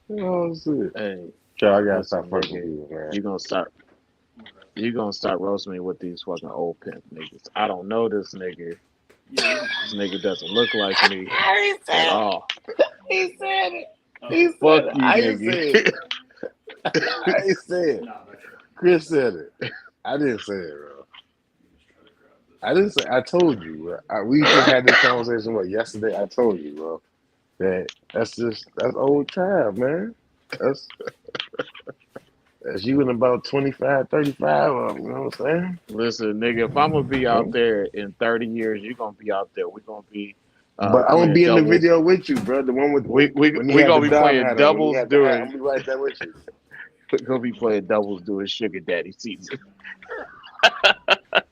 Oh shit. Hey, Okay, I gotta listen, stop fucking nigga, you, man. you gonna start roasting me with these fucking old pimp niggas. I don't know this nigga. This nigga doesn't look like me at all. He said it. He said Fuck it. you, I ain't say nigga. it. I ain't say it. Chris said it. I didn't say it, bro. I didn't say. I told you, bro. We just had this conversation yesterday. I told you, bro, that's old tribe, man. That's you in about 25, 35. You know what I'm saying? Listen, nigga, if I'm gonna be out there in 30 years, you're gonna be out there. We're gonna be But I'm gonna playing be in the doubles. video with you, bro. The one with when he We had the gonna be dog playing hat on. When he doubles had the hat, I'm doing gonna be right there with you. we're gonna be playing doubles doing sugar daddy season.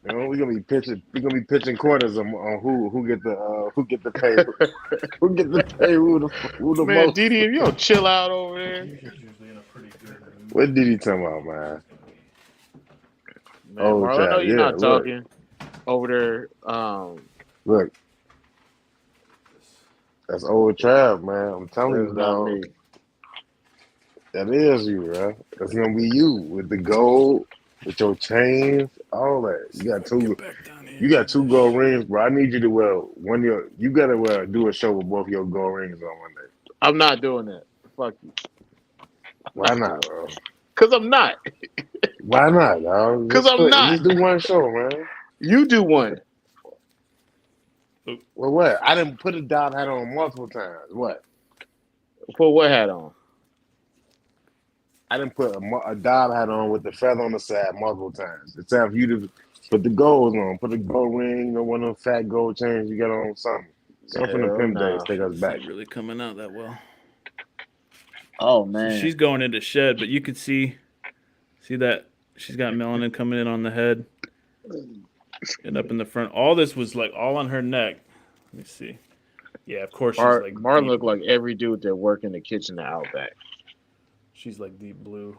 You know, we're gonna be pitching. We're gonna be pitching quarters on who get the pay. Who get the pay? Who the Man, most? Didi, if you don't chill out over there. Usually in a pretty good mood. What did he talking about, man? Man, Oh, Marlon, I know child, you're yeah. not talking over there. Look. That's old trap, man. I'm telling That's you, not dog. me. That is you, bro. That's gonna be you with the gold, with your chains, all that. See if I can get back down here. You got two gold rings, bro. I need you to wear one of your. You gotta do a show with both your gold rings on one day. I'm not doing that. Fuck you. Why not, bro? Cause I'm not. Why not, dog? Cause I'm not. Just do one show, man. You do one. Well, what? I didn't put a dog hat on multiple times. What? Put what hat on? I didn't put a dog hat on with the feather on the side multiple times. It's time for you to put the golds on. Put a gold ring or one of them fat gold chains you got on something. Something from the Hell pimp nah. days take us back. It's not really coming out that well. Oh So man. she's going into shed, but you can see that she's got melanin coming in on the head and up in the front. All this was like all on her neck. Let me see. Yeah, of course she's like Martin looked like every dude that worked in the kitchen at Outback. She's like deep blue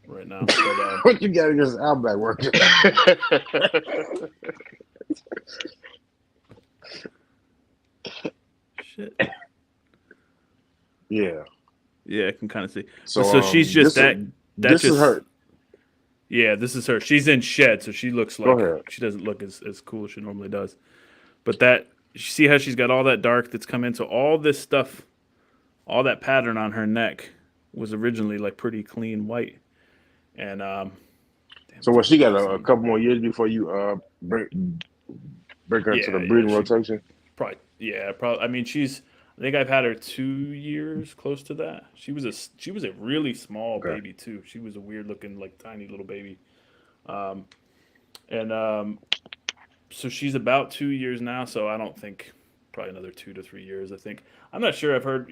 right now. But, What you got against Outback working? shit. Yeah. Yeah, I can kind of see. So she's just this is her. Yeah, this is her. She's in shed, so she looks Go like ahead. she doesn't look as cool as she normally does. But you see how she's got all that dark that's come in. So all this stuff, all that pattern on her neck was originally like pretty clean white. And So what? She got a couple more years before you bring her into the breeding rotation. Probably. I mean, I think I've had her 2 years, close to that. She was a really small baby too. She was a weird looking, like tiny little baby. So she's about 2 years now. So I don't think probably another 2 to 3 years. I think I'm not sure. I've heard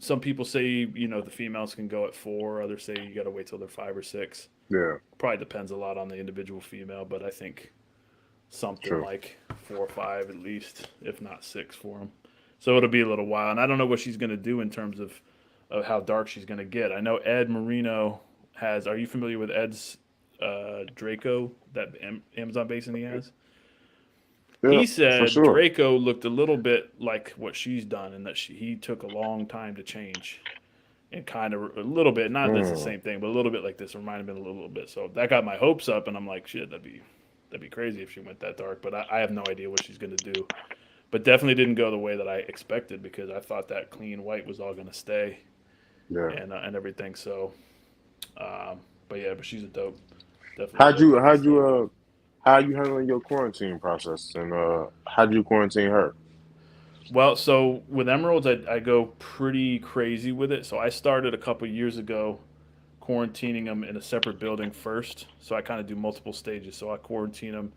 some people say the females can go at 4. Others say you got to wait till they're 5 or 6. Yeah, Probably depends a lot on the individual female, but I think something true. like 4 or 5 at least, if not 6 for them. So it'll be a little while, and I don't know what she's going to do in terms of how dark she's going to get. I know Ed Marino has. Are you familiar with Ed's Draco, that Amazon basin he has? Yeah, He for said sure. Draco looked a little bit like what she's done, and that he took a long time to change, and kind of a little bit. Not that's the Mm, same thing, but a little bit like this. Reminded me a little bit. So that got my hopes up, and I'm like, shit, that'd be crazy if she went that dark. But I have no idea what she's gonna do. But definitely didn't go the way that I expected because I thought that clean white was all gonna stay yeah. and everything. So, but she's a dope, definitely How'd dope you looking how'd you stud. how you handling your quarantine process, and how'd you quarantine her? Well, so with emeralds, I go pretty crazy with it. So I started a couple years ago quarantining them in a separate building first. So I kind of do multiple stages. So I quarantine them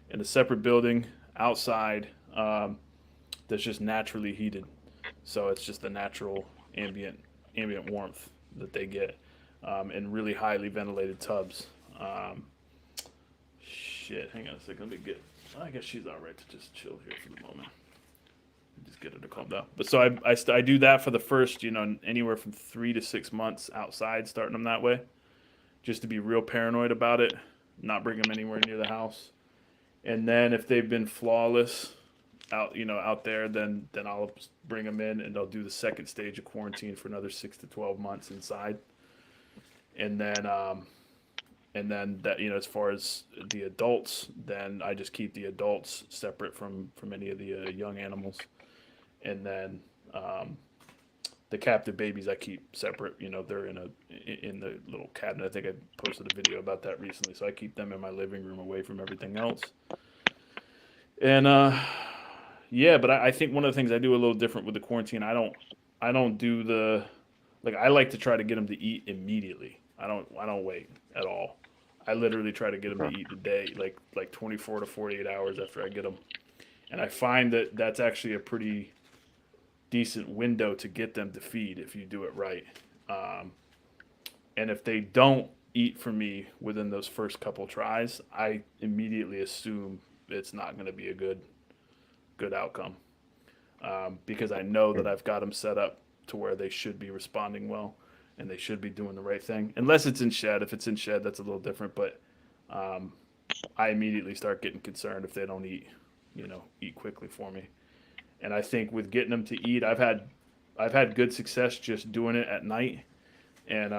in a separate building outside that's just naturally heated. So it's just the natural ambient warmth that they get in really highly ventilated tubs. Um, Hang on a second. Let me get. I guess she's all right to just chill here for the moment. Just get her to calm down. But so I do that for the first, anywhere from 3 to 6 months outside, starting them that way, just to be real paranoid about it, not bring them anywhere near the house. And then if they've been flawless out there, then I'll bring them in and I'll do the second stage of quarantine for another 6 to 12 months inside. And then that as far as the adults, then I just keep the adults separate from any of the young animals, and then the captive babies I keep separate. They're in the little cabinet. I think I posted a video about that recently. So I keep them in my living room away from everything else. And yeah, but I think one of the things I do a little different with the quarantine, I don't do the like I like to try to get them to eat immediately. I don't wait at all. I literally try to get them to Okay. eat today, like 24 to 48 hours after I get them. And I find that that's actually a pretty decent window to get them to feed if you do it right. Um, and if they don't eat for me within those first couple tries, I immediately assume it's not going to be a good outcome because I know that I've got them set up to where they should be responding well and they should be doing the right thing. Unless it's in shed. If it's in shed, that's a little different. But um, I immediately start getting concerned if they don't eat quickly for me. And I think with getting them to eat, I've had good success just doing it at night. And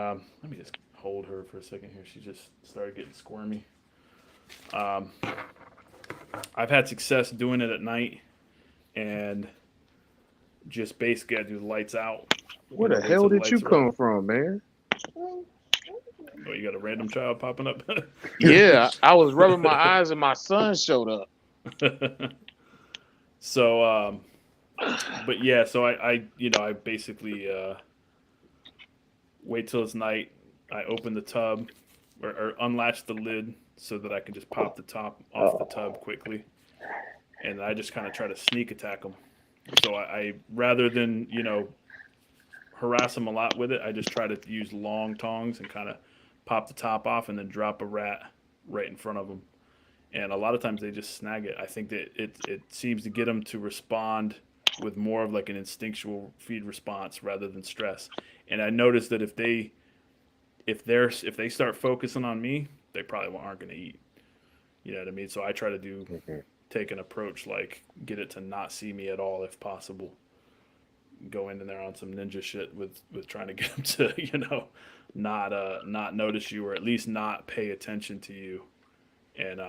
let me just hold her for a second here. She just started getting squirmy. Um, I've had success doing it at night, and just basically I do the lights out. Where the Wait hell till the did you lights are up. come from, man? Oh, you got a random child popping up. Yeah, I was rubbing my eyes and my son showed up. So, but yeah, so I basically wait till it's night. I open the tub or unlatch the lid so that I can just pop the top off the tub quickly, and I just kind of try to sneak attack them. So I rather than harass them a lot with it, I just try to use long tongs and kind of pop the top off and then drop a rat right in front of them. And a lot of times they just snag it. I think that it seems to get them to respond with more of like an instinctual feed response rather than stress. And I noticed that if they start focusing on me, they probably aren't going to eat. You know what I mean? So I try to Okay. take an approach like get it to not see me at all if possible. Go in there on some ninja shit with trying to get them to not notice you or at least not pay attention to you. And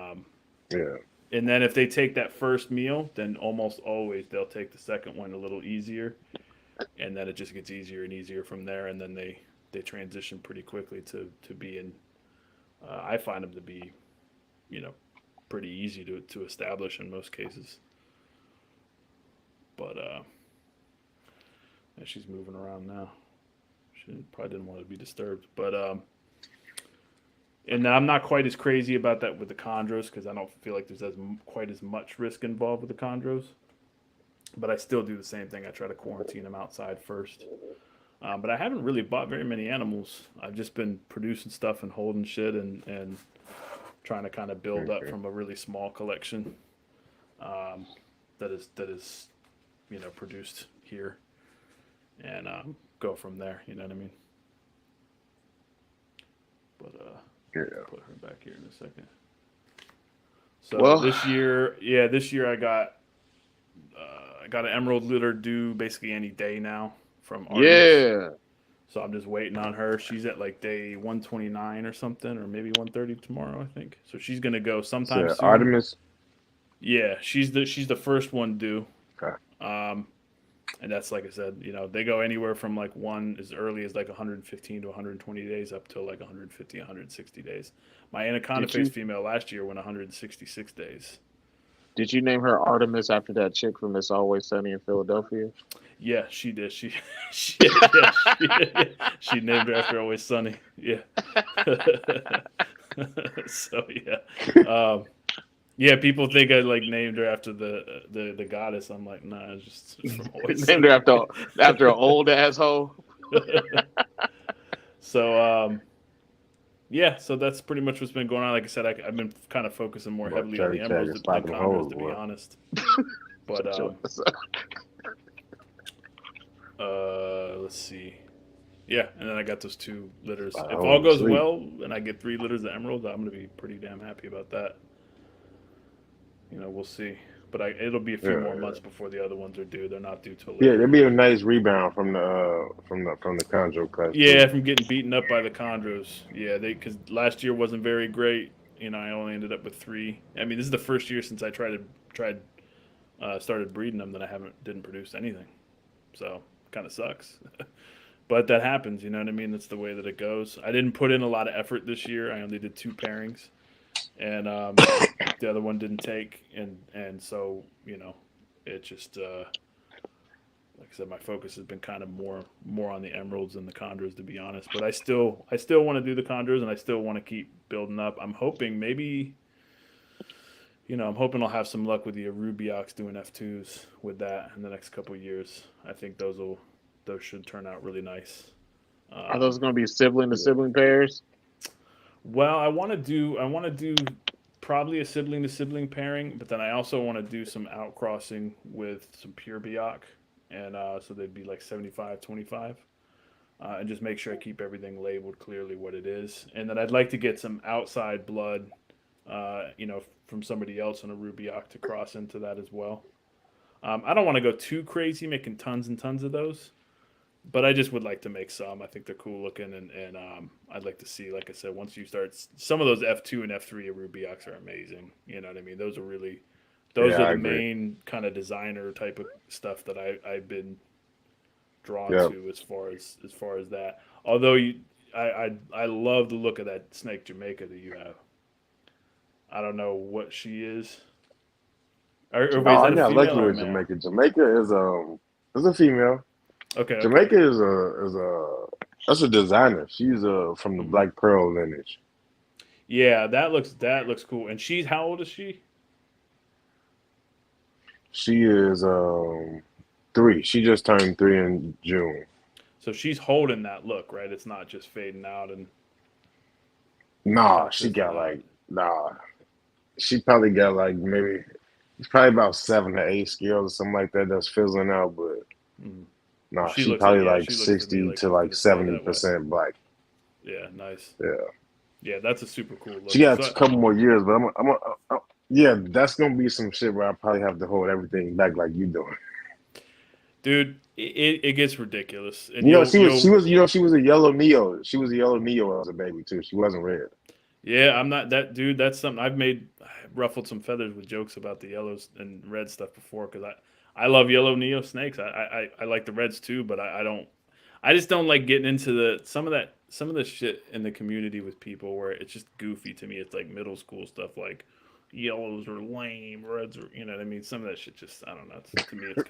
Yeah. and then if they take that first meal, then almost always they'll take the second one a little easier, and then it just gets easier and easier from there, and then they transition pretty quickly to being. I find them to be, you know, pretty easy to establish in most cases. But yeah, she's moving around now. She probably didn't want to be disturbed, but And I'm not quite as crazy about that with the chondros because I don't feel like there's quite as much risk involved with the chondros. But I still do the same thing. I try to quarantine them outside first. But I haven't really bought very many animals. I've just been producing stuff and holding shit and trying to kind of build up from a really small collection um, that is produced here and go from there. You know what I mean? But put her back here in a second. So this year I got an emerald litter due basically any day now from Artemis. Yeah. So I'm just waiting on her. She's at like day 129 or something, or maybe 130 tomorrow, I think. So she's gonna go sometime soon. Artemis. Yeah, she's the first one due. Okay. And that's like I said, they go anywhere from like one as early as like 115 to 120 days up to like 150, 160 days. My anaconda face female last year went 166 days. Did you name her Artemis after that chick from It's Always Sunny in Philadelphia? Yeah, she did. She named her after Always Sunny. Yeah. So yeah. Yeah, people think I like named her after the goddess. I'm like, nah, it's just from Always Named her after an old asshole. So yeah, so that's pretty much what's been going on. Like I said, I've been kind of focusing more heavily on the emeralds than chondros, to be honest. But let's see. Yeah, and then I got those 2 litters. If all goes well and I get 3 litters of emeralds, I'm gonna be pretty damn happy about that. We'll see. But it'll be a few more months before the other ones are due. They're not due till later. Yeah, there'll be a nice rebound from the chondro class. Yeah, from getting beaten up by the chondros. Yeah, because last year wasn't very great. I only ended up with 3. I mean, this is the first year since I started breeding them that I didn't produce anything. So kind of sucks. But that happens. You know what I mean? That's the way that it goes. I didn't put in a lot of effort this year. I only did 2 pairings. And the other one didn't take, and so it just like I said, my focus has been kind of more on the emeralds than the chondros, to be honest. But I still want to do the chondros, and I still want to keep building up. I'm hoping maybe, I'm hoping I'll have some luck with the Arubiox doing F2s with that in the next couple of years. I think those should turn out really nice. Are those going to be sibling to sibling pairs? Well, I want to do probably a sibling to sibling pairing, but then I also want to do some outcrossing with some pure Biak, and so they'd be like 75-25, and just make sure I keep everything labeled clearly what it is, and then I'd like to get some outside blood, from somebody else on a Rubiak to cross into that as well. I don't want to go too crazy making tons and tons of those. But I just would like to make some. I think they're cool looking, and I'd like to see, like I said, once you start, some of those F2 and F3 Rubiaks are amazing. You know what I mean? Those are the main kind of designer type of stuff that I've been drawn to as far as that. Although I love the look of that snake Jamaica that you have. I don't know what she is. I like you with Jamaica. Jamaica is a female. Okay. Jamaica is that's a designer. She's from the Black Pearl lineage. Yeah, that looks cool. And she's, how old is she? She is 3. She just turned 3 in June. So she's holding that look, right? It's not just fading out and. Nah, she probably got like maybe it's probably about 7 to 8 scales or something like that that's fizzling out, but. No, she probably like 60 to like 70% black. Yeah, nice. Yeah, that's a super cool look. She got a couple more years, but yeah, that's gonna be some shit where I probably have to hold everything back like you doing. Dude, it gets ridiculous. And she was a yellow Neo. She was a yellow Neo as a baby too. She wasn't red. Yeah, I'm not that dude. That's something I ruffled some feathers with jokes about the yellows and red stuff before because I love yellow Neo snakes. I like the reds too, but I just don't like getting into some of the shit in the community with people where it's just goofy to me. It's like middle school stuff like yellows are lame, reds are, you know what I mean? Some of that shit just, I don't know. To me, it's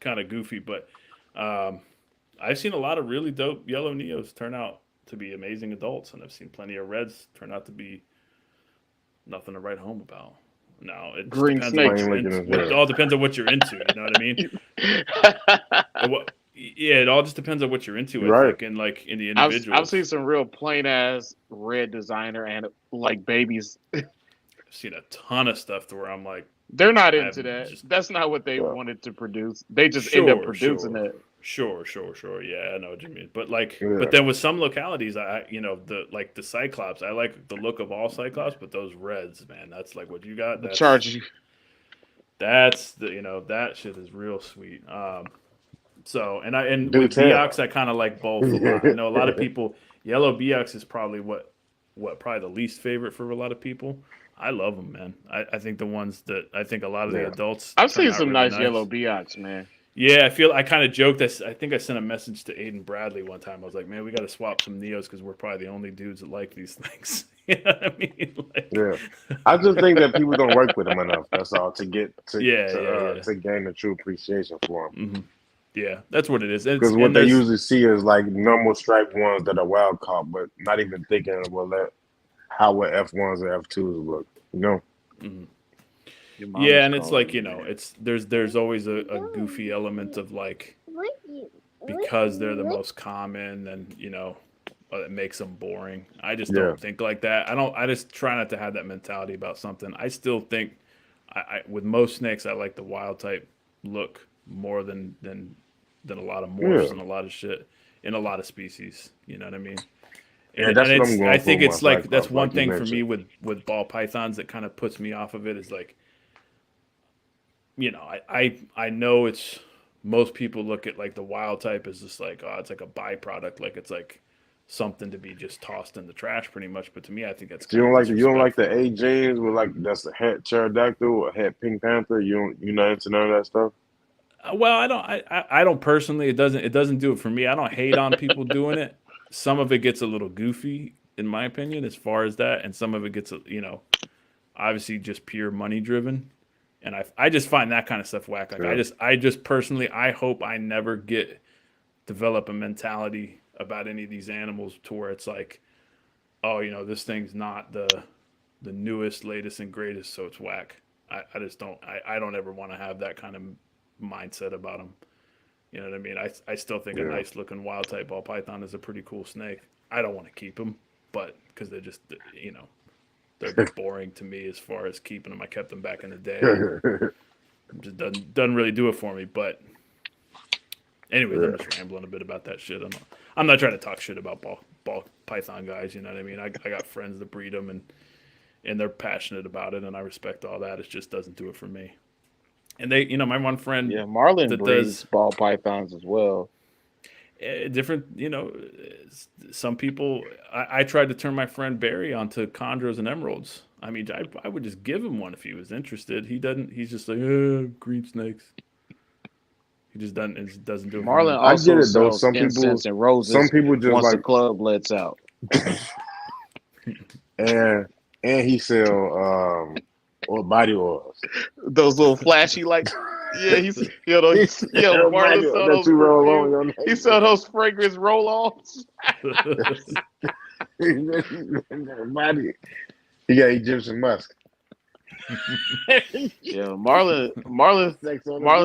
kind of goofy, but I've seen a lot of really dope yellow Neos turn out to be amazing adults, and I've seen plenty of reds turn out to be nothing to write home about. Now it just Green depends on what snakes. you're into. It all depends on what you're into. You know what I mean? Yeah, it all just depends on what you're into. I think, and like in the individuals. I've seen some real plain ass red designer and like babies. I've seen a ton of stuff to where I'm like, they're not into that. That's not what they wanted to produce. They just end up producing it. Sure. Yeah, I know what you mean. But but then with some localities, the Cyclops, I like the look of all Cyclops, but those reds, man, that's like what you got. That's, charge you. That's that shit is real sweet. And with Beox, I kind of like both a lot. I know a lot of people. Yellow Beox is probably probably the least favorite for a lot of people. I love them, man. I think the ones that I think a lot of the adults. I've seen some really nice yellow Beox, man. Yeah, I kind of joked. I think I sent a message to Aiden Bradley one time. I was like, man, we got to swap some Neos because we're probably the only dudes that like these things. You know what I mean? I just think that people don't work with them enough. That's all to gain a true appreciation for them. Mm-hmm. Yeah, that's what it is. Because what they usually see is like normal striped ones that are wild caught, but not even thinking how would F1s or F2s look. You know? Mm-hmm. Yeah, and it's like, there's always a goofy element of like, because they're the most common and, it makes them boring. I just don't think like that. I just try not to have that mentality about something. I still think with most snakes, I like the wild type look more than a lot of morphs and a lot of shit in a lot of species. You know what I mean? And that's what I'm going I think for it's like, that's one like thing for me with ball pythons that kind of puts me off of it is like, I know it's most people look at like the wild type as just like, oh, it's like a byproduct, like it's like something to be just tossed in the trash pretty much. But to me, I think that's you don't like the A James with like that's a het pterodactyl or a het pink panther. You're not into none of that stuff. Well, I don't personally. It doesn't do it for me. I don't hate on people doing it. Some of it gets a little goofy, in my opinion, as far as that, and some of it gets obviously just pure money driven. And I just find that kind of stuff whack. Like I just personally, I hope I never develop a mentality about any of these animals to where it's like, oh, this thing's not the newest, latest, and greatest, so it's whack. I just don't. I don't ever want to have that kind of mindset about them. You know what I mean? I still think a nice looking wild type ball python is a pretty cool snake. I don't want to keep them, but because they're just they're boring to me as far as keeping them. I kept them back in the day. It just doesn't really do it for me. But anyways, I'm just rambling a bit about that shit. I'm not trying to talk shit about ball python guys. You know what I mean? I got friends that breed them and they're passionate about it, and I respect all that. It just doesn't do it for me. And they, my one friend, Marlon breeds ball pythons as well. Different, some people. I tried to turn my friend Barry onto chondros and emeralds. I mean, I would just give him one if he was interested. He doesn't. He's just like green snakes. He just doesn't do it. Marlon also sells some incense and roses. Some people just once like the club lets out. and he sell body oils. Those little flashy he sell those fragrance roll-offs. He got Egyptian musk. Marlon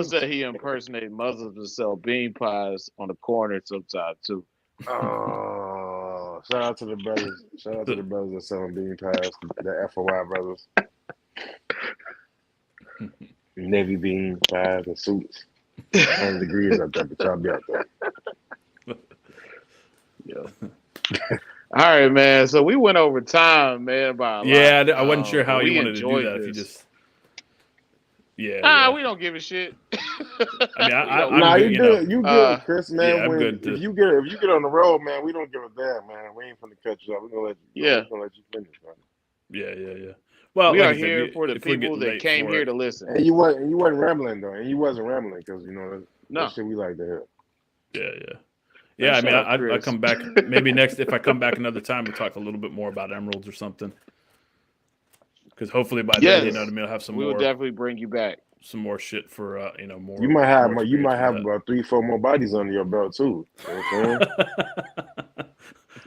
said he impersonated Muslims to sell bean pies on the corner sometimes too. Oh, shout out to the brothers. Shout out to the brothers that selling bean pies. The FOI brothers. Navy bean pies and suits. 100 degrees up there, but y'all be out there. Yeah. All right, man. So we went over time, man. By a lot. I wasn't sure how you wanted to do that. If you just, we don't give a shit. I mean, you good, Chris, man. Yeah, I'm good. If you get on the road, man, we don't give a damn, man. We ain't finna cut you off. We're gonna let you finish, man. Yeah. Well, we are here for the people that came here to listen. And you wasn't rambling though, and you wasn't rambling because that shit we like to hear. Yeah. I mean, I'll come back maybe if I come back another time, we'll talk a little bit more about emeralds or something. Because hopefully by then, I'll have some more. We will definitely bring you back. Some more shit for more. You might have about 3-4 more bodies under your belt too. You know what I'm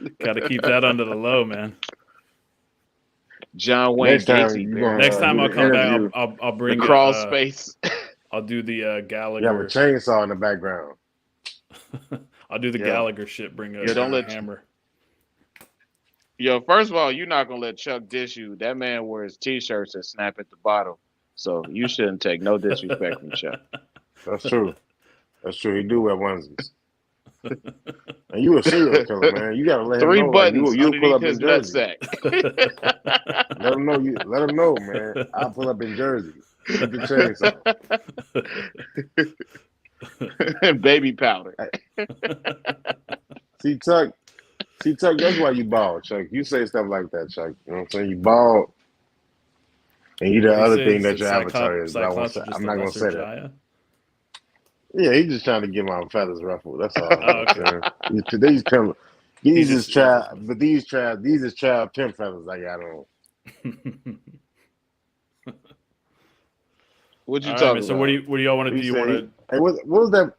saying? Got to keep that under the low, man. John Wayne Next time Gacy. you Barry. gonna Next time do I'll the come back, interview. I'll The bring crawl space. I'll do the You have a Gallagher. chainsaw in the background. I'll do the Yo. Gallagher shit. Bring a, Yo, don't bring a let- hammer. Yo, first of all, you're not gonna let Chuck dish you. That man wears t-shirts that snap at the bottom, so you shouldn't take no disrespect from Chuck. That's true. That's true. He do wear onesies. And you a serial killer, man. You gotta let him 3 know. Like, buttons you pull underneath up his in Jersey. nutsack. Let him know. Let him know, man. I'll pull up in Jersey. With the chainsaw. And baby powder. See, Chuck. That's why you bald, Chuck. You say stuff like that, Chuck. You know what I'm saying? You bald. And you the other thing that your avatar is. But I won't say, I'm not gonna say that. Jaya? Yeah, he's just trying to get my feathers ruffled. That's all. Oh, okay. These pimp, these He's is just- child, but these is child pimp feathers I got on. What you All right, talking man, so about? what do y'all want to do? You want to? Hey, what was that?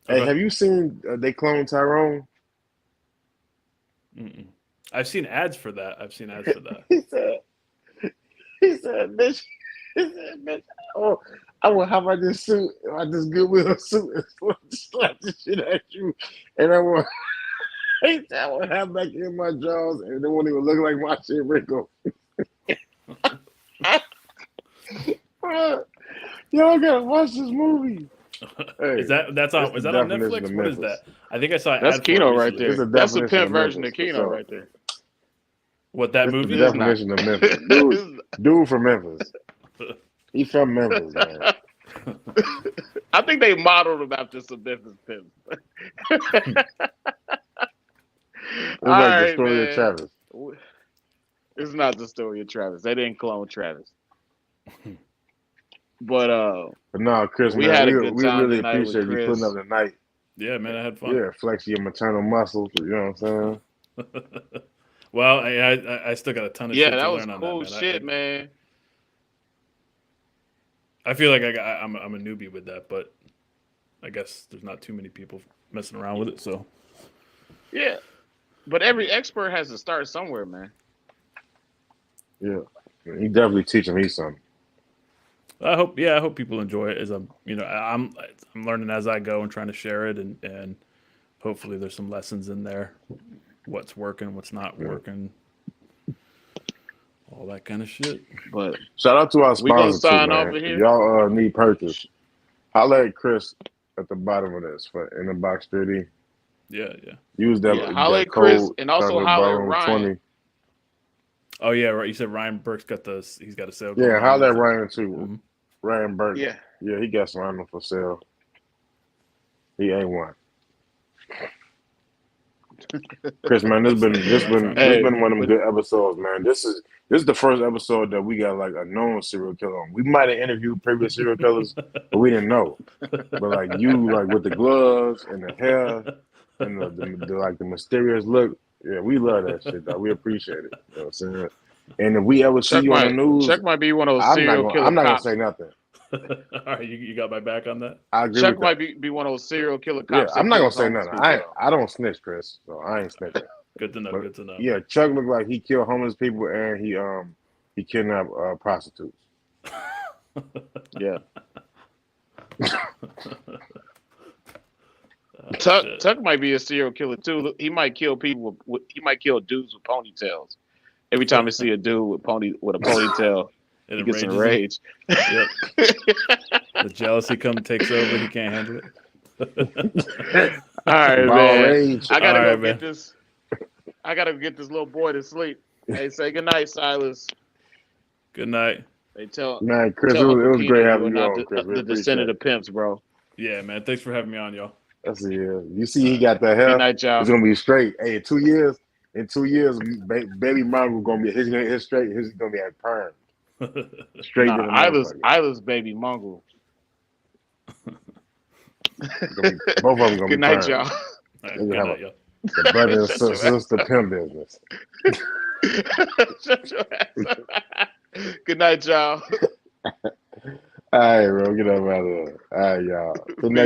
Hey, Okay. have you seen they clone Tyrone? Mm-mm. I've seen ads for that. He said, bitch. He said, bitch. Oh, I will have I this suit, this Goodwill suit, and slap the shit at you, and I want. He said, I will have back in my jaws, and it won't even look like my shit wrinkle. Y'all gotta watch this movie. Hey, Is that on definition Netflix? of What is Memphis. that? I think I saw. An That's ad for it Keno right recently. It's there. a That's the definition pimp of version Memphis, of Keno for sure. right there. What that It's movie? the is? definition of Memphis. Dude from Memphis. He from Memphis, man. I think they modeled him after some Memphis pimps. It's like the story of Travis. It's not the story of Travis. They didn't clone Travis. But no, Chris, we man, had a good we time really tonight with appreciate you Chris. putting up the night. Yeah, man, I had fun. Yeah, flex your maternal muscles. You know what I'm saying? Well, I still got a ton of shit to that was learn on cool that, man. shit, man. I feel like I'm a newbie with that, but I guess there's not too many people messing around with it. So Yeah, but every expert has to start somewhere, man. Yeah, he definitely teaching me something. I hope people enjoy it. As I'm learning as I go and trying to share it, and hopefully there's some lessons in there. What's working, what's not working, all that kind of shit. But Shout out to our we gonna sponsor sign too, off man. of here. If y'all need purchase, holla at Chris at the bottom of this for in the box 3D. Yeah. Use that, holla that at Chris code, and also Chondro holla Bar at Room Ryan. 20. Oh yeah, right. You said Ryan Burke's got he's got a sale. Yeah, going holla on. at Ryan too. Mhm. Ryan Burke. Yeah. Yeah, he got some on them for sale. He ain't one. Chris, man, this been one of them good episodes, man. This is the first episode that we got like a known serial killer on. We might have interviewed previous serial killers, but we didn't know. But like you, like with the gloves and the hair and the mysterious look, yeah, we love that shit, dog. We appreciate it. You know what I'm saying? And if we ever see you on the news, Chuck might be one of those I'm serial killer not gonna cops. say nothing. All right, you got my back on that. I agree Chuck with might that. be one of those serial killer Yeah, cops. that I'm not gonna kills say homeless nothing. people. I don't snitch, Chris. So I ain't snitching. Good to know. But, Good to know. Yeah, Chuck looked like he killed homeless people and he kidnapped prostitutes. Yeah. Shit. Tuck might be a serial killer too. He might kill people. He might kill dudes with ponytails. Every time I see a dude with a ponytail, It he gets enrages him. enraged. Yep. The jealousy takes over. He can't handle it. All right, Ball man. rage. I gotta All go right, get this. I gotta get this little boy to sleep. Hey, say good night, Silas. Good night. Hey, tell Man, Chris, it Uncle was Keenan great you having are you not on, Chris. We the appreciate descendant it. of pimps, bro. Yeah, man. Thanks for having me on, y'all. That's it. Yeah. You see, he got that hair. Good night, y'all. It's gonna be straight. Hey, in 2 years, baby mom gonna be his straight. His gonna be at perm. Straight to the motherfucker. Isla's baby mongrel. Both of them gonna Good be night, perm. y'all. All right, They good have night, y'all. The brother and Shut your sister pimp business. Shut your ass up. Good night, y'all. All right, bro. Get up out of there. All right, y'all. Till next